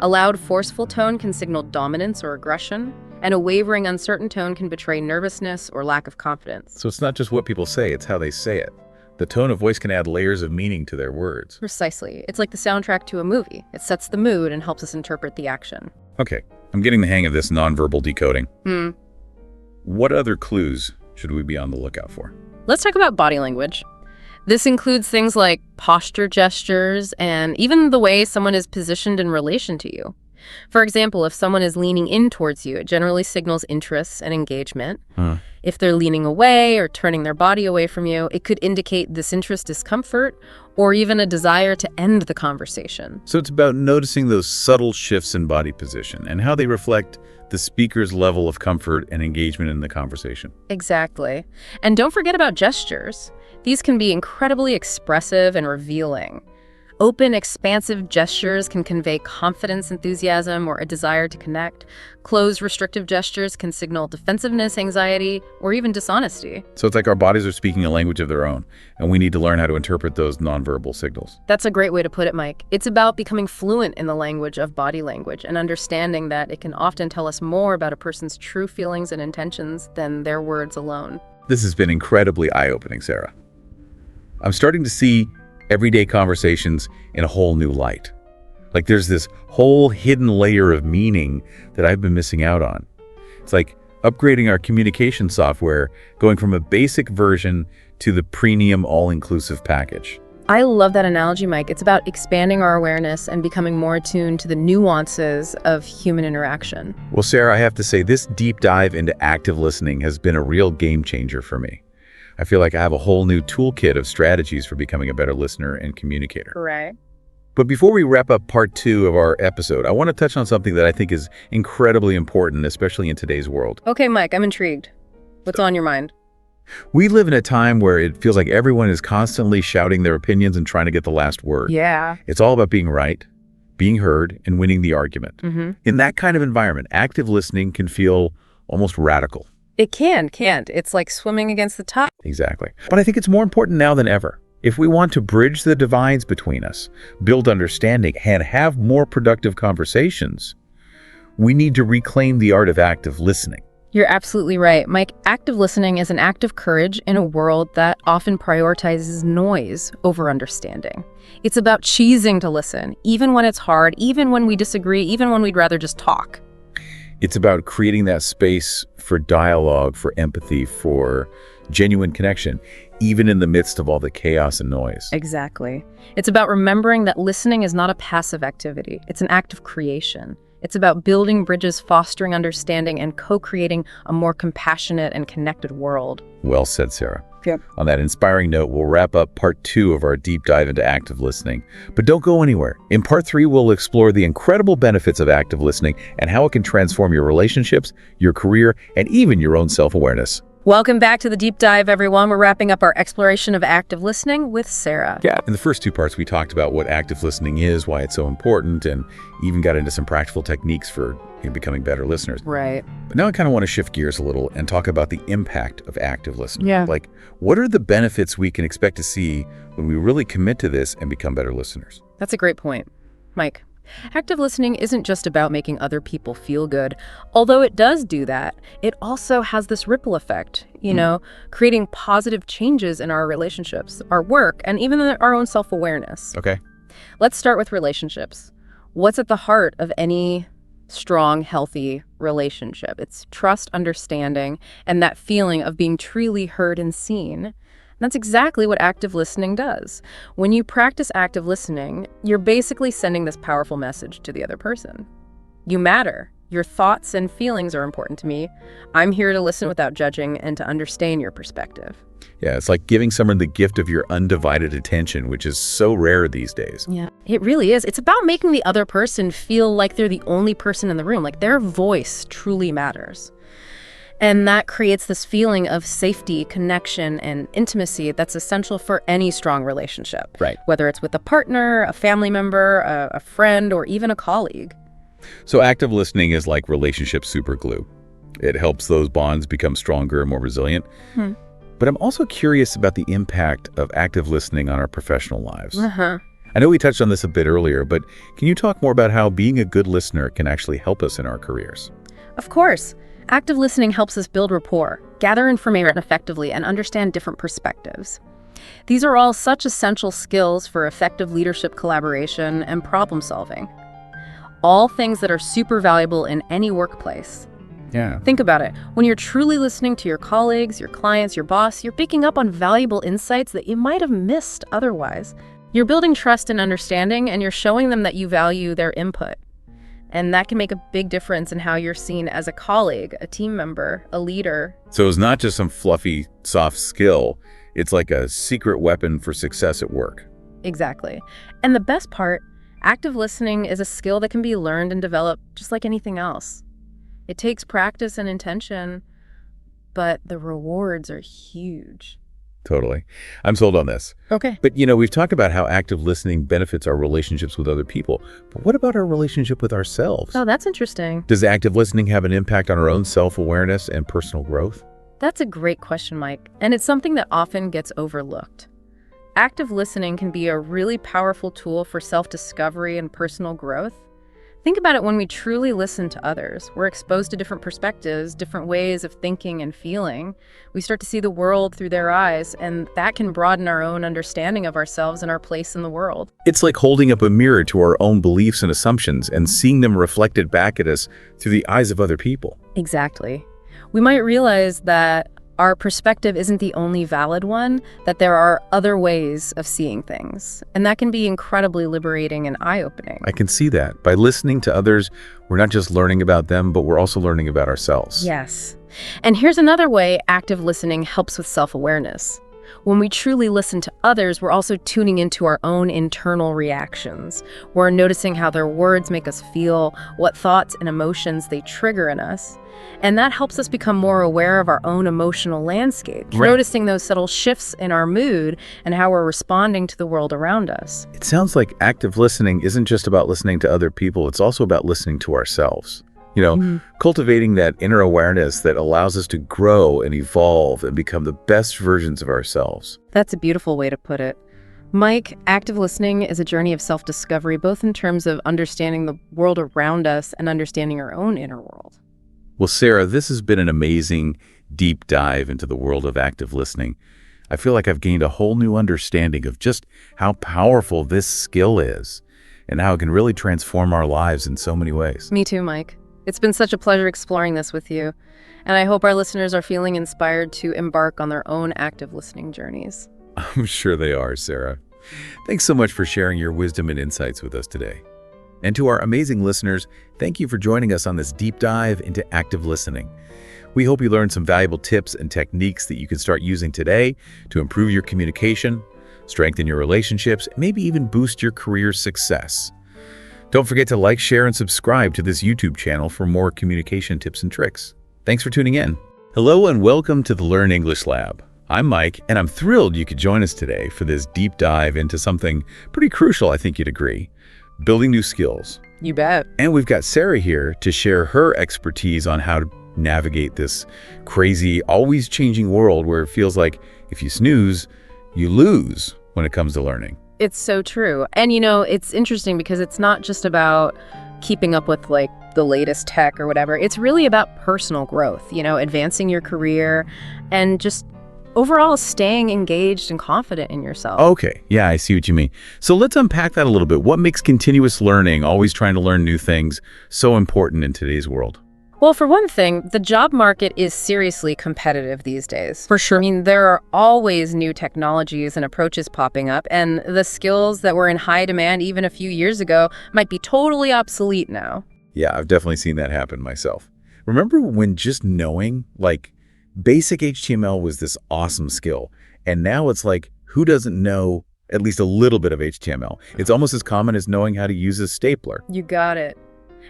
A loud, forceful tone can signal dominance or aggression. And a wavering, uncertain tone can betray nervousness or lack of confidence. So it's not just what people say, it's how they say it. The tone of voice can add layers of meaning to their words. Precisely. It's like the soundtrack to a movie. It sets the mood and helps us interpret the action. Okay, I'm getting the hang of this nonverbal decoding. What other clues should we be on the lookout for? Let's talk about body language. This includes things like posture gestures and even the way someone is positioned in relation to you. For example, if someone is leaning in towards you, it generally signals interest and engagement. If they're leaning away or turning their body away from you, it could indicate disinterest, discomfort, or even a desire to end the conversation. So it's about noticing those subtle shifts in body position and how they reflect the speaker's level of comfort and engagement in the conversation. Exactly. And don't forget about gestures. These can be incredibly expressive and revealing. Open, expansive gestures can convey confidence, enthusiasm, or a desire to connect. Closed, restrictive gestures can signal defensiveness, anxiety, or even dishonesty. So it's like our bodies are speaking a language of their own, and we need to learn how to interpret those nonverbal signals. That's a great way to put it, Mike. It's about becoming fluent in the language of body language and understanding that it can often tell us more about a person's true feelings and intentions than their words alone. This has been incredibly eye-opening, Sarah. I'm starting to see everyday conversations in a whole new light. Like there's this whole hidden layer of meaning that I've been missing out on. It's like upgrading our communication software, going from a basic version to the premium all-inclusive package. I love that analogy, Mike. It's about expanding our awareness and becoming more attuned to the nuances of human interaction. Well, Sarah, I have to say this deep dive into active listening has been a real game changer for me. I feel like I have a whole new toolkit of strategies for becoming a better listener and communicator. Right. But before we wrap up part 2 of our episode, I want to touch on something that I think is incredibly important, especially in today's world. Okay, Mike, I'm intrigued. What's on your mind? We live in a time where it feels like everyone is constantly shouting their opinions and trying to get the last word. Yeah. It's all about being right, being heard, and winning the argument. Mm-hmm. In that kind of environment, active listening can feel almost radical. It can't. It's like swimming against the tide. Exactly. But I think it's more important now than ever. If we want to bridge the divides between us, build understanding, and have more productive conversations, we need to reclaim the art of active listening. You're absolutely right. Mike, active listening is an act of courage in a world that often prioritizes noise over understanding. It's about choosing to listen, even when it's hard, even when we disagree, even when we'd rather just talk. It's about creating that space for dialogue, for empathy, for genuine connection, even in the midst of all the chaos and noise. Exactly. It's about remembering that listening is not a passive activity. It's an act of creation. It's about building bridges, fostering understanding, and co-creating a more compassionate and connected world. Well said, Sarah. Yep. On that inspiring note, we'll wrap up part 2 of our deep dive into active listening. But don't go anywhere. In part 3, we'll explore the incredible benefits of active listening and how it can transform your relationships, your career, and even your own self-awareness. Welcome back to the deep dive, everyone. We're wrapping up our exploration of active listening with Sarah. Yeah. In the first 2 parts, we talked about what active listening is, why it's so important, and even got into some practical techniques for becoming better listeners. Right. But now I kind of want to shift gears a little and talk about the impact of active listening. Yeah. Like, what are the benefits we can expect to see when we really commit to this and become better listeners? That's a great point. Mike, active listening isn't just about making other people feel good. Although it does do that, it also has this ripple effect, creating positive changes in our relationships, our work, and even our own self-awareness. Okay. Let's start with relationships. What's at the heart of any strong, healthy relationship? It's trust, understanding, and that feeling of being truly heard and seen. And that's exactly what active listening does. When you practice active listening, you're basically sending this powerful message to the other person. You matter. Your thoughts and feelings are important to me. I'm here to listen without judging and to understand your perspective. Yeah, it's like giving someone the gift of your undivided attention, which is so rare these days. Yeah, it really is. It's about making the other person feel like they're the only person in the room, like their voice truly matters. And that creates this feeling of safety, connection, and intimacy that's essential for any strong relationship. Right. Whether it's with a partner, a family member, a friend, or even a colleague. So active listening is like relationship superglue. It helps those bonds become stronger and more resilient. But I'm also curious about the impact of active listening on our professional lives. I know we touched on this a bit earlier, but can you talk more about how being a good listener can actually help us in our careers? Of course. Active listening helps us build rapport, gather information effectively, and understand different perspectives. These are all such essential skills for effective leadership collaboration and problem solving. All things that are super valuable in any workplace. Yeah. Think about it. When you're truly listening to your colleagues, your clients, your boss, you're picking up on valuable insights that you might have missed otherwise. You're building trust and understanding, and you're showing them that you value their input. And that can make a big difference in how you're seen as a colleague, a team member, a leader. So it's not just some fluffy, soft skill. It's like a secret weapon for success at work. Exactly. And the best part, active listening is a skill that can be learned and developed just like anything else. It takes practice and intention, but the rewards are huge. Totally. I'm sold on this. Okay. But, we've talked about how active listening benefits our relationships with other people. But what about our relationship with ourselves? Oh, that's interesting. Does active listening have an impact on our own self-awareness and personal growth? That's a great question, Mike, and it's something that often gets overlooked. Active listening can be a really powerful tool for self-discovery and personal growth. Think about it when we truly listen to others. We're exposed to different perspectives, different ways of thinking and feeling. We start to see the world through their eyes, and that can broaden our own understanding of ourselves and our place in the world. It's like holding up a mirror to our own beliefs and assumptions and seeing them reflected back at us through the eyes of other people. Exactly. We might realize that our perspective isn't the only valid one, that there are other ways of seeing things. And that can be incredibly liberating and eye-opening. I can see that. By listening to others, we're not just learning about them, but we're also learning about ourselves. Yes. And here's another way active listening helps with self-awareness. When we truly listen to others, we're also tuning into our own internal reactions. We're noticing how their words make us feel, what thoughts and emotions they trigger in us. And that helps us become more aware of our own emotional landscape, noticing those subtle shifts in our mood and how we're responding to the world around us. It sounds like active listening isn't just about listening to other people, it's also about listening to ourselves. Cultivating that inner awareness that allows us to grow and evolve and become the best versions of ourselves. That's a beautiful way to put it. Mike, active listening is a journey of self-discovery, both in terms of understanding the world around us and understanding our own inner world. Well, Sarah, this has been an amazing deep dive into the world of active listening. I feel like I've gained a whole new understanding of just how powerful this skill is and how it can really transform our lives in so many ways. Me too, Mike. It's been such a pleasure exploring this with you, and I hope our listeners are feeling inspired to embark on their own active listening journeys. I'm sure they are, Sarah. Thanks so much for sharing your wisdom and insights with us today. And to our amazing listeners, thank you for joining us on this deep dive into active listening. We hope you learned some valuable tips and techniques that you can start using today to improve your communication, strengthen your relationships, and maybe even boost your career success. Don't forget to like, share, and subscribe to this YouTube channel for more communication tips and tricks. Thanks for tuning in. Hello and welcome to the Learn English Lab. I'm Mike, and I'm thrilled you could join us today for this deep dive into something pretty crucial, I think you'd agree, building new skills. You bet. And we've got Sarah here to share her expertise on how to navigate this crazy, always changing world where it feels like if you snooze, you lose when it comes to learning. It's so true. And it's interesting because it's not just about keeping up with the latest tech or whatever. It's really about personal growth, advancing your career and just overall staying engaged and confident in yourself. Okay, yeah, I see what you mean. So let's unpack that a little bit. What makes continuous learning, always trying to learn new things, so important in today's world? Well, for one thing, the job market is seriously competitive these days. For sure. I mean, there are always new technologies and approaches popping up, and the skills that were in high demand even a few years ago might be totally obsolete now. Yeah, I've definitely seen that happen myself. Remember when just knowing, basic HTML was this awesome skill, and now it's like, who doesn't know at least a little bit of HTML? It's almost as common as knowing how to use a stapler. You got it.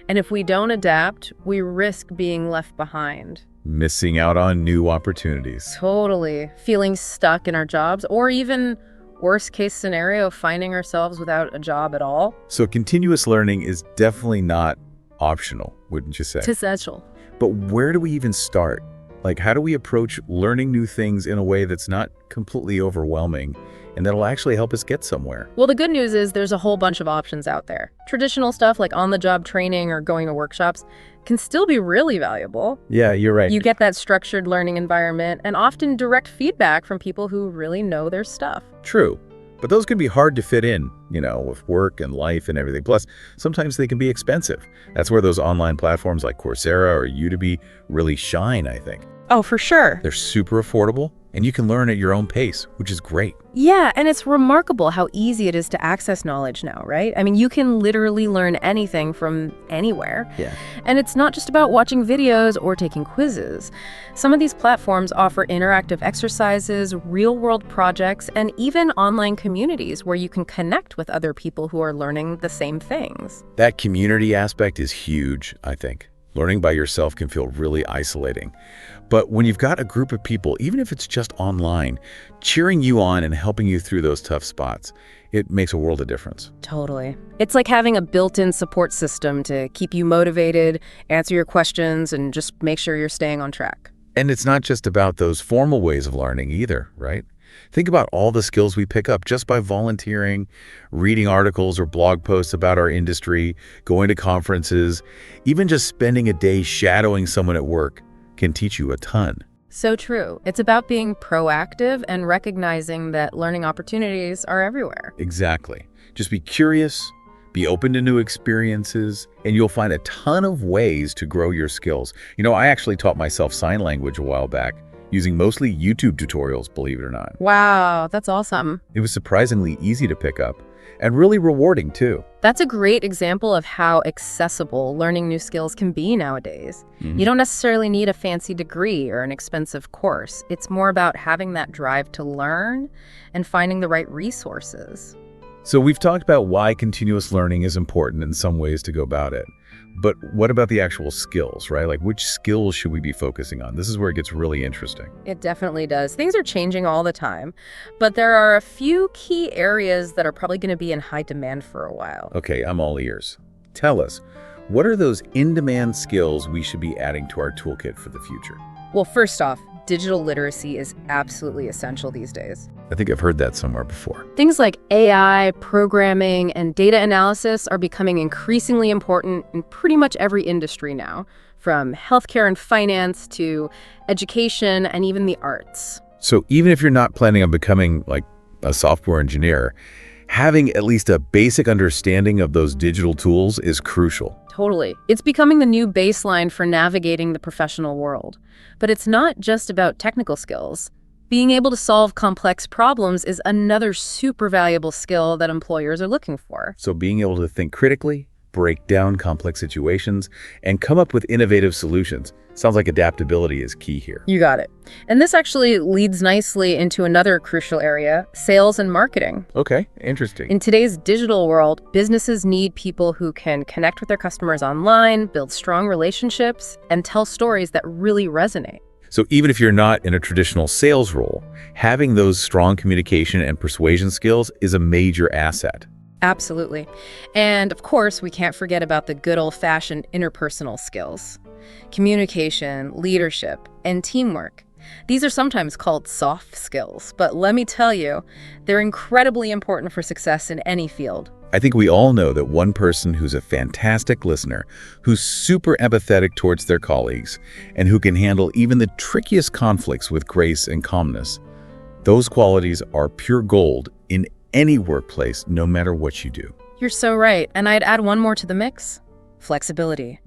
And if we don't adapt, we risk being left behind. Missing out on new opportunities. Totally. Feeling stuck in our jobs, or even worst case scenario, finding ourselves without a job at all. So continuous learning is definitely not optional, wouldn't you say? It's essential. But where do we even start? How do we approach learning new things in a way that's not completely overwhelming and that'll actually help us get somewhere? Well, the good news is there's a whole bunch of options out there. Traditional stuff like on-the-job training or going to workshops can still be really valuable. Yeah, you're right. You get that structured learning environment and often direct feedback from people who really know their stuff. True. But those can be hard to fit in, with work and life and everything. Plus, sometimes they can be expensive. That's where those online platforms like Coursera or Udemy really shine, I think. Oh, for sure. They're super affordable, and you can learn at your own pace, which is great. Yeah, and it's remarkable how easy it is to access knowledge now, right? I mean, you can literally learn anything from anywhere. Yeah. And it's not just about watching videos or taking quizzes. Some of these platforms offer interactive exercises, real-world projects, and even online communities where you can connect with other people who are learning the same things. That community aspect is huge, I think. Learning by yourself can feel really isolating. But when you've got a group of people, even if it's just online, cheering you on and helping you through those tough spots, it makes a world of difference. Totally. It's like having a built-in support system to keep you motivated, answer your questions, and just make sure you're staying on track. And it's not just about those formal ways of learning either, right? Think about all the skills we pick up just by volunteering, reading articles or blog posts about our industry, going to conferences, even just spending a day shadowing someone at work can teach you a ton. So true. It's about being proactive and recognizing that learning opportunities are everywhere. Exactly. Just be curious, be open to new experiences, and you'll find a ton of ways to grow your skills. I actually taught myself sign language a while back, using mostly YouTube tutorials, believe it or not. Wow, that's awesome. It was surprisingly easy to pick up and really rewarding too. That's a great example of how accessible learning new skills can be nowadays. You don't necessarily need a fancy degree or an expensive course. It's more about having that drive to learn and finding the right resources. So we've talked about why continuous learning is important in some ways to go about it. But what about the actual skills, right? Like, which skills should we be focusing on? This is where it gets really interesting. It definitely does. Things are changing all the time, but there are a few key areas that are probably going to be in high demand for a while. Okay, I'm all ears. Tell us, what are those in-demand skills we should be adding to our toolkit for the future? Well, first off, digital literacy is absolutely essential these days. I think I've heard that somewhere before. Things like AI, programming, and data analysis are becoming increasingly important in pretty much every industry now, from healthcare and finance to education and even the arts. So even if you're not planning on becoming like a software engineer, having at least a basic understanding of those digital tools is crucial. Totally. It's becoming the new baseline for navigating the professional world. But it's not just about technical skills. Being able to solve complex problems is another super valuable skill that employers are looking for. So being able to think critically, break down complex situations, and come up with innovative solutions. Sounds like adaptability is key here. You got it. And this actually leads nicely into another crucial area, sales and marketing. Okay, interesting. In today's digital world, businesses need people who can connect with their customers online, build strong relationships, and tell stories that really resonate. So even if you're not in a traditional sales role, having those strong communication and persuasion skills is a major asset. Absolutely. And of course, we can't forget about the good old-fashioned interpersonal skills. Communication, leadership, and teamwork. These are sometimes called soft skills, but let me tell you, they're incredibly important for success in any field. I think we all know that one person who's a fantastic listener, who's super empathetic towards their colleagues, and who can handle even the trickiest conflicts with grace and calmness, those qualities are pure gold in any workplace, no matter what you do. You're so right. And I'd add one more to the mix: flexibility.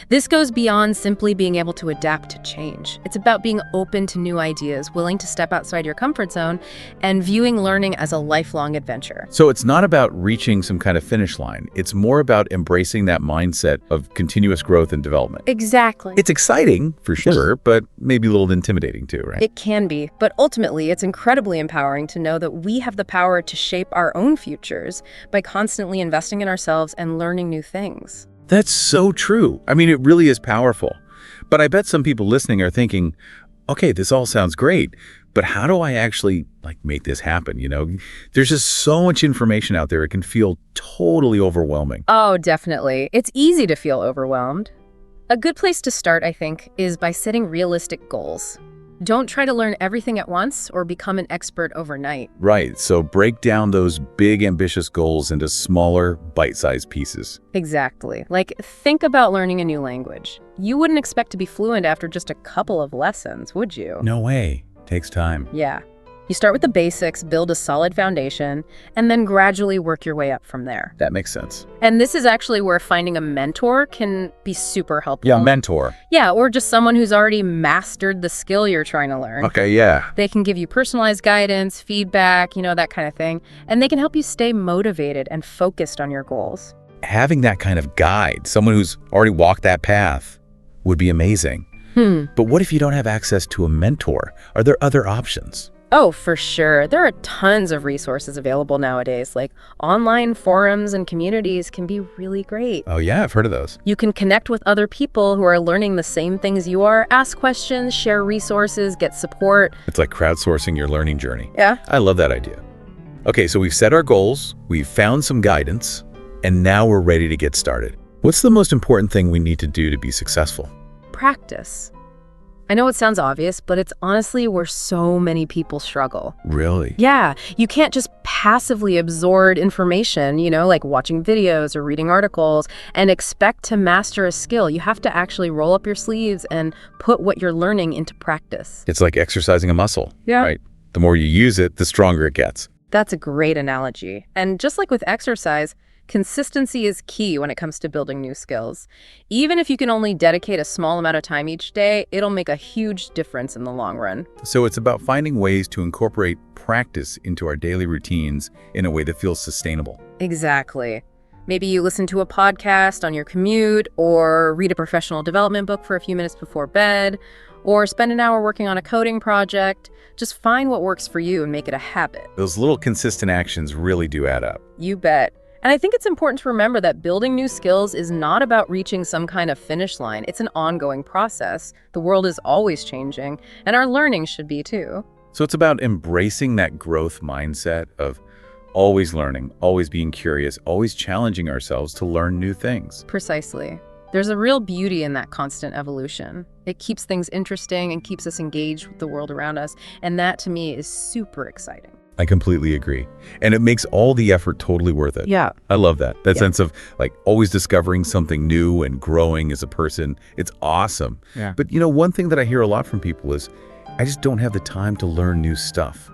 This goes beyond simply being able to adapt to change. It's about being open to new ideas, willing to step outside your comfort zone, and viewing learning as a lifelong adventure. So it's not about reaching some kind of finish line. It's more about embracing that mindset of continuous growth and development. Exactly. It's exciting, for sure, but maybe a little intimidating too, right? It can be, but ultimately it's incredibly empowering to know that we have the power to shape our own futures by constantly investing in ourselves and learning new things. That's so true. I mean, it really is powerful. But I bet some people listening are thinking, okay, this all sounds great, but how do I actually make this happen? There's just so much information out there. It can feel totally overwhelming. Oh, definitely. It's easy to feel overwhelmed. A good place to start, I think, is by setting realistic goals. Don't try to learn everything at once or become an expert overnight. Right. So break down those big, ambitious goals into smaller, bite-sized pieces. Exactly. Think about learning a new language. You wouldn't expect to be fluent after just a couple of lessons, would you? No way. Takes time. Yeah. You start with the basics, build a solid foundation, and then gradually work your way up from there. That makes sense. And this is actually where finding a mentor can be super helpful. Yeah, mentor. Yeah, or just someone who's already mastered the skill you're trying to learn. Okay, yeah. They can give you personalized guidance, feedback, that kind of thing. And they can help you stay motivated and focused on your goals. Having that kind of guide, someone who's already walked that path, would be amazing. But what if you don't have access to a mentor? Are there other options? Oh, for sure. There are tons of resources available nowadays, like online forums and communities can be really great. Oh yeah, I've heard of those. You can connect with other people who are learning the same things you are, ask questions, share resources, get support. It's like crowdsourcing your learning journey. Yeah. I love that idea. Okay, so we've set our goals, we've found some guidance, and now we're ready to get started. What's the most important thing we need to do to be successful? Practice. I know it sounds obvious, but it's honestly where so many people struggle. Really? Yeah, you can't just passively absorb information, like watching videos or reading articles, and expect to master a skill. You have to actually roll up your sleeves and put what you're learning into practice. It's like exercising a muscle, Yeah. right? The more you use it, the stronger it gets. That's a great analogy. And just like with exercise, consistency is key when it comes to building new skills. Even if you can only dedicate a small amount of time each day, it'll make a huge difference in the long run. So it's about finding ways to incorporate practice into our daily routines in a way that feels sustainable. Exactly. Maybe you listen to a podcast on your commute, or read a professional development book for a few minutes before bed, or spend an hour working on a coding project. Just find what works for you and make it a habit. Those little consistent actions really do add up. You bet. And I think it's important to remember that building new skills is not about reaching some kind of finish line. It's an ongoing process. The world is always changing, and our learning should be too. So it's about embracing that growth mindset of always learning, always being curious, always challenging ourselves to learn new things. Precisely. There's a real beauty in that constant evolution. It keeps things interesting and keeps us engaged with the world around us, and that to me is super exciting. I completely agree. And it makes all the effort totally worth it. Yeah. I love that. That Yeah. sense of like always discovering something new and growing as a person. It's awesome. Yeah. But one thing that I hear a lot from people is, I just don't have the time to learn new stuff.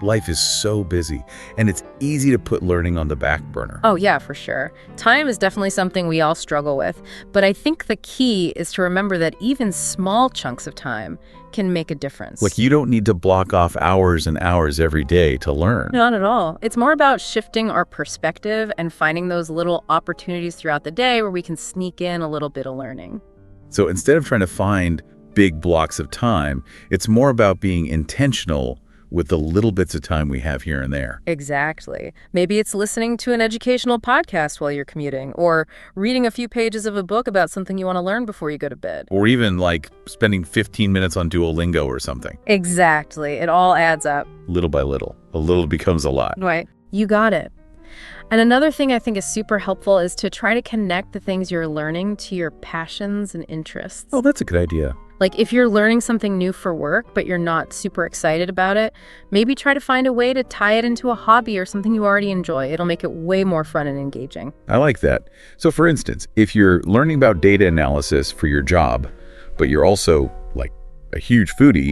Life is so busy, and it's easy to put learning on the back burner. Oh, yeah, for sure. Time is definitely something we all struggle with, but I think the key is to remember that even small chunks of time can make a difference. Like, you don't need to block off hours and hours every day to learn. Not at all. It's more about shifting our perspective and finding those little opportunities throughout the day where we can sneak in a little bit of learning. So instead of trying to find big blocks of time, it's more about being intentional with the little bits of time we have here and there. Exactly. Maybe it's listening to an educational podcast while you're commuting, or reading a few pages of a book about something you want to learn before you go to bed. Or even like spending 15 minutes on Duolingo or something. Exactly. It all adds up. Little by little. A little becomes a lot. Right. You got it. And another thing I think is super helpful is to try to connect the things you're learning to your passions and interests. Oh, that's a good idea. Like if you're learning something new for work, but you're not super excited about it, maybe try to find a way to tie it into a hobby or something you already enjoy. It'll make it way more fun and engaging. I like that. So for instance, if you're learning about data analysis for your job, but you're also like a huge foodie,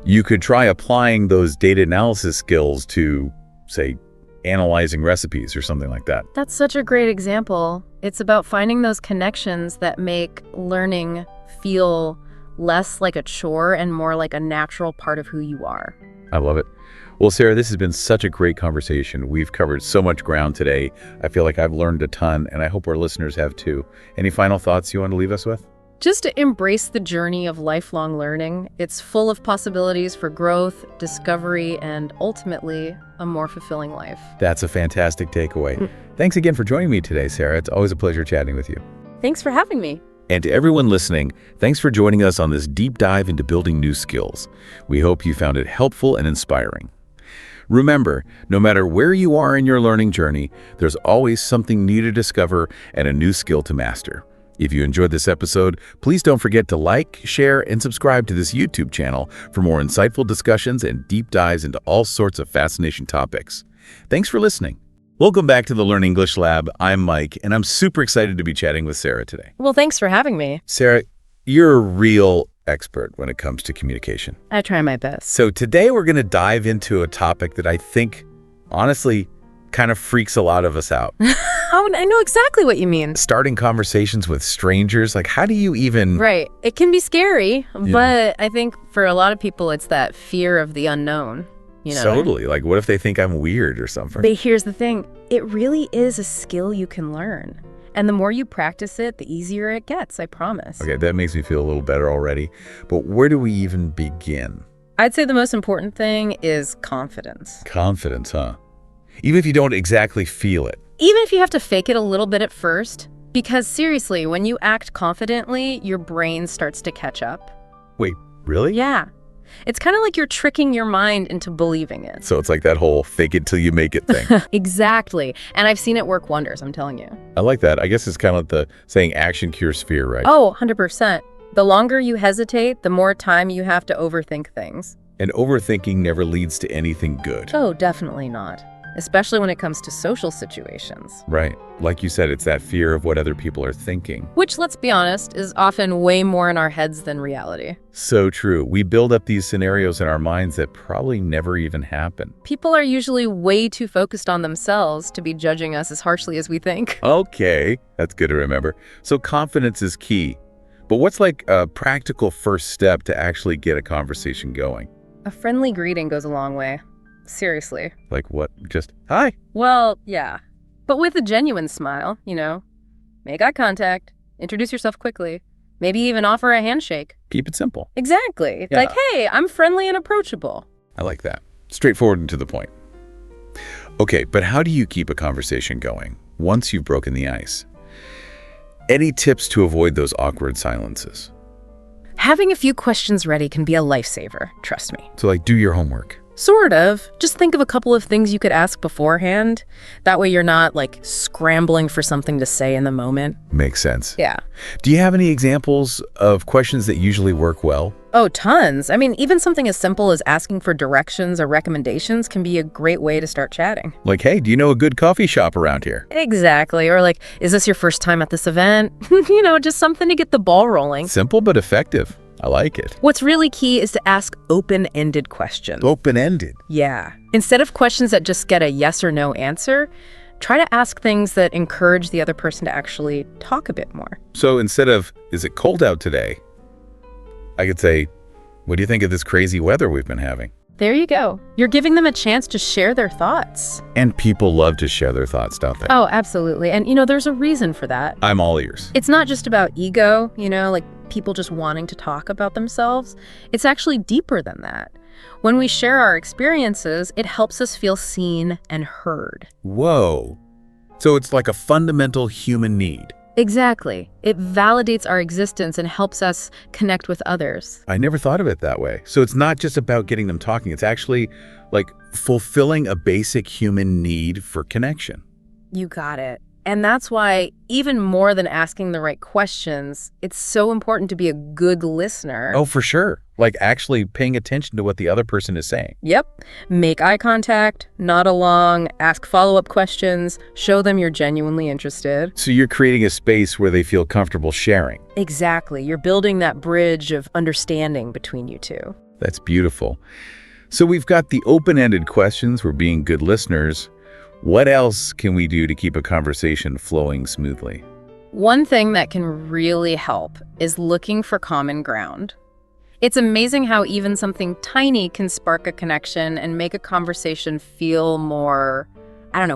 you could try applying those data analysis skills to, say, analyzing recipes or something like that. That's such a great example. It's about finding those connections that make learning feel less like a chore and more like a natural part of who you are. I love it. Well, Sarah, this has been such a great conversation. We've covered so much ground today. I feel like I've learned a ton, and I hope our listeners have too. Any final thoughts you want to leave us with? Just to embrace the journey of lifelong learning. It's full of possibilities for growth, discovery, and ultimately a more fulfilling life. That's a fantastic takeaway. Thanks again for joining me today, Sarah. It's always a pleasure chatting with you. Thanks for having me. And to everyone listening, thanks for joining us on this deep dive into building new skills. We hope you found it helpful and inspiring. Remember, no matter where you are in your learning journey, there's always something new to discover and a new skill to master. If you enjoyed this episode, please don't forget to like, share, and subscribe to this YouTube channel for more insightful discussions and deep dives into all sorts of fascinating topics. Thanks for listening. Welcome back to the Learn English Lab. I'm Mike, and I'm super excited to be chatting with Sarah today. Well, thanks for having me. Sarah, you're a real expert when it comes to communication. I try my best. So today we're going to dive into a topic that I think, honestly, kind of freaks a lot of us out. Oh, I know exactly what you mean. Starting conversations with strangers, like how do you even... Right. It can be scary, but I think for a lot of people, it's that fear of the unknown. Totally. Like, what if they think I'm weird or something? But here's the thing. It really is a skill you can learn. And the more you practice it, the easier it gets, I promise. Okay, that makes me feel a little better already. But where do we even begin? I'd say the most important thing is confidence. Confidence, huh? Even if you don't exactly feel it. Even if you have to fake it a little bit at first, because seriously, when you act confidently, your brain starts to catch up. Wait, really? Yeah. It's kind of like you're tricking your mind into believing it. So it's like that whole fake it till you make it thing. Exactly. And I've seen it work wonders, I'm telling you. I like that. I guess it's kind of like the saying action cures fear, right? Oh, 100%. The longer you hesitate, the more time you have to overthink things. And overthinking never leads to anything good. Oh, definitely not. Especially when it comes to social situations. Right. Like you said, it's that fear of what other people are thinking. Which, let's be honest, is often way more in our heads than reality. So true. We build up these scenarios in our minds that probably never even happen. People are usually way too focused on themselves to be judging us as harshly as we think. Okay, that's good to remember. So confidence is key. But what's like a practical first step to actually get a conversation going? A friendly greeting goes a long way. Seriously. Like what? Just, hi. Well, yeah. But with a genuine smile, you know. Make eye contact, introduce yourself quickly, maybe even offer a handshake. Keep it simple. Exactly. Yeah. Like, hey, I'm friendly and approachable. I like that. Straightforward and to the point. Okay, but how do you keep a conversation going once you've broken the ice? Any tips to avoid those awkward silences? Having a few questions ready can be a lifesaver, trust me. So like do your homework. Sort of. Just think of a couple of things you could ask beforehand. That way you're not, like, scrambling for something to say in the moment. Makes sense. Yeah. Do you have any examples of questions that usually work well? Oh, tons. I mean, even something as simple as asking for directions or recommendations can be a great way to start chatting. Like, hey, do you know a good coffee shop around here? Exactly. Or like, is this your first time at this event? Just something to get the ball rolling. Simple but effective. I like it. What's really key is to ask open-ended questions. Open-ended. Yeah. Instead of questions that just get a yes or no answer, try to ask things that encourage the other person to actually talk a bit more. So instead of, is it cold out today? I could say, what do you think of this crazy weather we've been having? There you go. You're giving them a chance to share their thoughts. And people love to share their thoughts, don't they? Oh, absolutely. And, there's a reason for that. I'm all ears. It's not just about ego, like people just wanting to talk about themselves. It's actually deeper than that. When we share our experiences, it helps us feel seen and heard. Whoa. So it's like a fundamental human need. Exactly. It validates our existence and helps us connect with others. I never thought of it that way. So it's not just about getting them talking. It's actually like fulfilling a basic human need for connection. You got it. And that's why, even more than asking the right questions, it's so important to be a good listener. Oh, for sure. Like actually paying attention to what the other person is saying. Yep. Make eye contact, nod along, ask follow-up questions, show them you're genuinely interested. So you're creating a space where they feel comfortable sharing. Exactly. You're building that bridge of understanding between you two. That's beautiful. So we've got the open-ended questions. We're being good listeners. What else can we do to keep a conversation flowing smoothly? One thing that can really help is looking for common ground. It's amazing how even something tiny can spark a connection and make a conversation feel more,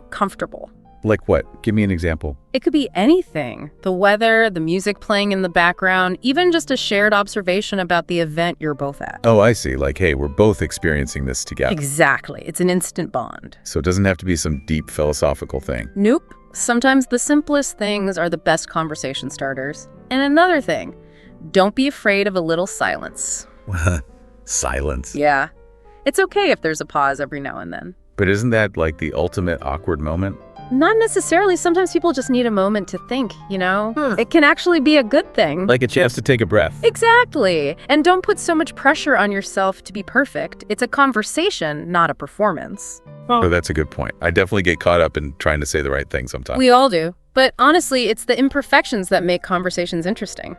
comfortable. Like what? Give me an example. It could be anything. The weather, the music playing in the background, even just a shared observation about the event you're both at. Oh, I see. Like, hey, we're both experiencing this together. Exactly. It's an instant bond. So it doesn't have to be some deep philosophical thing. Nope. Sometimes the simplest things are the best conversation starters. And another thing, don't be afraid of a little silence. Silence. Yeah. It's okay if there's a pause every now and then. But isn't that like the ultimate awkward moment? Not necessarily. Sometimes people just need a moment to think, It can actually be a good thing. Like a chance to take a breath. Exactly. And don't put so much pressure on yourself to be perfect. It's a conversation, not a performance. Oh, that's a good point. I definitely get caught up in trying to say the right thing sometimes. We all do. But honestly, it's the imperfections that make conversations interesting.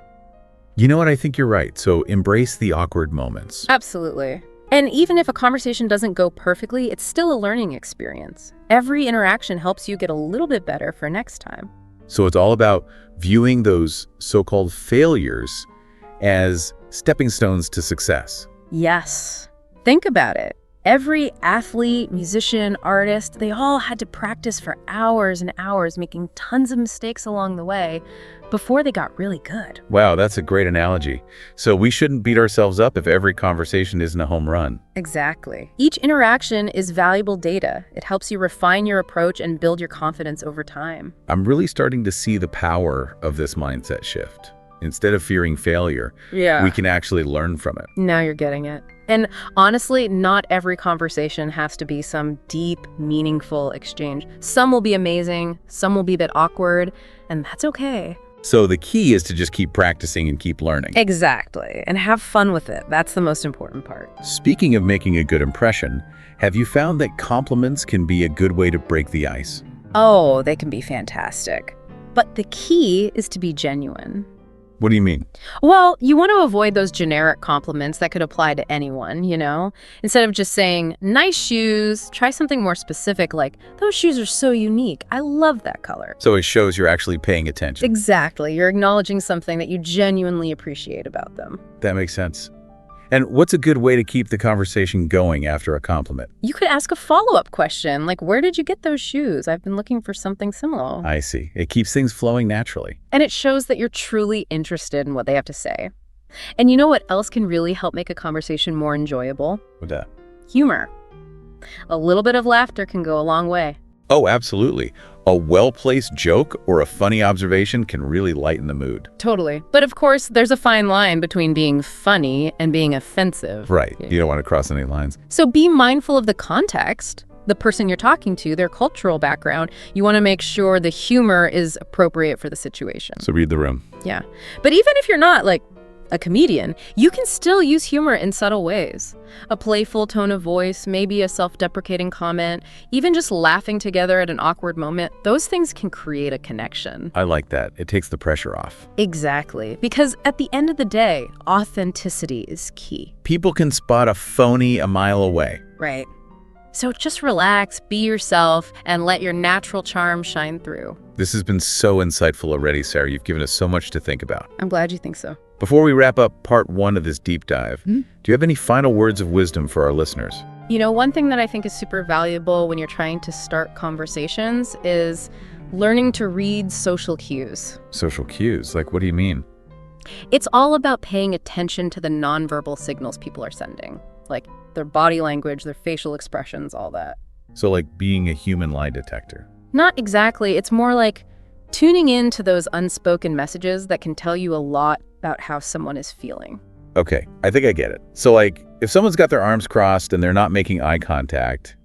You know what? I think you're right. So embrace the awkward moments. Absolutely. And even if a conversation doesn't go perfectly, it's still a learning experience. Every interaction helps you get a little bit better for next time. So it's all about viewing those so-called failures as stepping stones to success. Yes. Think about it. Every athlete, musician, artist, they all had to practice for hours and hours, making tons of mistakes along the way before they got really good. Wow, that's a great analogy. So we shouldn't beat ourselves up if every conversation isn't a home run. Exactly. Each interaction is valuable data. It helps you refine your approach and build your confidence over time. I'm really starting to see the power of this mindset shift. Instead of fearing failure, we can actually learn from it. Now you're getting it. And honestly, not every conversation has to be some deep, meaningful exchange. Some will be amazing, some will be a bit awkward, and that's okay. So the key is to just keep practicing and keep learning. Exactly. And have fun with it. That's the most important part. Speaking of making a good impression, have you found that compliments can be a good way to break the ice? Oh, they can be fantastic. But the key is to be genuine. What do you mean? Well, you want to avoid those generic compliments that could apply to anyone, you know? Instead of just saying, nice shoes, try something more specific like, those shoes are so unique. I love that color. So it shows you're actually paying attention. Exactly. You're acknowledging something that you genuinely appreciate about them. That makes sense. And what's a good way to keep the conversation going after a compliment? You could ask a follow-up question, like, where did you get those shoes? I've been looking for something similar. I see. It keeps things flowing naturally. And it shows that you're truly interested in what they have to say. And you know what else can really help make a conversation more enjoyable? What's that? Humor. A little bit of laughter can go a long way. Oh, absolutely. A well-placed joke or a funny observation can really lighten the mood. Totally. But of course, there's a fine line between being funny and being offensive. Right. You don't want to cross any lines. So be mindful of the context, the person you're talking to, their cultural background. You want to make sure the humor is appropriate for the situation. So read the room. Yeah. But even if you're not, like, a comedian, you can still use humor in subtle ways. A playful tone of voice, maybe a self-deprecating comment, even just laughing together at an awkward moment, those things can create a connection. I like that. It takes the pressure off. Exactly. Because at the end of the day, authenticity is key. People can spot a phony a mile away. Right. So just relax, be yourself, and let your natural charm shine through. This has been so insightful already, Sarah. You've given us so much to think about. I'm glad you think so. Before we wrap up part 1 of this deep dive, do you have any final words of wisdom for our listeners? You know, one thing that I think is super valuable when you're trying to start conversations is learning to read social cues. Social cues? Like, what do you mean? It's all about paying attention to the nonverbal signals people are sending, like their body language, their facial expressions, all that. So like being a human lie detector. Not exactly. It's more like tuning in to those unspoken messages that can tell you a lot about how someone is feeling. Okay, I think I get it. So like, if someone's got their arms crossed and they're not making eye contact,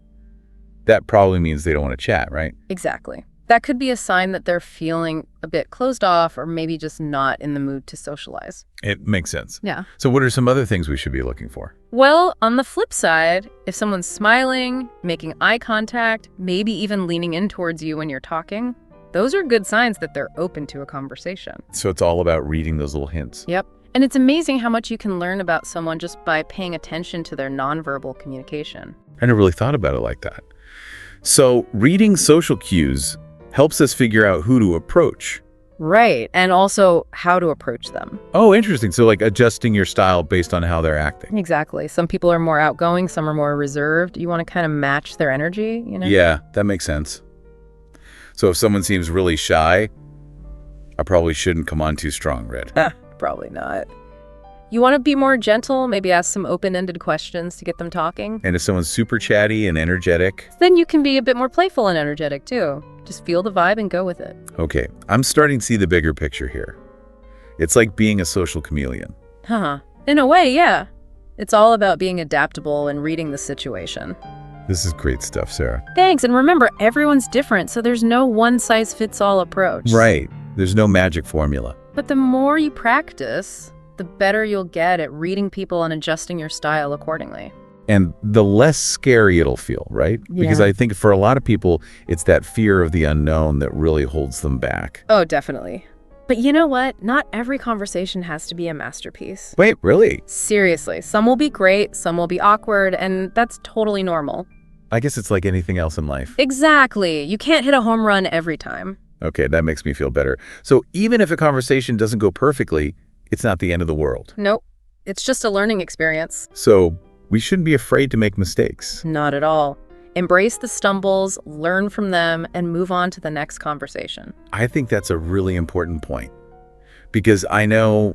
that probably means they don't want to chat, right? Exactly. That could be a sign that they're feeling a bit closed off or maybe just not in the mood to socialize. It makes sense. Yeah. So what are some other things we should be looking for? Well, on the flip side, if someone's smiling, making eye contact, maybe even leaning in towards you when you're talking, those are good signs that they're open to a conversation. So it's all about reading those little hints. Yep. And it's amazing how much you can learn about someone just by paying attention to their nonverbal communication. I never really thought about it like that. So reading social cues helps us figure out who to approach. Right. And also how to approach them. Oh, interesting. So like adjusting your style based on how they're acting. Exactly. Some people are more outgoing, some are more reserved. You want to kind of match their energy, you know? Yeah, that makes sense. So if someone seems really shy, I probably shouldn't come on too strong, Red. Probably not. You want to be more gentle, maybe ask some open-ended questions to get them talking. And if someone's super chatty and energetic? Then you can be a bit more playful and energetic too. Just feel the vibe and go with it. Okay, I'm starting to see the bigger picture here. It's like being a social chameleon. In a way, yeah. It's all about being adaptable and reading the situation. This is great stuff, Sarah. Thanks, and remember, everyone's different, so there's no one-size-fits-all approach. Right. There's no magic formula. But the more you practice, the better you'll get at reading people and adjusting your style accordingly. And the less scary it'll feel, right? Because I think for a lot of people, it's that fear of the unknown that really holds them back. Oh, definitely. But you know what? Not every conversation has to be a masterpiece. Wait, really? Seriously, some will be great, some will be awkward, and that's totally normal. I guess it's like anything else in life. Exactly. You can't hit a home run every time. Okay, that makes me feel better. So even if a conversation doesn't go perfectly, it's not the end of the world. Nope. It's just a learning experience. So We shouldn't be afraid to make mistakes. Not at all. Embrace the stumbles, learn from them, and move on to the next conversation. I think that's a really important point, because I know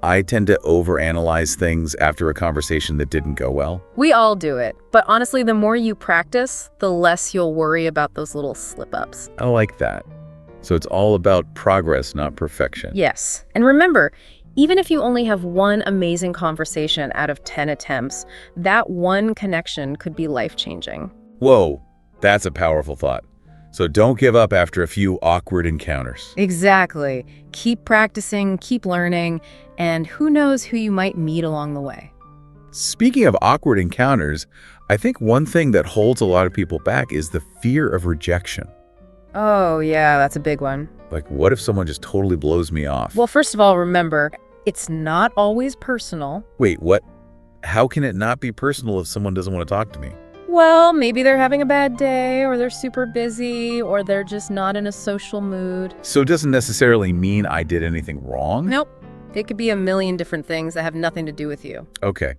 I tend to overanalyze things after a conversation that didn't go well. We all do it, but honestly, the more you practice, the less you'll worry about those little slip-ups. I like that. So it's all about progress, not perfection. Yes. And remember, even if you only have one amazing conversation out of 10 attempts, that one connection could be life-changing. Whoa, that's a powerful thought. So don't give up after a few awkward encounters. Exactly. Keep practicing, keep learning, and who knows who you might meet along the way. Speaking of awkward encounters, I think one thing that holds a lot of people back is the fear of rejection. Oh, yeah, that's a big one. Like, what if someone just totally blows me off? Well, first of all, remember, it's not always personal. Wait, what? How can it not be personal if someone doesn't want to talk to me? Well, maybe they're having a bad day, or they're super busy, or they're just not in a social mood. So it doesn't necessarily mean I did anything wrong? Nope. It could be a million different things that have nothing to do with you. Okay.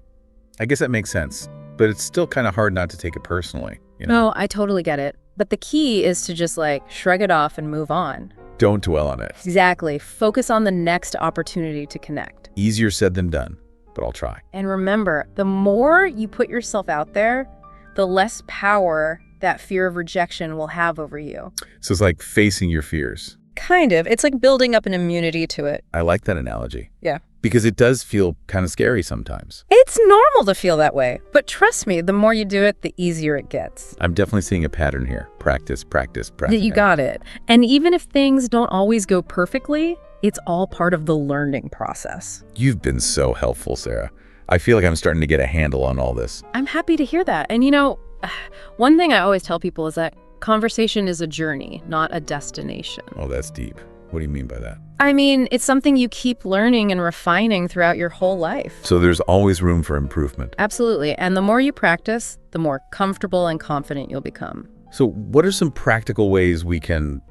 I guess that makes sense. But it's still kind of hard not to take it personally, you know? No, I totally get it. But the key is to just shrug it off and move on. Don't dwell on it. Exactly. Focus on the next opportunity to connect. Easier said than done, but I'll try. And remember, the more you put yourself out there, the less power that fear of rejection will have over you. So it's like facing your fears. Kind of. It's like building up an immunity to it. I like that analogy. Yeah. Because it does feel kind of scary sometimes. It's normal to feel that way. But trust me, the more you do it, the easier it gets. I'm definitely seeing a pattern here. Practice, practice, practice. You got it. And even if things don't always go perfectly, it's all part of the learning process. You've been so helpful, Sarah. I feel like I'm starting to get a handle on all this. I'm happy to hear that. And one thing I always tell people is that conversation is a journey, not a destination. Oh, that's deep. What do you mean by that? I mean, it's something you keep learning and refining throughout your whole life. So there's always room for improvement. Absolutely. And the more you practice, the more comfortable and confident you'll become. So what are some practical ways we can,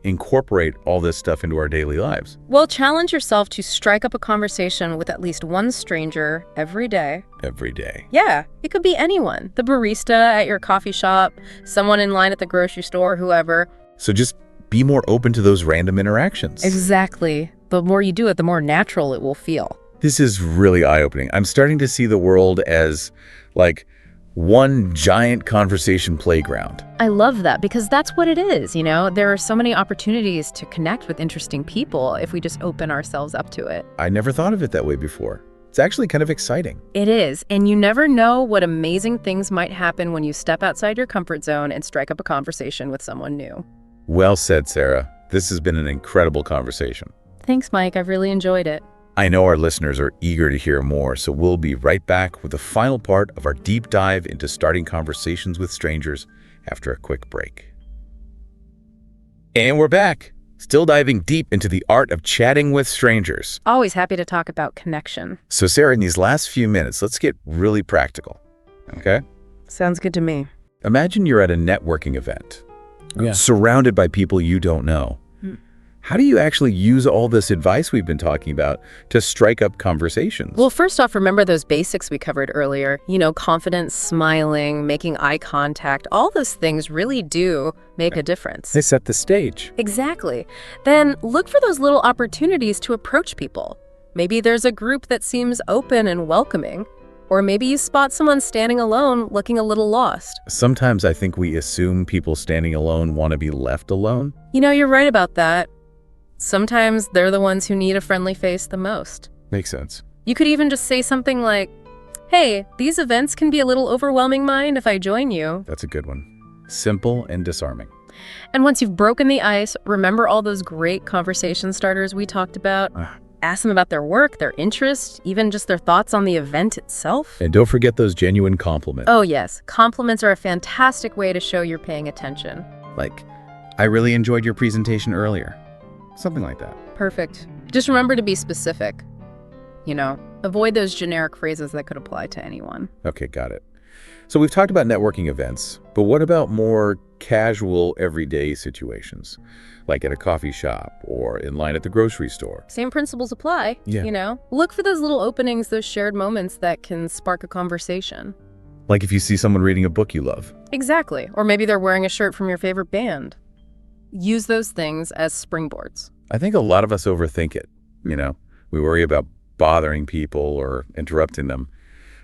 incorporate all this stuff into our daily lives? Well, challenge yourself to strike up a conversation with at least one stranger every day. Every day. Yeah, it could be anyone. The barista at your coffee shop, someone in line at the grocery store, whoever. So just be more open to those random interactions. Exactly. The more you do it, the more natural it will feel. This is really eye-opening. I'm starting to see the world as, one giant conversation playground. I love that because that's what it is, There are so many opportunities to connect with interesting people if we just open ourselves up to it. I never thought of it that way before. It's actually kind of exciting. It is, and you never know what amazing things might happen when you step outside your comfort zone and strike up a conversation with someone new. Well said, Sarah. This has been an incredible conversation. Thanks, Mike. I've really enjoyed it. I know our listeners are eager to hear more, so we'll be right back with the final part of our deep dive into starting conversations with strangers after a quick break. And we're back, still diving deep into the art of chatting with strangers. Always happy to talk about connection. So Sarah, in these last few minutes, let's get really practical, okay? Sounds good to me. Imagine you're at a networking event, surrounded by people you don't know. How do you actually use all this advice we've been talking about to strike up conversations? Well, first off, remember those basics we covered earlier. Confidence, smiling, making eye contact. All those things really do make a difference. They set the stage. Exactly. Then look for those little opportunities to approach people. Maybe there's a group that seems open and welcoming. Or maybe you spot someone standing alone looking a little lost. Sometimes I think we assume people standing alone want to be left alone. You're right about that. Sometimes they're the ones who need a friendly face the most. Makes sense. You could even just say something like, "Hey, these events can be a little overwhelming. Mind if I join you?" That's a good one. Simple and disarming. And once you've broken the ice, remember all those great conversation starters we talked about? Ask them about their work, their interests, even just their thoughts on the event itself. And don't forget those genuine compliments. Oh yes, compliments are a fantastic way to show you're paying attention. I really enjoyed your presentation earlier. Something like that. Perfect. Just remember to be specific. Avoid those generic phrases that could apply to anyone. Okay, got it. So we've talked about networking events, but what about more casual, everyday situations, like at a coffee shop or in line at the grocery store? Same principles apply, Yeah. Look for those little openings, those shared moments that can spark a conversation. Like if you see someone reading a book you love. Exactly. Or maybe they're wearing a shirt from your favorite band. Use those things as springboards. I think a lot of us overthink it, We worry about bothering people or interrupting them.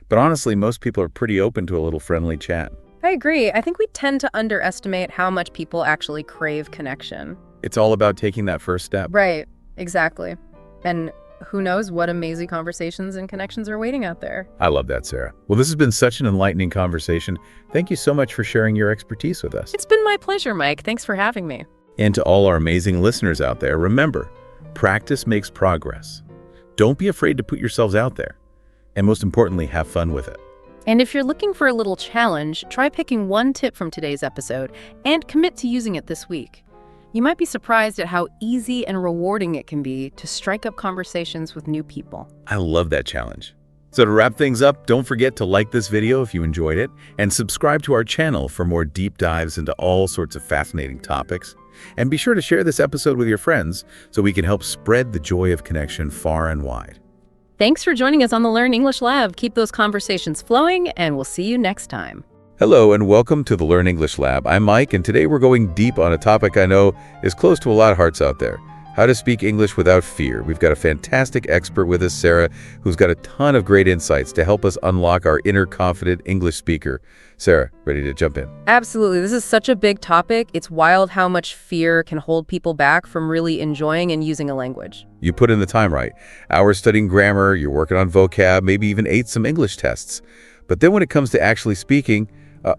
But honestly, most people are pretty open to a little friendly chat. I agree. I think we tend to underestimate how much people actually crave connection. It's all about taking that first step. Right. Exactly. And who knows what amazing conversations and connections are waiting out there. I love that, Sarah. Well, this has been such an enlightening conversation. Thank you so much for sharing your expertise with us. It's been my pleasure, Mike. Thanks for having me. And to all our amazing listeners out there, remember, practice makes progress. Don't be afraid to put yourselves out there. And most importantly, have fun with it. And if you're looking for a little challenge, try picking one tip from today's episode and commit to using it this week. You might be surprised at how easy and rewarding it can be to strike up conversations with new people. I love that challenge. So to wrap things up, don't forget to like this video if you enjoyed it and subscribe to our channel for more deep dives into all sorts of fascinating topics. And be sure to share this episode with your friends so we can help spread the joy of connection far and wide. Thanks for joining us on the Learn English Lab. Keep those conversations flowing, and we'll see you next time. Hello and welcome to the Learn English Lab. I'm Mike, and today we're going deep on a topic I know is close to a lot of hearts out there. How to speak English without fear. We've got a fantastic expert with us, Sarah, who's got a ton of great insights to help us unlock our inner confident English speaker. Sarah, ready to jump in? Absolutely. This is such a big topic. It's wild how much fear can hold people back from really enjoying and using a language. You put in the time, right? Hours studying grammar, you're working on vocab, maybe even ate some English tests. But then when it comes to actually speaking,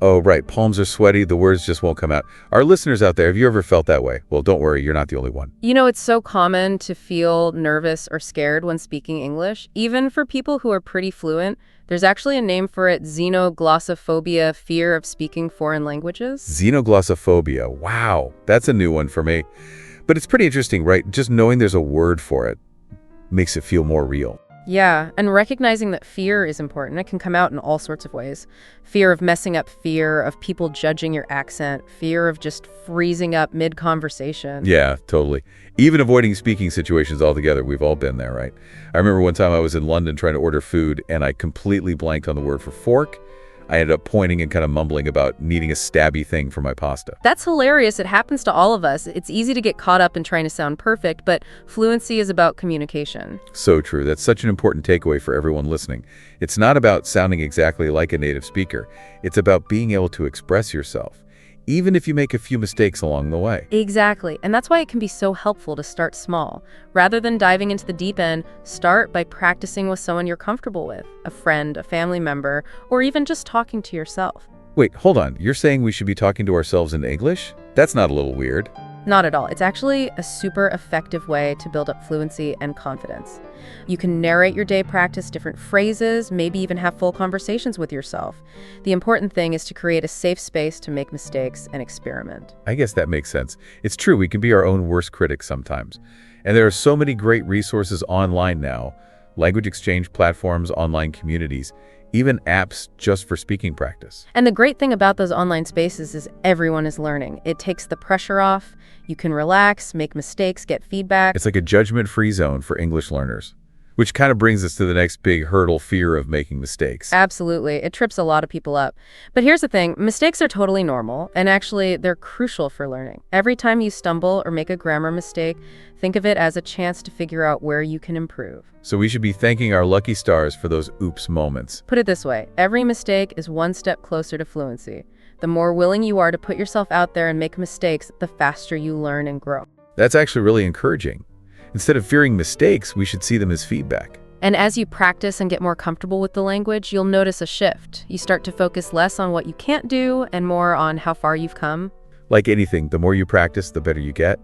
right, palms are sweaty, the words just won't come out. Our listeners out there, have you ever felt that way? Well, don't worry, you're not the only one. It's so common to feel nervous or scared when speaking English. Even for people who are pretty fluent, there's actually a name for it: xenoglossophobia, fear of speaking foreign languages. Xenoglossophobia, wow, that's a new one for me. But it's pretty interesting, right? Just knowing there's a word for it makes it feel more real. Yeah, and recognizing that fear is important. It can come out in all sorts of ways. Fear of messing up, fear of people judging your accent, fear of just freezing up mid-conversation. Yeah, totally. Even avoiding speaking situations altogether. We've all been there, right? I remember one time I was in London trying to order food, and I completely blanked on the word for fork. I ended up pointing and kind of mumbling about needing a stabby thing for my pasta. That's hilarious. It happens to all of us. It's easy to get caught up in trying to sound perfect, but fluency is about communication. So true. That's such an important takeaway for everyone listening. It's not about sounding exactly like a native speaker. It's about being able to express yourself, even if you make a few mistakes along the way. Exactly. And that's why it can be so helpful to start small. Rather than diving into the deep end, start by practicing with someone you're comfortable with, a friend, a family member, or even just talking to yourself. Wait, hold on. You're saying we should be talking to ourselves in English? That's not a little weird. Not at all. It's actually a super effective way to build up fluency and confidence. You can narrate your day, practice different phrases, maybe even have full conversations with yourself. The important thing is to create a safe space to make mistakes and experiment. I guess that makes sense. It's true, we can be our own worst critics sometimes. And there are so many great resources online now, language exchange platforms, online communities, even apps just for speaking practice. And the great thing about those online spaces is everyone is learning. It takes the pressure off. You can relax, make mistakes, get feedback. It's like a judgment-free zone for English learners, which kind of brings us to the next big hurdle: fear of making mistakes. Absolutely. It trips a lot of people up. But here's the thing. Mistakes are totally normal, and actually, they're crucial for learning. Every time you stumble or make a grammar mistake, think of it as a chance to figure out where you can improve. So we should be thanking our lucky stars for those oops moments. Put it this way. Every mistake is one step closer to fluency. The more willing you are to put yourself out there and make mistakes, the faster you learn and grow. That's actually really encouraging. Instead of fearing mistakes, we should see them as feedback. And as you practice and get more comfortable with the language, you'll notice a shift. You start to focus less on what you can't do and more on how far you've come. Like anything, the more you practice, the better you get.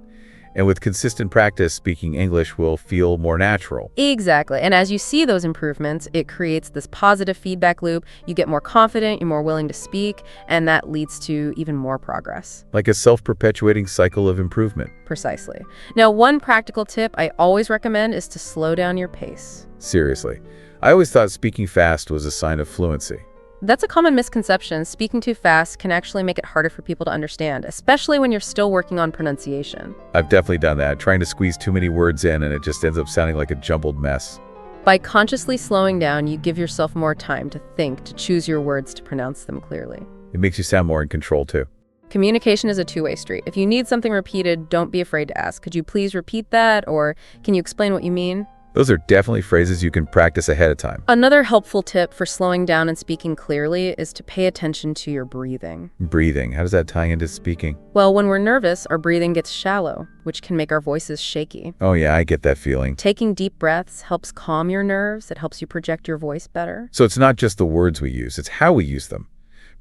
And with consistent practice, speaking English will feel more natural. Exactly. And as you see those improvements, it creates this positive feedback loop. You get more confident, you're more willing to speak, and that leads to even more progress. Like a self-perpetuating cycle of improvement. Precisely. Now, one practical tip I always recommend is to slow down your pace. Seriously. I always thought speaking fast was a sign of fluency. That's a common misconception. Speaking too fast can actually make it harder for people to understand, especially when you're still working on pronunciation. I've definitely done that, trying to squeeze too many words in, and it just ends up sounding like a jumbled mess. By consciously slowing down, you give yourself more time to think, to choose your words, to pronounce them clearly. It makes you sound more in control, too. Communication is a two-way street. If you need something repeated, don't be afraid to ask. Could you please repeat that? Or can you explain what you mean? Those are definitely phrases you can practice ahead of time. Another helpful tip for slowing down and speaking clearly is to pay attention to your breathing. Breathing, how does that tie into speaking? Well, when we're nervous, our breathing gets shallow, which can make our voices shaky. Oh yeah, I get that feeling. Taking deep breaths helps calm your nerves. It helps you project your voice better. So it's not just the words we use, it's how we use them.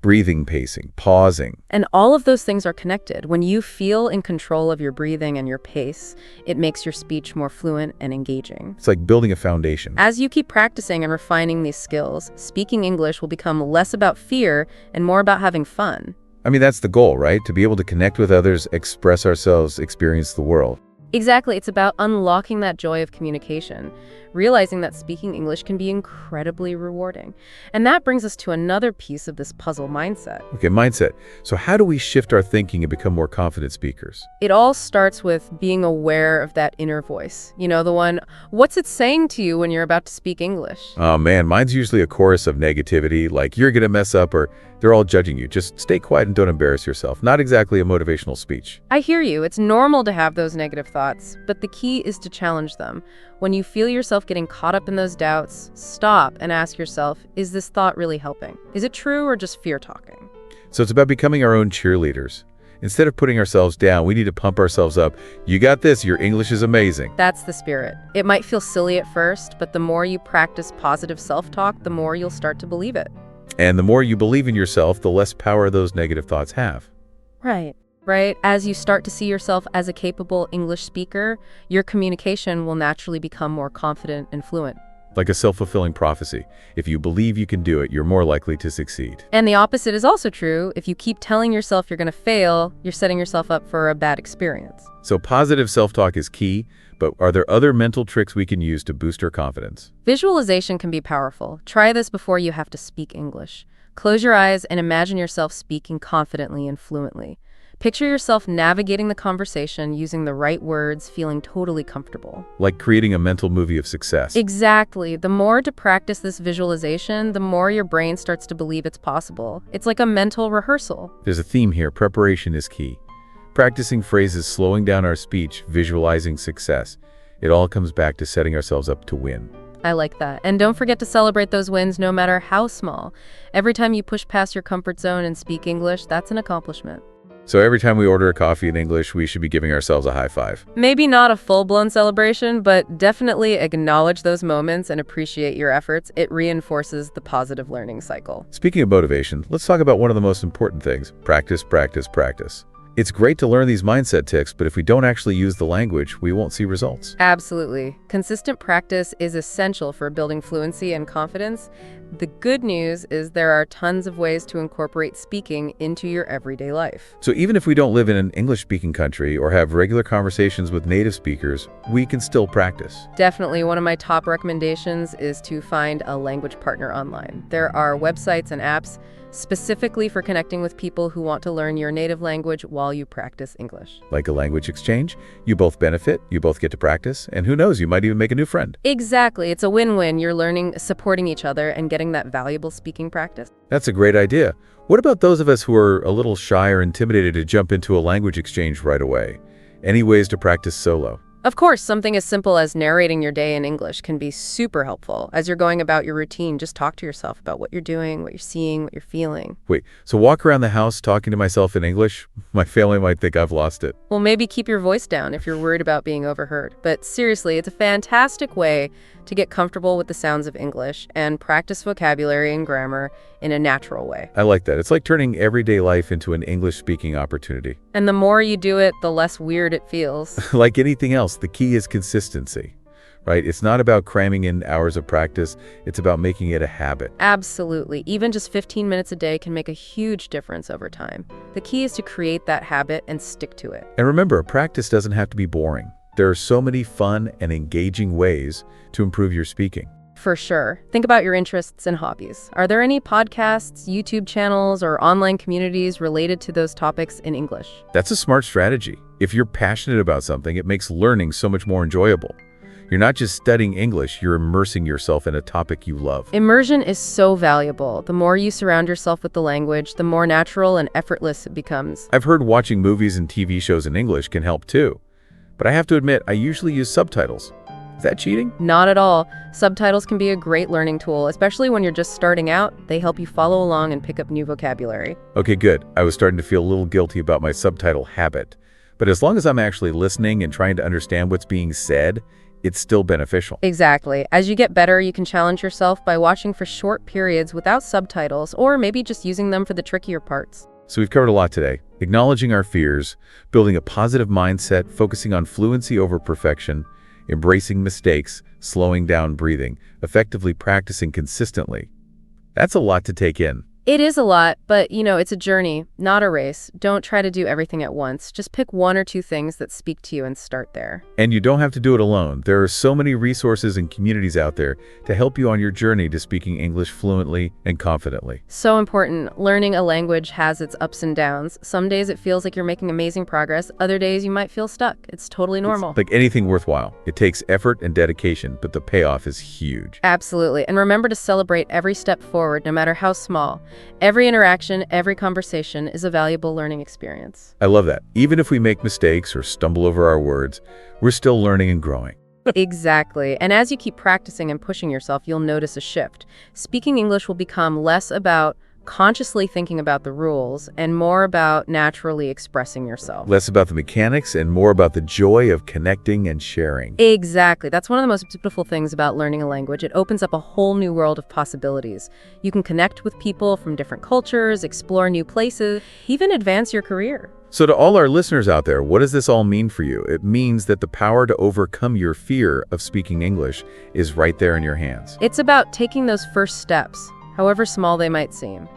Breathing, pacing, pausing. And all of those things are connected. When you feel in control of your breathing and your pace, it makes your speech more fluent and engaging. It's like building a foundation. As you keep practicing and refining these skills, speaking English will become less about fear and more about having fun. I mean, that's the goal, right? To be able to connect with others, express ourselves, experience the world. Exactly. It's about unlocking that joy of communication, realizing that speaking English can be incredibly rewarding. And that brings us to another piece of this puzzle: mindset. Okay, mindset. So how do we shift our thinking and become more confident speakers? It all starts with being aware of that inner voice. You know, the one, what's it saying to you when you're about to speak English? Oh man, mine's usually a chorus of negativity, like you're gonna mess up or they're all judging you. Just stay quiet and don't embarrass yourself. Not exactly a motivational speech. I hear you. It's normal to have those negative thoughts, but the key is to challenge them. When you feel yourself getting caught up in those doubts, stop and ask yourself, is this thought really helping? Is it true or just fear talking? So it's about becoming our own cheerleaders. Instead of putting ourselves down, we need to pump ourselves up. You got this, your English is amazing. That's the spirit. It might feel silly at first, but the more you practice positive self-talk, the more you'll start to believe it. And the more you believe in yourself, the less power those negative thoughts have. Right. As you start to see yourself as a capable English speaker, your communication will naturally become more confident and fluent. Like a self-fulfilling prophecy. If you believe you can do it, you're more likely to succeed. And the opposite is also true. If you keep telling yourself you're going to fail, you're setting yourself up for a bad experience. So positive self-talk is key, but are there other mental tricks we can use to boost our confidence? Visualization can be powerful. Try this before you have to speak English. Close your eyes and imagine yourself speaking confidently and fluently. Picture yourself navigating the conversation using the right words, feeling totally comfortable. Like creating a mental movie of success. Exactly. The more to practice this visualization, the more your brain starts to believe it's possible. It's like a mental rehearsal. There's a theme here. Preparation is key. Practicing phrases, slowing down our speech, visualizing success. It all comes back to setting ourselves up to win. I like that. And don't forget to celebrate those wins no matter how small. Every time you push past your comfort zone and speak English, that's an accomplishment. So every time we order a coffee in English, we should be giving ourselves a high five. Maybe not a full-blown celebration, but definitely acknowledge those moments and appreciate your efforts. It reinforces the positive learning cycle. Speaking of motivation, let's talk about one of the most important things: practice, practice, practice. It's great to learn these mindset tips, but if we don't actually use the language, we won't see results. Absolutely. Consistent practice is essential for building fluency and confidence. The good news is there are tons of ways to incorporate speaking into your everyday life. So even if we don't live in an English-speaking country or have regular conversations with native speakers, we can still practice. Definitely one of my top recommendations is to find a language partner online. There are websites and apps specifically for connecting with people who want to learn your native language while you practice English. Like a language exchange, you both benefit, you both get to practice, and who knows, you might even make a new friend. Exactly. It's a win-win. You're learning, supporting each other, and getting that valuable speaking practice. That's a great idea. What about those of us who are a little shy or intimidated to jump into a language exchange right away? Any ways to practice solo? Of course, something as simple as narrating your day in English can be super helpful. As you're going about your routine, just talk to yourself about what you're doing, what you're seeing, what you're feeling. Wait, so walk around the house talking to myself in English? My family might think I've lost it. Well, maybe keep your voice down if you're worried about being overheard. But seriously, it's a fantastic way to get comfortable with the sounds of English and practice vocabulary and grammar in a natural way. I like that. It's like turning everyday life into an English-speaking opportunity. And the more you do it, the less weird it feels. Like anything else, the key is consistency, right? It's not about cramming in hours of practice. It's about making it a habit. Absolutely. Even just 15 minutes a day can make a huge difference over time. The key is to create that habit and stick to it. And remember, practice doesn't have to be boring. There are so many fun and engaging ways to improve your speaking. For sure. Think about your interests and hobbies. Are there any podcasts, YouTube channels, or online communities related to those topics in English? That's a smart strategy. If you're passionate about something, it makes learning so much more enjoyable. You're not just studying English, you're immersing yourself in a topic you love. Immersion is so valuable. The more you surround yourself with the language, the more natural and effortless it becomes. I've heard watching movies and TV shows in English can help too. But I have to admit, I usually use subtitles. Is that cheating? Not at all. Subtitles can be a great learning tool, especially when you're just starting out. They help you follow along and pick up new vocabulary. Okay, good. I was starting to feel a little guilty about my subtitle habit. But as long as I'm actually listening and trying to understand what's being said, it's still beneficial. Exactly. As you get better, you can challenge yourself by watching for short periods without subtitles, or maybe just using them for the trickier parts. So we've covered a lot today. Acknowledging our fears, building a positive mindset, focusing on fluency over perfection, embracing mistakes, slowing down breathing, effectively practicing consistently. That's a lot to take in. It is a lot, but it's a journey, not a race. Don't try to do everything at once. Just pick one or two things that speak to you and start there. And you don't have to do it alone. There are so many resources and communities out there to help you on your journey to speaking English fluently and confidently. So important. Learning a language has its ups and downs. Some days it feels like you're making amazing progress. Other days you might feel stuck. It's totally normal. It's like anything worthwhile. It takes effort and dedication, but the payoff is huge. Absolutely. And remember to celebrate every step forward, no matter how small. Every interaction, every conversation is a valuable learning experience. I love that. Even if we make mistakes or stumble over our words, we're still learning and growing. Exactly. And as you keep practicing and pushing yourself, you'll notice a shift. Speaking English will become less about consciously thinking about the rules and more about naturally expressing yourself. Less about the mechanics and more about the joy of connecting and sharing. Exactly. That's one of the most beautiful things about learning a language. It opens up a whole new world of possibilities. You can connect with people from different cultures, explore new places, even advance your career. So to all our listeners out there, what does this all mean for you? It means that the power to overcome your fear of speaking English is right there in your hands. It's about taking those first steps, however small they might seem.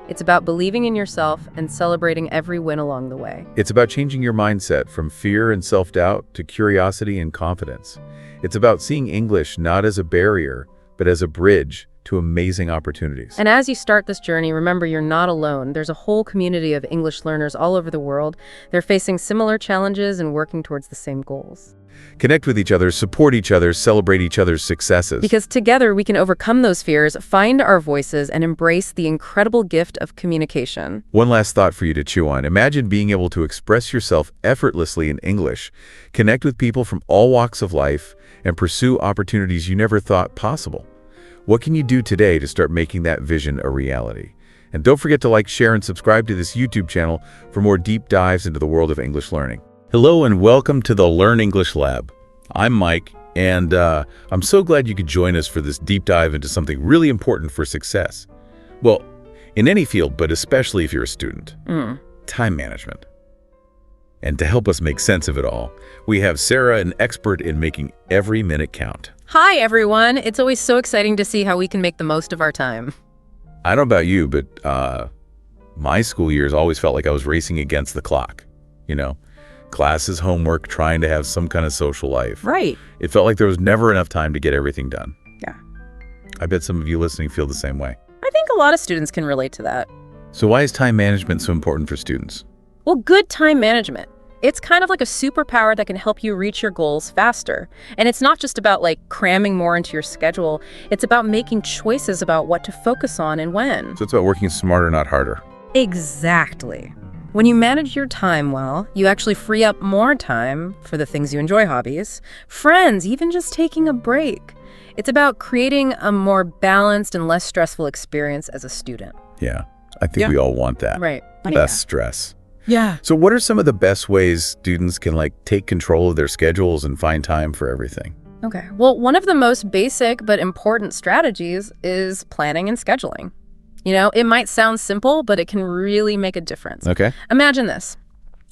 It's about believing in yourself and celebrating every win along the way. It's about changing your mindset from fear and self-doubt to curiosity and confidence. It's about seeing English not as a barrier, but as a bridge to amazing opportunities. And as you start this journey, remember you're not alone. There's a whole community of English learners all over the world. They're facing similar challenges and working towards the same goals. Connect with each other, support each other, celebrate each other's successes. Because together we can overcome those fears, find our voices, and embrace the incredible gift of communication. One last thought for you to chew on. Imagine being able to express yourself effortlessly in English, connect with people from all walks of life, and pursue opportunities you never thought possible. What can you do today to start making that vision a reality? And don't forget to like, share, and subscribe to this YouTube channel for more deep dives into the world of English learning. Hello and welcome to the Learn English Lab. I'm Mike, and I'm so glad you could join us for this deep dive into something really important for success. Well, in any field, but especially if you're a student. Time management. And to help us make sense of it all, we have Sarah, an expert in making every minute count. Hi, everyone. It's always so exciting to see how we can make the most of our time. I don't know about you, but my school years always felt like I was racing against the clock. Classes, homework, trying to have some kind of social life. Right. It felt like there was never enough time to get everything done. Yeah. I bet some of you listening feel the same way. I think a lot of students can relate to that. So why is time management so important for students? Well, good time management. It's kind of like a superpower that can help you reach your goals faster. And it's not just about cramming more into your schedule. It's about making choices about what to focus on and when. So it's about working smarter, not harder. Exactly. When you manage your time well, you actually free up more time for the things you enjoy, hobbies, friends, even just taking a break. It's about creating a more balanced and less stressful experience as a student. Yeah, I think we all want that. Right. Less stress. Yeah. So what are some of the best ways students can take control of their schedules and find time for everything? Okay. Well, one of the most basic but important strategies is planning and scheduling. It might sound simple, but it can really make a difference. Okay. Imagine this.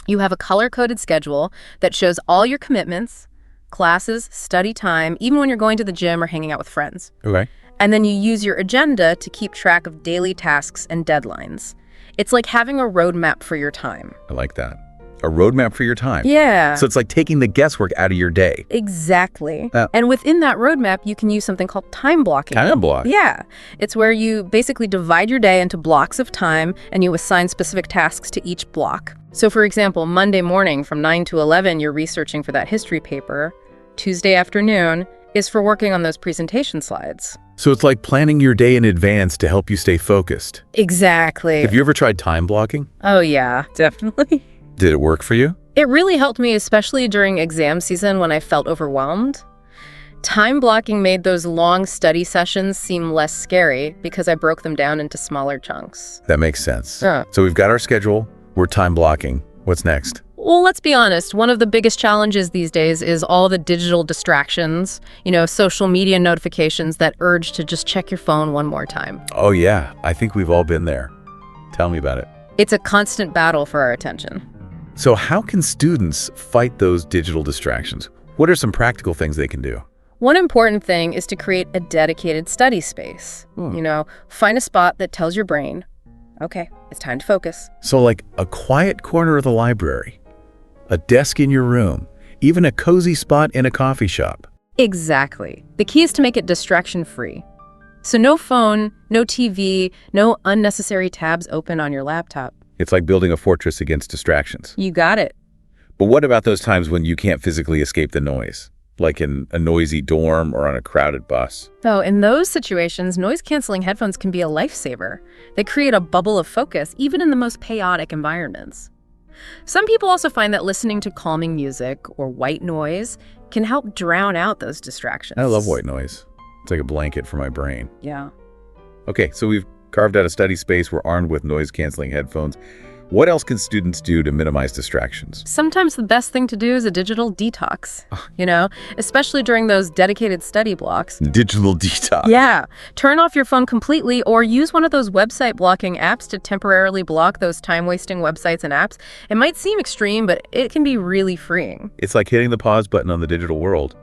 You have a color-coded schedule that shows all your commitments, classes, study time, even when you're going to the gym or hanging out with friends. Okay. And then you use your agenda to keep track of daily tasks and deadlines. It's like having a roadmap for your time. I like that. A roadmap for your time. Yeah. So it's like taking the guesswork out of your day. Exactly. And within that roadmap, you can use something called time blocking. Time block? Yeah. It's where you basically divide your day into blocks of time and you assign specific tasks to each block. So for example, Monday morning from 9 to 11, you're researching for that history paper. Tuesday afternoon is for working on those presentation slides. So it's like planning your day in advance to help you stay focused. Exactly. Have you ever tried time blocking? Oh yeah, definitely. Did it work for you? It really helped me, especially during exam season when I felt overwhelmed. Time blocking made those long study sessions seem less scary because I broke them down into smaller chunks. That makes sense. Yeah. So we've got our schedule. We're time blocking. What's next? Well, let's be honest. One of the biggest challenges these days is all the digital distractions, social media notifications that urge to just check your phone one more time. Oh yeah, I think we've all been there. Tell me about it. It's a constant battle for our attention. So how can students fight those digital distractions? What are some practical things they can do? One important thing is to create a dedicated study space. Find a spot that tells your brain, okay, it's time to focus. So like a quiet corner of the library, a desk in your room, even a cozy spot in a coffee shop. Exactly. The key is to make it distraction-free. So no phone, no TV, no unnecessary tabs open on your laptop. It's like building a fortress against distractions. You got it. But what about those times when you can't physically escape the noise? Like in a noisy dorm or on a crowded bus? Oh, in those situations, noise-canceling headphones can be a lifesaver. They create a bubble of focus, even in the most chaotic environments. Some people also find that listening to calming music or white noise can help drown out those distractions. I love white noise. It's like a blanket for my brain. Yeah. Okay, so we've carved out a study space. We're armed with noise-canceling headphones. What else can students do to minimize distractions? Sometimes the best thing to do is a digital detox, especially during those dedicated study blocks. Digital detox. Yeah. Turn off your phone completely or use one of those website blocking apps to temporarily block those time-wasting websites and apps. It might seem extreme, but it can be really freeing. It's like hitting the pause button on the digital world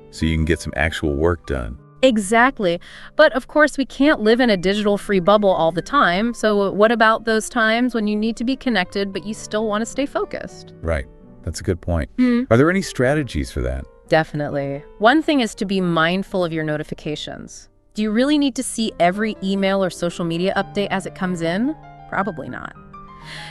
so you can get some actual work done. Exactly. But of course, we can't live in a digital-free bubble all the time. So what about those times when you need to be connected, but you still want to stay focused? Right. That's a good point. Are there any strategies for that? Definitely. One thing is to be mindful of your notifications. Do you really need to see every email or social media update as it comes in? Probably not.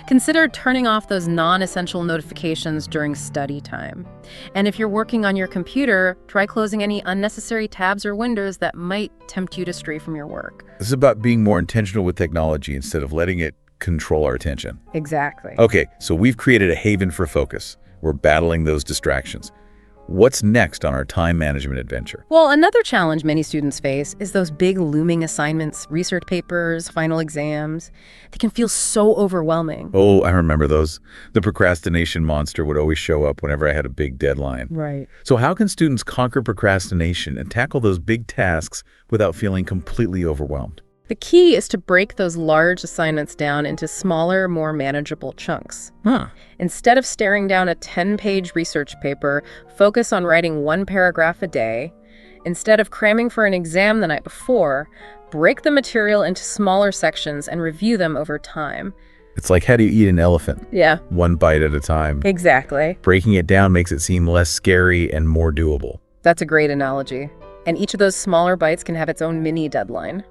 Consider turning off those non-essential notifications during study time. And if you're working on your computer, try closing any unnecessary tabs or windows that might tempt you to stray from your work. This is about being more intentional with technology instead of letting it control our attention. Exactly. Okay, so we've created a haven for focus. We're battling those distractions. What's next on our time management adventure? Well, another challenge many students face is those big looming assignments, research papers, final exams. They can feel so overwhelming. Oh, I remember those. The procrastination monster would always show up whenever I had a big deadline. Right. So how can students conquer procrastination and tackle those big tasks without feeling completely overwhelmed? The key is to break those large assignments down into smaller, more manageable chunks. Instead of staring down a 10-page research paper, focus on writing one paragraph a day. Instead of cramming for an exam the night before, break the material into smaller sections and review them over time. It's like how do you eat an elephant? Yeah. One bite at a time. Exactly. Breaking it down makes it seem less scary and more doable. That's a great analogy. And each of those smaller bites can have its own mini deadline.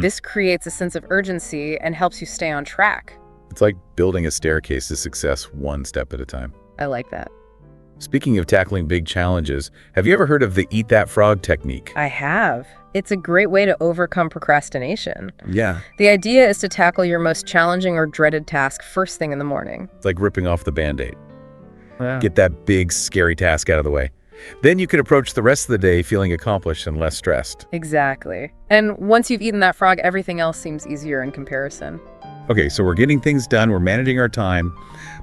This creates a sense of urgency and helps you stay on track. It's like building a staircase to success one step at a time. I like that. Speaking of tackling big challenges, have you ever heard of the eat that frog technique? I have. It's a great way to overcome procrastination. Yeah. The idea is to tackle your most challenging or dreaded task first thing in the morning. It's like ripping off the Band-Aid. Yeah. Get that big, scary task out of the way. Then you could approach the rest of the day feeling accomplished and less stressed. Exactly. And once you've eaten that frog, everything else seems easier in comparison. Okay, so we're getting things done, we're managing our time,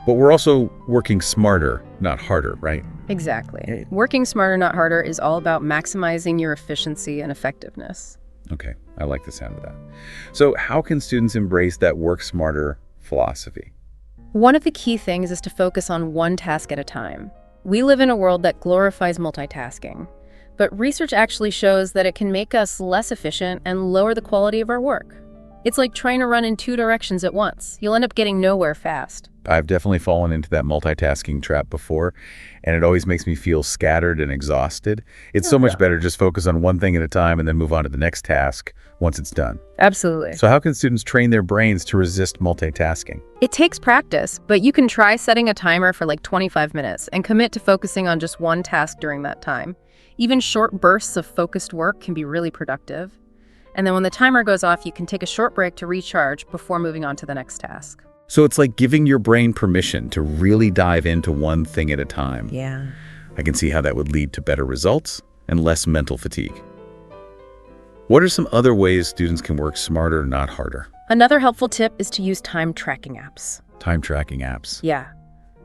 but we're also working smarter, not harder, right? Exactly. Working smarter, not harder is all about maximizing your efficiency and effectiveness. Okay, I like the sound of that. So how can students embrace that work smarter philosophy? One of the key things is to focus on one task at a time. We live in a world that glorifies multitasking, but research actually shows that it can make us less efficient and lower the quality of our work. It's like trying to run in two directions at once. You'll end up getting nowhere fast. I've definitely fallen into that multitasking trap before, and it always makes me feel scattered and exhausted. It's so much better to just focus on one thing at a time and then move on to the next task once it's done. Absolutely. So how can students train their brains to resist multitasking? It takes practice, but you can try setting a timer for like 25 minutes and commit to focusing on just one task during that time. Even short bursts of focused work can be really productive. And then when the timer goes off, you can take a short break to recharge before moving on to the next task. So it's like giving your brain permission to really dive into one thing at a time. Yeah. I can see how that would lead to better results and less mental fatigue. What are some other ways students can work smarter, not harder? Another helpful tip is to use time tracking apps. Time tracking apps. Yeah.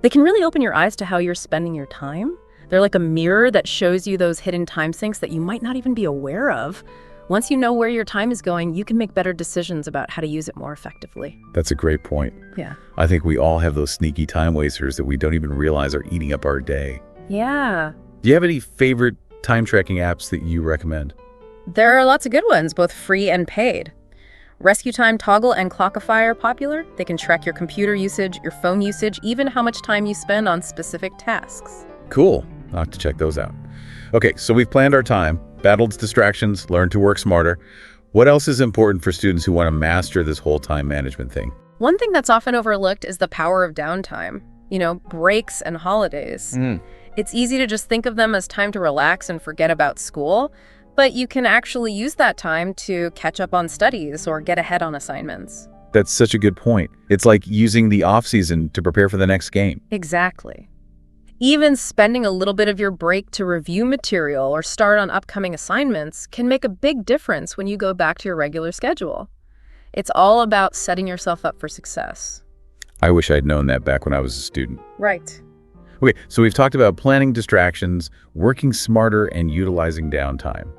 They can really open your eyes to how you're spending your time. They're like a mirror that shows you those hidden time sinks that you might not even be aware of. Once you know where your time is going, you can make better decisions about how to use it more effectively. That's a great point. Yeah. I think we all have those sneaky time wasters that we don't even realize are eating up our day. Yeah. Do you have any favorite time tracking apps that you recommend? There are lots of good ones, both free and paid. Rescue Time Toggle and Clockify are popular. They can track your computer usage, your phone usage, even how much time you spend on specific tasks. Cool. I'll have to check those out. Okay, so we've planned our time, battled distractions, learned to work smarter. What else is important for students who want to master this whole time management thing? One thing that's often overlooked is the power of downtime. Breaks and holidays. It's easy to just think of them as time to relax and forget about school, but you can actually use that time to catch up on studies or get ahead on assignments. That's such a good point. It's like using the off-season to prepare for the next game. Exactly. Even spending a little bit of your break to review material or start on upcoming assignments can make a big difference when you go back to your regular schedule. It's all about setting yourself up for success. I wish I'd known that back when I was a student. Right. Okay, so we've talked about planning distractions, working smarter, and utilizing downtime.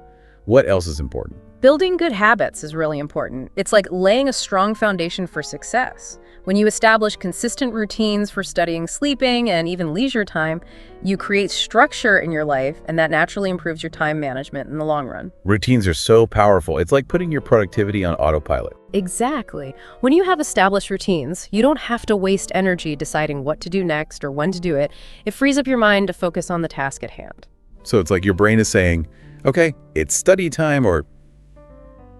What else is important? Building good habits is really important. It's like laying a strong foundation for success. When you establish consistent routines for studying, sleeping, and even leisure time, you create structure in your life, and that naturally improves your time management in the long run. Routines are so powerful. It's like putting your productivity on autopilot. Exactly. When you have established routines, you don't have to waste energy deciding what to do next or when to do it. It frees up your mind to focus on the task at hand. So it's like your brain is saying, okay, it's study time, or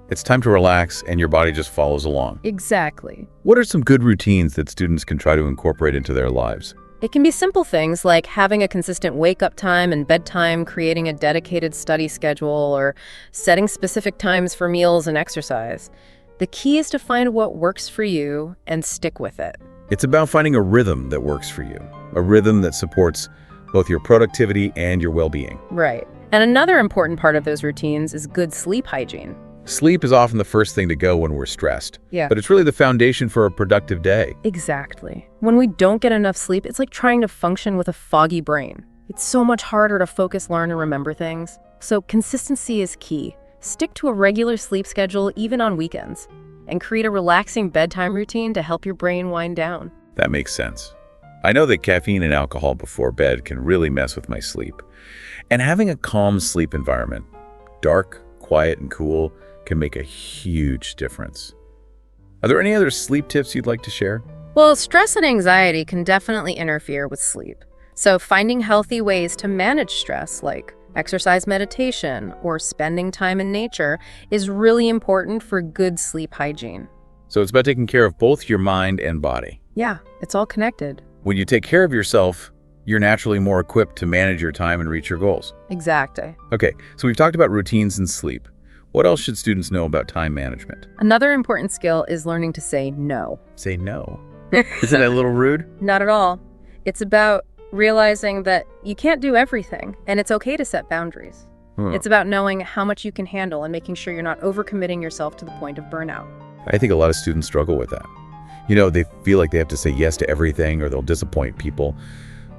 it's time to relax, and your body just follows along. Exactly. What are some good routines that students can try to incorporate into their lives? It can be simple things like having a consistent wake-up time and bedtime, creating a dedicated study schedule, or setting specific times for meals and exercise. The key is to find what works for you and stick with it. It's about finding a rhythm that works for you, a rhythm that supports both your productivity and your well-being. Right. And another important part of those routines is good sleep hygiene. Sleep is often the first thing to go when we're stressed. Yeah. But it's really the foundation for a productive day. Exactly. When we don't get enough sleep, it's like trying to function with a foggy brain. It's so much harder to focus, learn, and remember things. So consistency is key. Stick to a regular sleep schedule even on weekends, and create a relaxing bedtime routine to help your brain wind down. That makes sense. I know that caffeine and alcohol before bed can really mess with my sleep. And having a calm sleep environment, dark, quiet, and cool, can make a huge difference. Are there any other sleep tips you'd like to share? Well, stress and anxiety can definitely interfere with sleep. So finding healthy ways to manage stress, like exercise, meditation, or spending time in nature, is really important for good sleep hygiene. So it's about taking care of both your mind and body. Yeah, it's all connected. When you take care of yourself, you're naturally more equipped to manage your time and reach your goals. Exactly. Okay, so we've talked about routines and sleep. What else should students know about time management? Another important skill is learning to say no. Say no. Isn't that a little rude? Not at all. It's about realizing that you can't do everything, and it's okay to set boundaries. It's about knowing how much you can handle and making sure you're not overcommitting yourself to the point of burnout. I think a lot of students struggle with that. They feel like they have to say yes to everything or they'll disappoint people.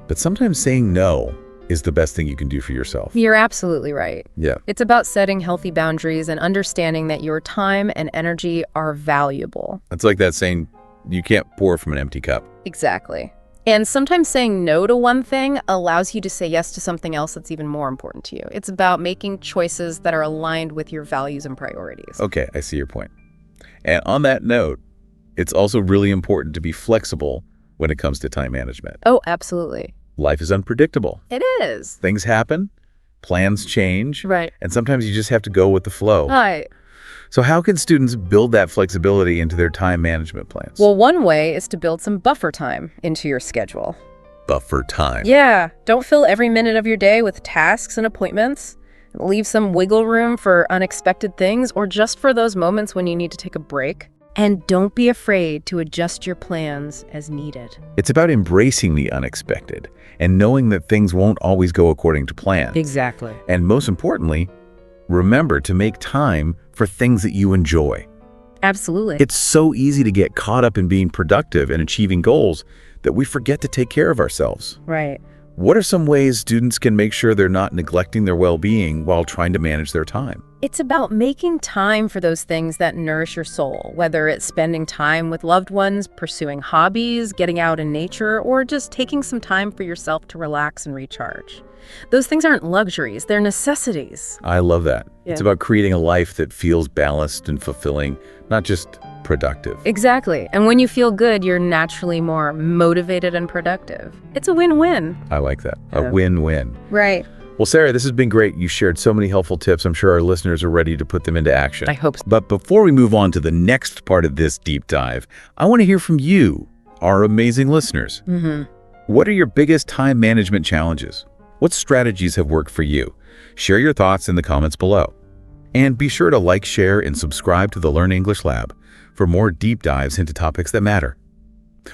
But sometimes saying no is the best thing you can do for yourself. You're absolutely right. Yeah. It's about setting healthy boundaries and understanding that your time and energy are valuable. It's like that saying, you can't pour from an empty cup. Exactly. And sometimes saying no to one thing allows you to say yes to something else that's even more important to you. It's about making choices that are aligned with your values and priorities. Okay, I see your point. And on that note, it's also really important to be flexible when it comes to time management. Oh, absolutely. Life is unpredictable. It is. Things happen, plans change, Right. and sometimes you just have to go with the flow. Right. So how can students build that flexibility into their time management plans? Well, one way is to build some buffer time into your schedule. Buffer time. Yeah, don't fill every minute of your day with tasks and appointments. Leave some wiggle room for unexpected things or just for those moments when you need to take a break. And don't be afraid to adjust your plans as needed. It's about embracing the unexpected and knowing that things won't always go according to plan. Exactly. And most importantly, remember to make time for things that you enjoy. Absolutely. It's so easy to get caught up in being productive and achieving goals that we forget to take care of ourselves. Right. What are some ways students can make sure they're not neglecting their well-being while trying to manage their time? It's about making time for those things that nourish your soul, whether it's spending time with loved ones, pursuing hobbies, getting out in nature, or just taking some time for yourself to relax and recharge. Those things aren't luxuries, they're necessities. I love that. Yeah. It's about creating a life that feels balanced and fulfilling, not just productive. Exactly. And when you feel good, you're naturally more motivated and productive. It's a win-win. I like that. Yeah. A win-win. Right. Well, Sarah, this has been great. You shared so many helpful tips. I'm sure our listeners are ready to put them into action. I hope so. But before we move on to the next part of this deep dive, I want to hear from you, our amazing listeners. What are your biggest time management challenges? What strategies have worked for you? Share your thoughts in the comments below. And be sure to like, share, and subscribe to the Learn English Lab for more deep dives into topics that matter.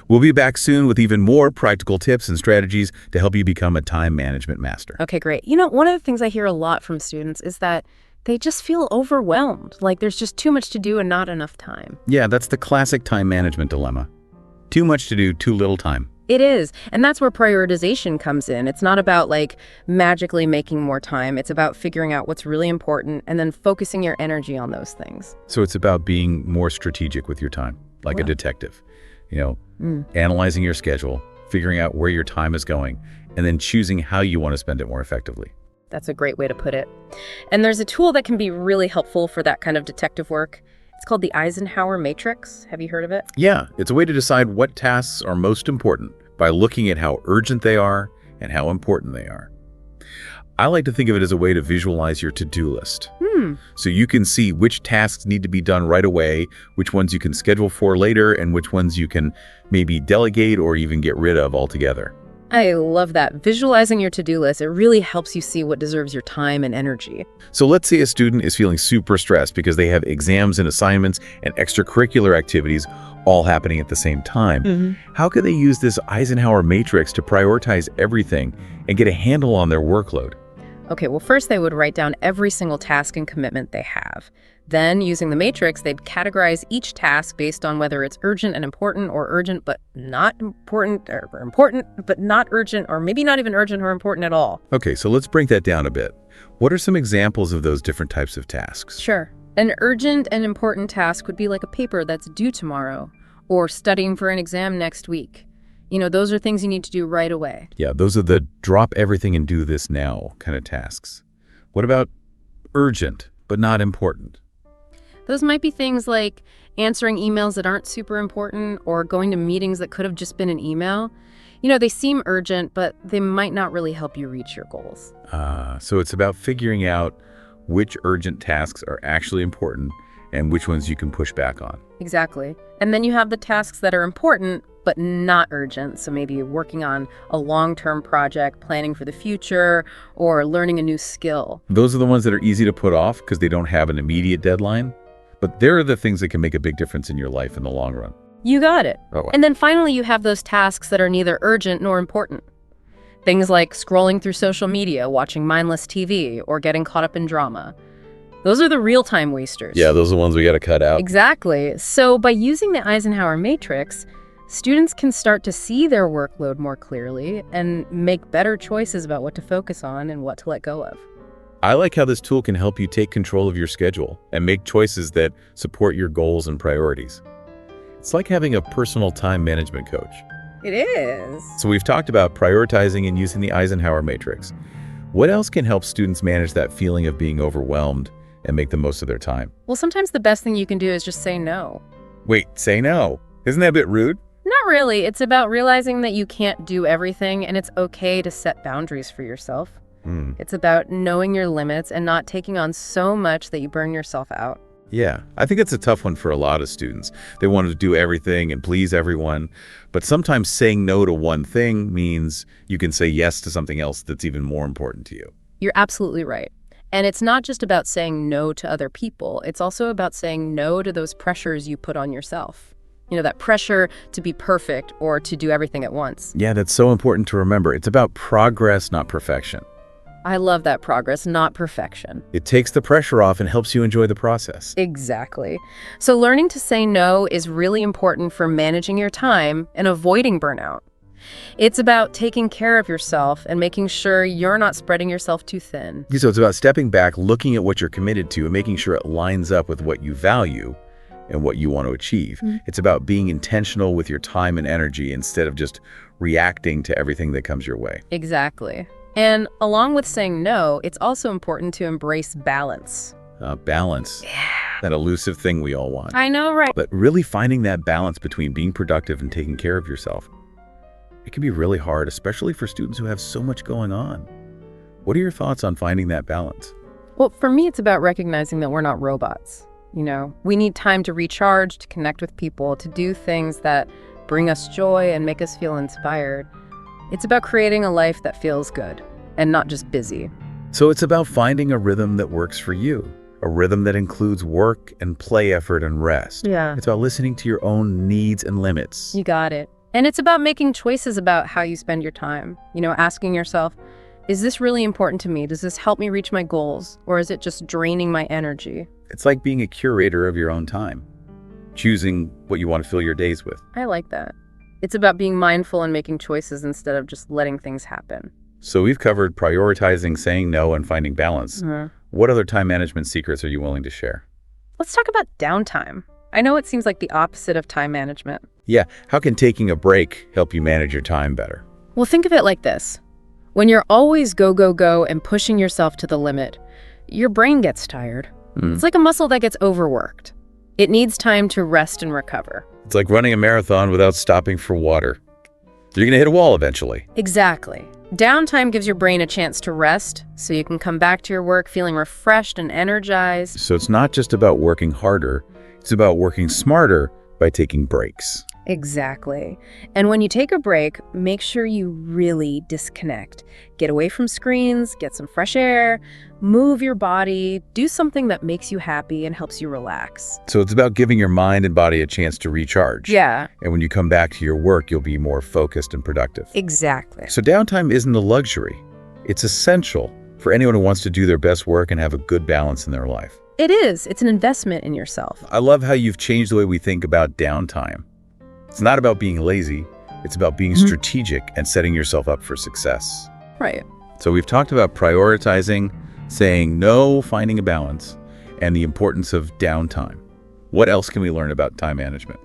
We'll be back soon with even more practical tips and strategies to help you become a time management master. Okay, great. You know, one of the things I hear a lot from students is that they just feel overwhelmed, like there's just too much to do and not enough time. Yeah, that's the classic time management dilemma. Too much to do, too little time. It is. And that's where prioritization comes in. It's not about like magically making more time. It's about figuring out what's really important and then focusing your energy on those things. So it's about being more strategic with your time, like a Wow. detective. Analyzing your schedule, figuring out where your time is going, and then choosing how you want to spend it more effectively. That's a great way to put it. And there's a tool that can be really helpful for that kind of detective work. It's called the Eisenhower Matrix. Have you heard of it? Yeah, it's a way to decide what tasks are most important by looking at how urgent they are and how important they are. I like to think of it as a way to visualize your to-do list. So you can see which tasks need to be done right away, which ones you can schedule for later, and which ones you can maybe delegate or even get rid of altogether. I love that. Visualizing your to-do list, it really helps you see what deserves your time and energy. So let's say a student is feeling super stressed because they have exams and assignments and extracurricular activities all happening at the same time. How could they use this Eisenhower matrix to prioritize everything and get a handle on their workload? Okay, well, first they would write down every single task and commitment they have. Then, using the matrix, they'd categorize each task based on whether it's urgent and important or urgent but not important, or important but not urgent, or maybe not even urgent or important at all. Okay, so let's break that down a bit. What are some examples of those different types of tasks? Sure. An urgent and important task would be like a paper that's due tomorrow or studying for an exam next week. You know, those are things you need to do right away. Yeah, those are the drop everything and do this now kind of tasks. What about urgent but not important? Those might be things like answering emails that aren't super important or going to meetings that could have just been an email. You know, they seem urgent, but they might not really help you reach your goals. So it's about figuring out which urgent tasks are actually important and which ones you can push back on. Exactly. And then you have the tasks that are important but not urgent. So maybe working on a long-term project, planning for the future, or learning a new skill. Those are the ones that are easy to put off because they don't have an immediate deadline. But they're the things that can make a big difference in your life in the long run. You got it. Oh, wow. And then finally, you have those tasks that are neither urgent nor important. Things like scrolling through social media, watching mindless TV, or getting caught up in drama. Those are the real-time wasters. Yeah, those are the ones we got to cut out. Exactly. So by using the Eisenhower matrix, students can start to see their workload more clearly and make better choices about what to focus on and what to let go of. I like how this tool can help you take control of your schedule and make choices that support your goals and priorities. It's like having a personal time management coach. It is. So we've talked about prioritizing and using the Eisenhower matrix. What else can help students manage that feeling of being overwhelmed and make the most of their time. Well, sometimes the best thing you can do is just say no. Wait, say no. Isn't that a bit rude? Not really. It's about realizing that you can't do everything, and it's okay to set boundaries for yourself. It's about knowing your limits and not taking on so much that you burn yourself out. Yeah, I think it's a tough one for a lot of students. They want to do everything and please everyone, but sometimes saying no to one thing means you can say yes to something else that's even more important to you. You're absolutely right. And it's not just about saying no to other people. It's also about saying no to those pressures you put on yourself. You know, that pressure to be perfect or to do everything at once. Yeah, that's so important to remember. It's about progress, not perfection. I love that progress, not perfection. It takes the pressure off and helps you enjoy the process. Exactly. So learning to say no is really important for managing your time and avoiding burnout. It's about taking care of yourself and making sure you're not spreading yourself too thin. So it's about stepping back, looking at what you're committed to, and making sure it lines up with what you value and what you want to achieve. It's about being intentional with your time and energy instead of just reacting to everything that comes your way. Exactly. And along with saying no, it's also important to embrace balance. Balance. Yeah. That elusive thing we all want. I know, right? But really finding that balance between being productive and taking care of yourself, it can be really hard, especially for students who have so much going on. What are your thoughts on finding that balance? Well, for me, it's about recognizing that we're not robots. You know, we need time to recharge, to connect with people, to do things that bring us joy and make us feel inspired. It's about creating a life that feels good and not just busy. So it's about finding a rhythm that works for you, a rhythm that includes work and play effort and rest. Yeah. It's about listening to your own needs and limits. You got it. And it's about making choices about how you spend your time. You know, asking yourself, is this really important to me? Does this help me reach my goals? Or is it just draining my energy? It's like being a curator of your own time, choosing what you want to fill your days with. I like that. It's about being mindful and making choices instead of just letting things happen. So we've covered prioritizing, saying no, and finding balance. What other time management secrets are you willing to share? Let's talk about downtime. I know it seems like the opposite of time management. Yeah, how can taking a break help you manage your time better? Well, think of it like this. When you're always go, go, go and pushing yourself to the limit, your brain gets tired. It's like a muscle that gets overworked. It needs time to rest and recover. It's like running a marathon without stopping for water. You're going to hit a wall eventually. Exactly. Downtime gives your brain a chance to rest, so you can come back to your work feeling refreshed and energized. So it's not just about working harder, it's about working smarter by taking breaks. Exactly. And when you take a break, make sure you really disconnect. Get away from screens, get some fresh air, move your body, do something that makes you happy and helps you relax. So it's about giving your mind and body a chance to recharge. Yeah. And when you come back to your work, you'll be more focused and productive. Exactly. So downtime isn't a luxury. It's essential for anyone who wants to do their best work and have a good balance in their life. It is. It's an investment in yourself. I love how you've changed the way we think about downtime. It's not about being lazy. It's about being strategic and setting yourself up for success. Right. So we've talked about prioritizing, saying no, finding a balance, and the importance of downtime. What else can we learn about time management?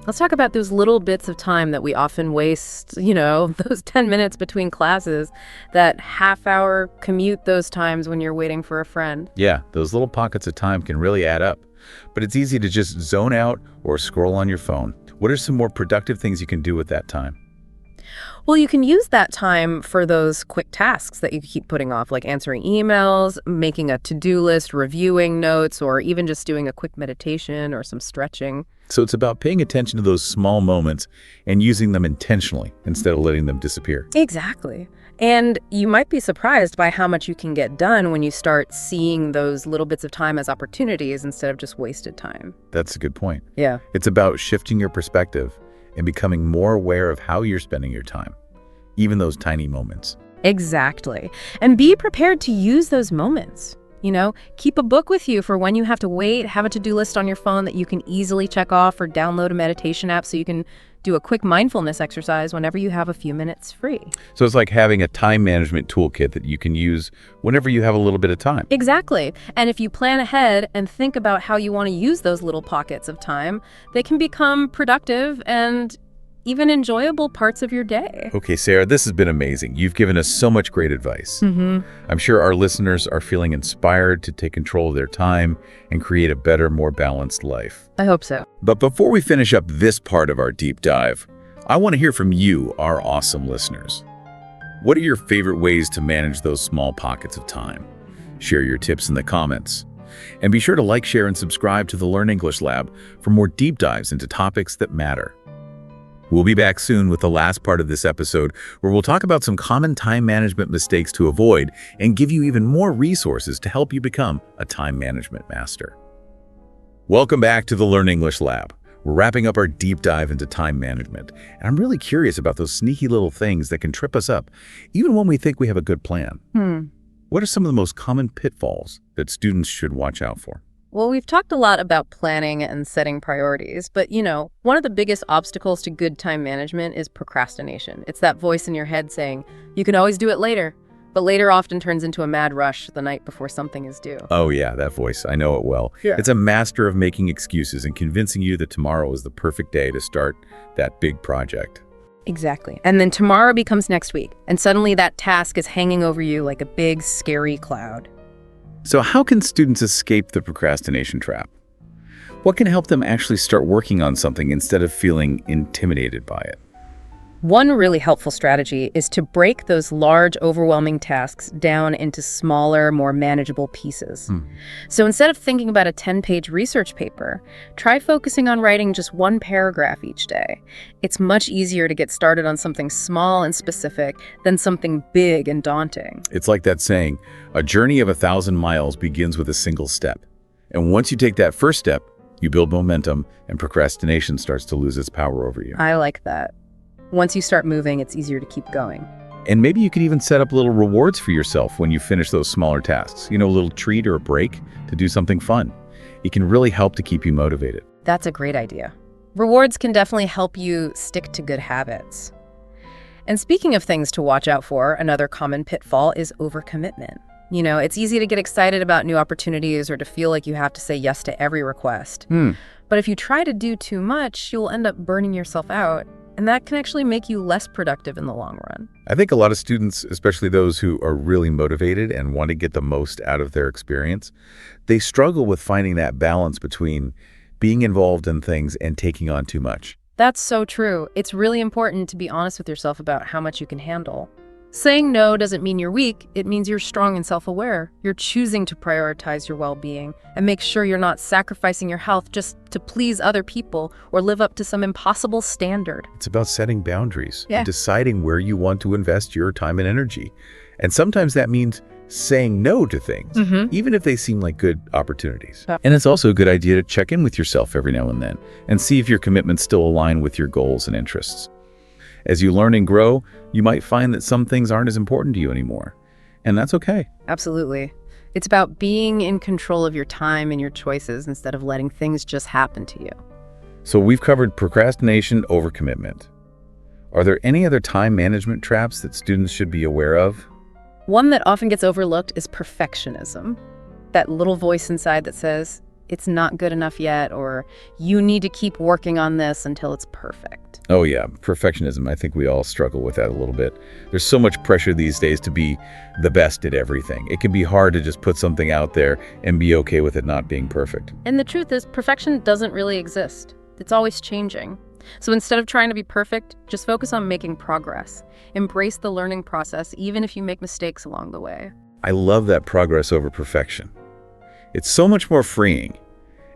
Let's talk about those little bits of time that we often waste, you know, those 10 minutes between classes, that half-hour commute those times when you're waiting for a friend. Yeah, those little pockets of time can really add up. But it's easy to just zone out or scroll on your phone. What are some more productive things you can do with that time? Well, you can use that time for those quick tasks that you keep putting off, like answering emails, making a to-do list, reviewing notes, or even just doing a quick meditation or some stretching. So it's about paying attention to those small moments and using them intentionally instead of letting them disappear. Exactly. And you might be surprised by how much you can get done when you start seeing those little bits of time as opportunities instead of just wasted time. That's a good point. Yeah. It's about shifting your perspective and becoming more aware of how you're spending your time, even those tiny moments. Exactly. And be prepared to use those moments. You know, keep a book with you for when you have to wait, have a to-do list on your phone that you can easily check off, or download a meditation app so you can do a quick mindfulness exercise whenever you have a few minutes free. So it's like having a time management toolkit that you can use whenever you have a little bit of time. Exactly. And if you plan ahead and think about how you want to use those little pockets of time, they can become productive and even enjoyable parts of your day. Okay, Sarah, this has been amazing. You've given us so much great advice. I'm sure our listeners are feeling inspired to take control of their time and create a better, more balanced life. I hope so. But before we finish up this part of our deep dive, I want to hear from you, our awesome listeners. What are your favorite ways to manage those small pockets of time? Share your tips in the comments. And be sure to like, share, and subscribe to the Learn English Lab for more deep dives into topics that matter. We'll be back soon with the last part of this episode, where we'll talk about some common time management mistakes to avoid and give you even more resources to help you become a time management master. Welcome back to the Learn English Lab. We're wrapping up our deep dive into time management, and I'm really curious about those sneaky little things that can trip us up, even when we think we have a good plan. What are some of the most common pitfalls that students should watch out for? Well, we've talked a lot about planning and setting priorities, but one of the biggest obstacles to good time management is procrastination. It's that voice in your head saying, you can always do it later, but later often turns into a mad rush the night before something is due. Oh yeah, that voice. I know it well. Yeah. It's a master of making excuses and convincing you that tomorrow is the perfect day to start that big project. Exactly. And then tomorrow becomes next week, and suddenly that task is hanging over you like a big, scary cloud. So how can students escape the procrastination trap? What can help them actually start working on something instead of feeling intimidated by it? One really helpful strategy is to break those large, overwhelming tasks down into smaller, more manageable pieces. So instead of thinking about a 10-page research paper, try focusing on writing just one paragraph each day. It's much easier to get started on something small and specific than something big and daunting. It's like that saying, a journey of 1,000 miles begins with a single step. And once you take that first step, you build momentum and procrastination starts to lose its power over you. I like that. Once you start moving, it's easier to keep going. And maybe you could even set up little rewards for yourself when you finish those smaller tasks. A little treat or a break to do something fun. It can really help to keep you motivated. That's a great idea. Rewards can definitely help you stick to good habits. And speaking of things to watch out for, another common pitfall is overcommitment. It's easy to get excited about new opportunities or to feel like you have to say yes to every request. But if you try to do too much, you'll end up burning yourself out. And that can actually make you less productive in the long run. I think a lot of students, especially those who are really motivated and want to get the most out of their experience, they struggle with finding that balance between being involved in things and taking on too much. That's so true. It's really important to be honest with yourself about how much you can handle. Saying no doesn't mean you're weak. It means you're strong and self-aware. You're choosing to prioritize your well-being and make sure you're not sacrificing your health just to please other people or live up to some impossible standard. It's about setting boundaries, Yeah. and deciding where you want to invest your time and energy. And sometimes that means saying no to things, even if they seem like good opportunities. Yeah. And it's also a good idea to check in with yourself every now and then and see if your commitments still align with your goals and interests. As you learn and grow, you might find that some things aren't as important to you anymore. And that's okay. Absolutely. It's about being in control of your time and your choices instead of letting things just happen to you. So we've covered procrastination, overcommitment. Are there any other time management traps that students should be aware of? One that often gets overlooked is perfectionism. That little voice inside that says, it's not good enough yet, or you need to keep working on this until it's perfect. Oh yeah, perfectionism. I think we all struggle with that a little bit. There's so much pressure these days to be the best at everything. It can be hard to just put something out there and be okay with it not being perfect. And the truth is, perfection doesn't really exist. It's always changing. So instead of trying to be perfect, just focus on making progress. Embrace the learning process, even if you make mistakes along the way. I love that progress over perfection. It's so much more freeing.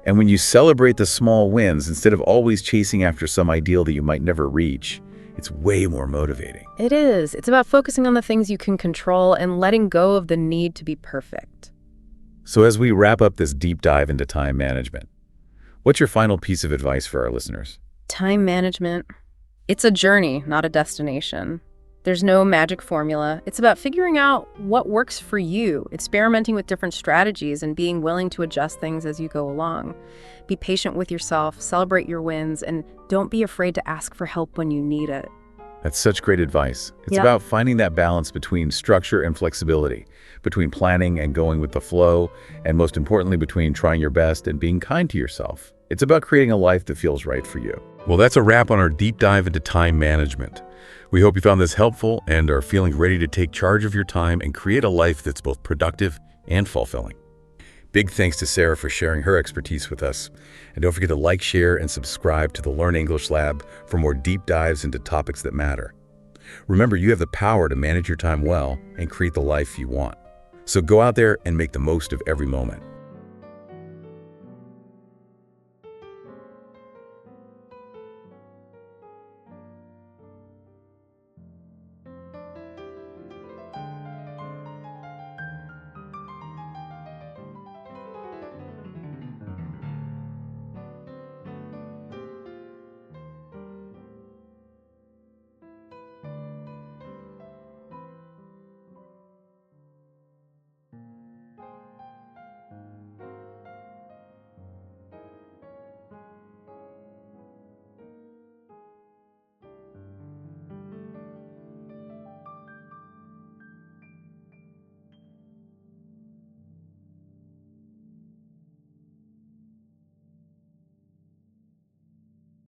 And when you celebrate the small wins instead of always chasing after some ideal that you might never reach, it's way more motivating. It is. It's about focusing on the things you can control and letting go of the need to be perfect. So as we wrap up this deep dive into time management, what's your final piece of advice for our listeners? Time management. It's a journey, not a destination. There's no magic formula. It's about figuring out what works for you, experimenting with different strategies, and being willing to adjust things as you go along. Be patient with yourself, celebrate your wins, and don't be afraid to ask for help when you need it. That's such great advice. It's Yeah. about finding that balance between structure and flexibility, between planning and going with the flow, and most importantly, between trying your best and being kind to yourself. It's about creating a life that feels right for you. Well, that's a wrap on our deep dive into time management. We hope you found this helpful and are feeling ready to take charge of your time and create a life that's both productive and fulfilling. Big thanks to Sarah for sharing her expertise with us. And don't forget to like, share, and subscribe to the Learn English Lab for more deep dives into topics that matter. Remember, you have the power to manage your time well and create the life you want. So go out there and make the most of every moment.